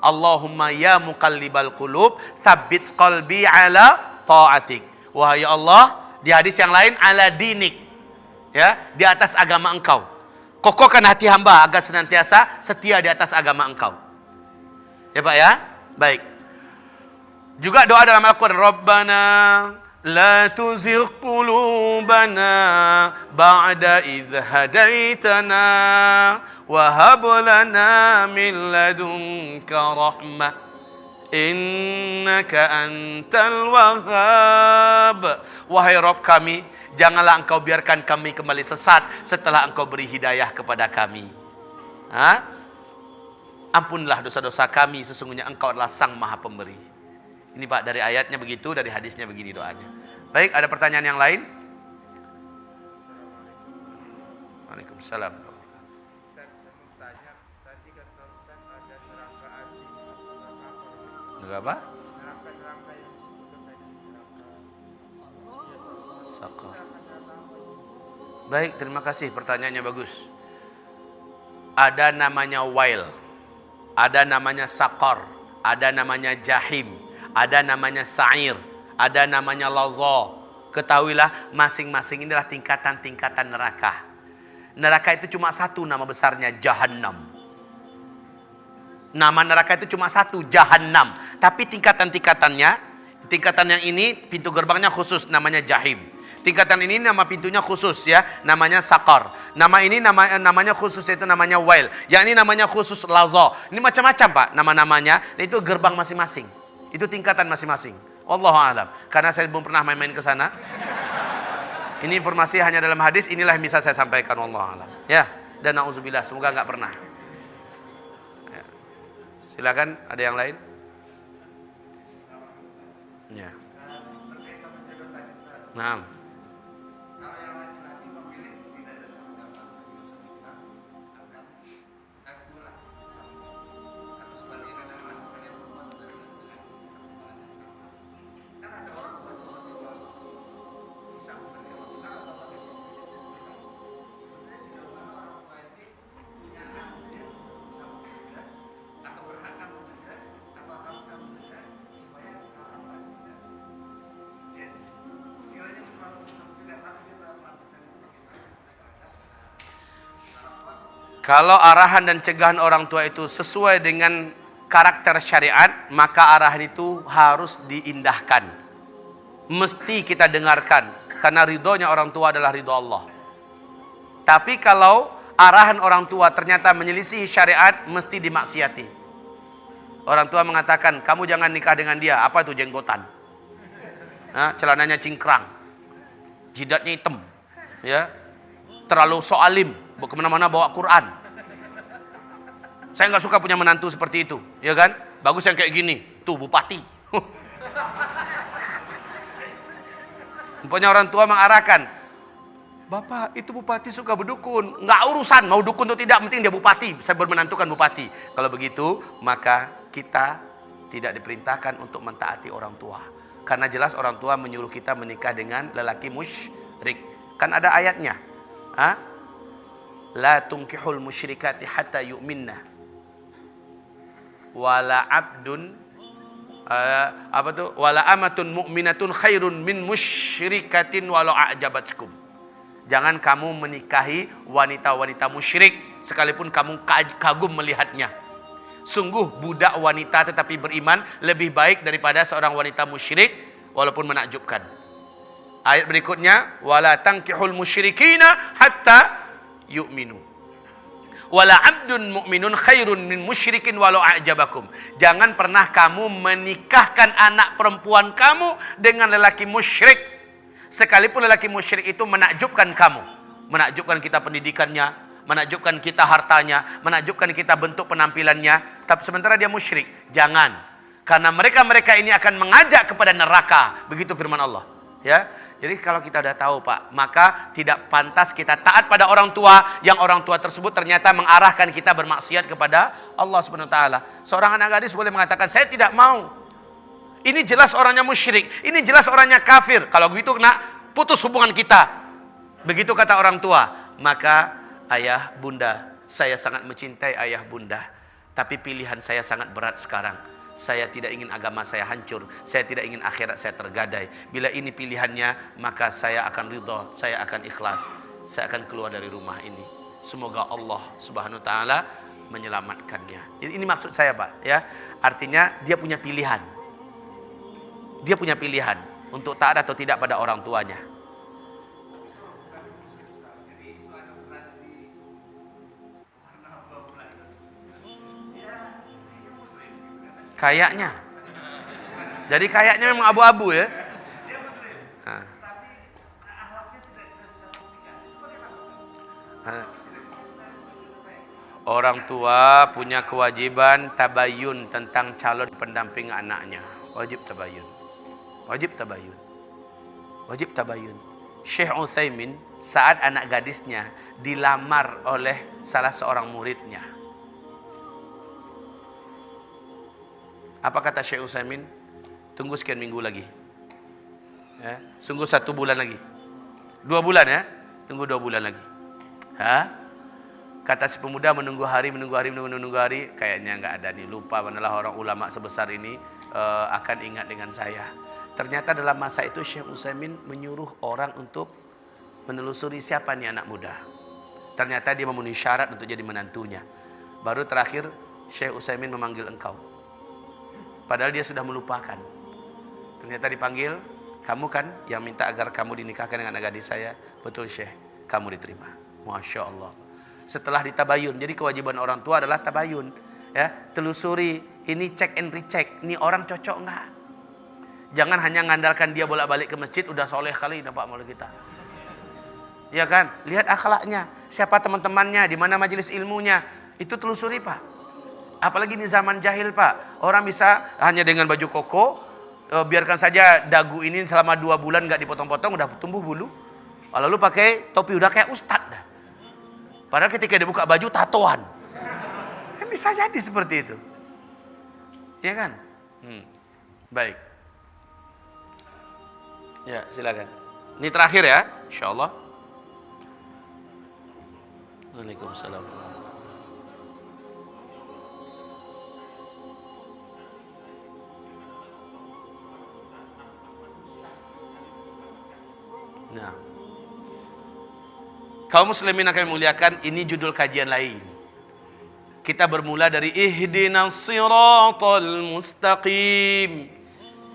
Allahumma ya muqallibal qulub tsabbit qalbi ala ta'atik. Wahai Allah, di hadis yang lain ala dinik. Ya, di atas agama Engkau. Kokohkan hati hamba agar senantiasa setia di atas agama Engkau. Ya, Pak, ya? Baik. Juga doa dalam Al-Qur'an, Rabbana la tuzigh qulubana ba'da idh hadaitana wa hab lana min ladunka rahmah innaka antal wahhab. Wahai Rabb kami, janganlah Engkau biarkan kami kembali sesat setelah Engkau beri hidayah kepada kami. Ampunlah dosa-dosa kami, sesungguhnya Engkau adalah Sang Maha Pemberi. Ini, Pak, dari ayatnya begitu, dari hadisnya begini doanya. Baik, ada pertanyaan yang lain? Waalaikumsalam. Dan saya mau tanya, tadi kata Ustaz ada neraka asing. Neraka apa? Neraka yang disebutkan tadi neraka. Sakar. Baik, terima kasih, pertanyaannya bagus. Ada namanya wail, ada namanya sakar, ada namanya jahim, ada namanya sa'ir, ada namanya laza. Ketahuilah masing-masing inilah tingkatan-tingkatan neraka. Neraka itu cuma satu nama besarnya, Jahannam. Nama neraka itu cuma satu, Jahannam. Tapi tingkatan-tingkatannya, tingkatan yang ini pintu gerbangnya khusus, namanya Jahim. Tingkatan ini nama pintunya khusus, ya, namanya Sakar. Nama ini namanya khusus, yaitu namanya Wail. Yang ini namanya khusus Laza. Ini macam-macam, Pak, nama-namanya. Itu gerbang masing-masing. Itu tingkatan masing-masing. Wallahu a'lam. Karena saya belum pernah main-main ke sana. Ini informasi hanya dalam hadis. Inilah yang bisa saya sampaikan. Wallahu a'lam. Ya, dan na'udzubillah, semoga nggak pernah. Ya. Silakan, ada yang lain? Ya. Nah. Kalau arahan dan cegahan orang tua itu sesuai dengan karakter syariat, maka arahan itu harus diindahkan. Mesti kita dengarkan, karena ridhonya orang tua adalah ridho Allah. Tapi kalau arahan orang tua ternyata menyelisih syariat, mesti dimaksiati. Orang tua mengatakan, kamu jangan nikah dengan dia. Apa itu jenggotan? Celananya cingkrang, jidatnya hitam, ya, terlalu soalim, kemana-mana bawa Quran. Saya nggak suka punya menantu seperti itu, ya kan? Bagus yang kayak gini, tuh bupati. Pokoknya orang tua mengarahkan, Bapak itu bupati suka berdukun, nggak urusan mau dukun atau tidak, penting dia bupati, saya bermenantukan bupati. Kalau begitu, maka kita tidak diperintahkan untuk mentaati orang tua, karena jelas orang tua menyuruh kita menikah dengan lelaki musyrik. Kan ada ayatnya, la tunkihul musyrikati hatta yu'minna. wala abdun wala amatun mu'minatun khairun min musyrikatin walau a'jabatkum. Jangan kamu menikahi wanita-wanita musyrik sekalipun kamu kagum melihatnya. Sungguh budak wanita tetapi beriman lebih baik daripada seorang wanita musyrik walaupun menakjubkan. Ayat berikutnya, wala tankihul musyrikina hatta yu'minu. Wala abdun mu'minun khairun min musyrikin walau a'jabakum. Jangan pernah kamu menikahkan anak perempuan kamu dengan lelaki musyrik. Sekalipun lelaki musyrik itu menakjubkan kamu. Menakjubkan kita pendidikannya, menakjubkan kita hartanya, menakjubkan kita bentuk penampilannya. Tapi sementara dia musyrik. Jangan. Karena mereka-mereka ini akan mengajak kepada neraka. Begitu firman Allah. Ya. Jadi kalau kita sudah tahu Pak, maka tidak pantas kita taat pada orang tua yang orang tua tersebut ternyata mengarahkan kita bermaksiat kepada Allah Subhanahu wa taala. Seorang anak gadis boleh mengatakan, "Saya tidak mau. Ini jelas orangnya musyrik, ini jelas orangnya kafir." Kalau begitu nak putus hubungan kita. Begitu kata orang tua. Maka ayah, bunda, saya sangat mencintai ayah bunda, tapi pilihan saya sangat berat sekarang. Saya tidak ingin agama saya hancur. Saya tidak ingin akhirat saya tergadai. Bila ini pilihannya, maka saya akan ridha, saya akan ikhlas. Saya akan keluar dari rumah ini. Semoga Allah Subhanahu wa taala menyelamatkannya. Ini maksud saya, Pak, ya. Artinya dia punya pilihan. Dia punya pilihan untuk taat atau tidak pada orang tuanya. Kayaknya. Jadi kayaknya memang abu-abu ya. Orang tua punya kewajiban tabayun tentang calon pendamping anaknya. Wajib tabayun. Wajib tabayun. Wajib tabayun. Syekh Utsaimin saat anak gadisnya dilamar oleh salah seorang muridnya. Apa kata Syekh Utsaimin? Tunggu sekian minggu lagi. Ya, sungguh 1 bulan lagi. 2 bulan ya? Tunggu 2 bulan lagi. Kata si pemuda menunggu hari. Kayaknya nggak ada nih. Lupa manalah orang ulama sebesar ini akan ingat dengan saya. Ternyata dalam masa itu Syekh Utsaimin menyuruh orang untuk menelusuri siapa nih anak muda. Ternyata dia memenuhi syarat untuk jadi menantunya. Baru terakhir Syekh Utsaimin memanggil engkau. Padahal dia sudah melupakan. Ternyata dipanggil, kamu kan yang minta agar kamu dinikahkan dengan anak gadis saya. Betul Syekh, kamu diterima. Masya Allah. Setelah ditabayun, jadi kewajiban orang tua adalah tabayun. Ya, telusuri, ini cek and recheck, ini orang cocok nggak? Jangan hanya ngandalkan dia bolak-balik ke masjid, udah soleh kali nampak malu kita. Ya kan? Lihat akhlaknya, siapa teman-temannya, di mana majelis ilmunya, itu telusuri Pak. Apalagi di zaman jahil Pak, orang bisa hanya dengan baju koko, biarkan saja dagu ini selama 2 bulan nggak dipotong-potong udah tumbuh bulu, lalu pakai topi udah kayak ustadz dah. Padahal ketika dia buka baju tatoan, bisa jadi seperti itu, ya kan? Baik, ya silakan. Ini terakhir ya, insya Allah. Waalaikumsalam. Nah, kaum muslimin akan memuliakan, ini judul kajian lain. Kita bermula dari ihdinas siratal mustaqim.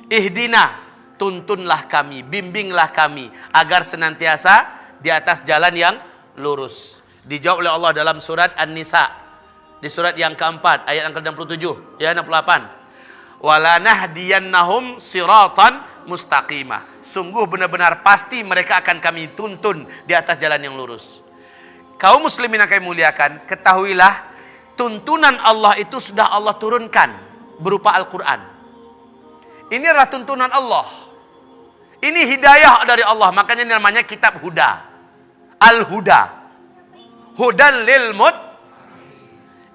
Ihdina, tuntunlah kami, bimbinglah kami agar senantiasa di atas jalan yang lurus. Dijawab oleh Allah dalam surat An-Nisa, di surat yang keempat ayat yang ke-67 ya 68. Wala nahdiyannahum siratan mustaqimah. Sungguh benar-benar pasti mereka akan kami tuntun di atas jalan yang lurus. Kaum muslimin yang kami muliakan, ketahuilah tuntunan Allah itu sudah Allah turunkan berupa Al-Quran. Ini adalah tuntunan Allah. Ini hidayah dari Allah, makanya ini namanya kitab Huda. Al-Huda. Hudan lil mut.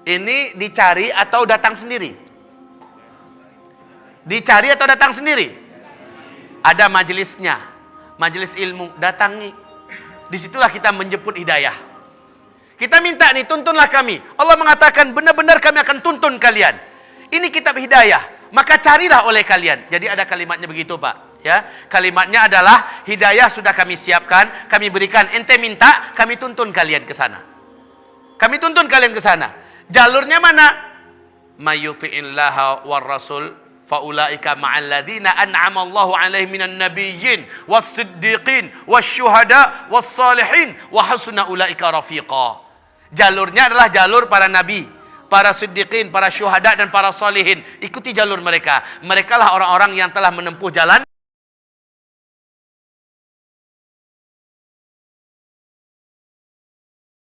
Ini dicari atau datang sendiri? Dicari atau datang sendiri? Ada majelisnya, majelis ilmu, datangi. Disitulah kita menjemput hidayah. Kita minta nih, tuntunlah kami. Allah mengatakan benar-benar kami akan tuntun kalian. Ini kitab hidayah, maka carilah oleh kalian. Jadi ada kalimatnya begitu, Pak. Ya, kalimatnya adalah hidayah sudah kami siapkan, kami berikan, ente minta, kami tuntun kalian ke sana. Kami tuntun kalian ke sana. Jalurnya mana? Mayyuti'illaha war rasul faulaika ma'al ladzina an'ama Allahu 'alaihim minan nabiyyin was-siddiqin wasyuhada was-salihin wa hasuna ulaika rafiqa. Jalurnya adalah jalur para nabi, para siddiqin, para syuhada dan para salihin. Ikuti jalur mereka. Mereka lah orang-orang yang telah menempuh jalan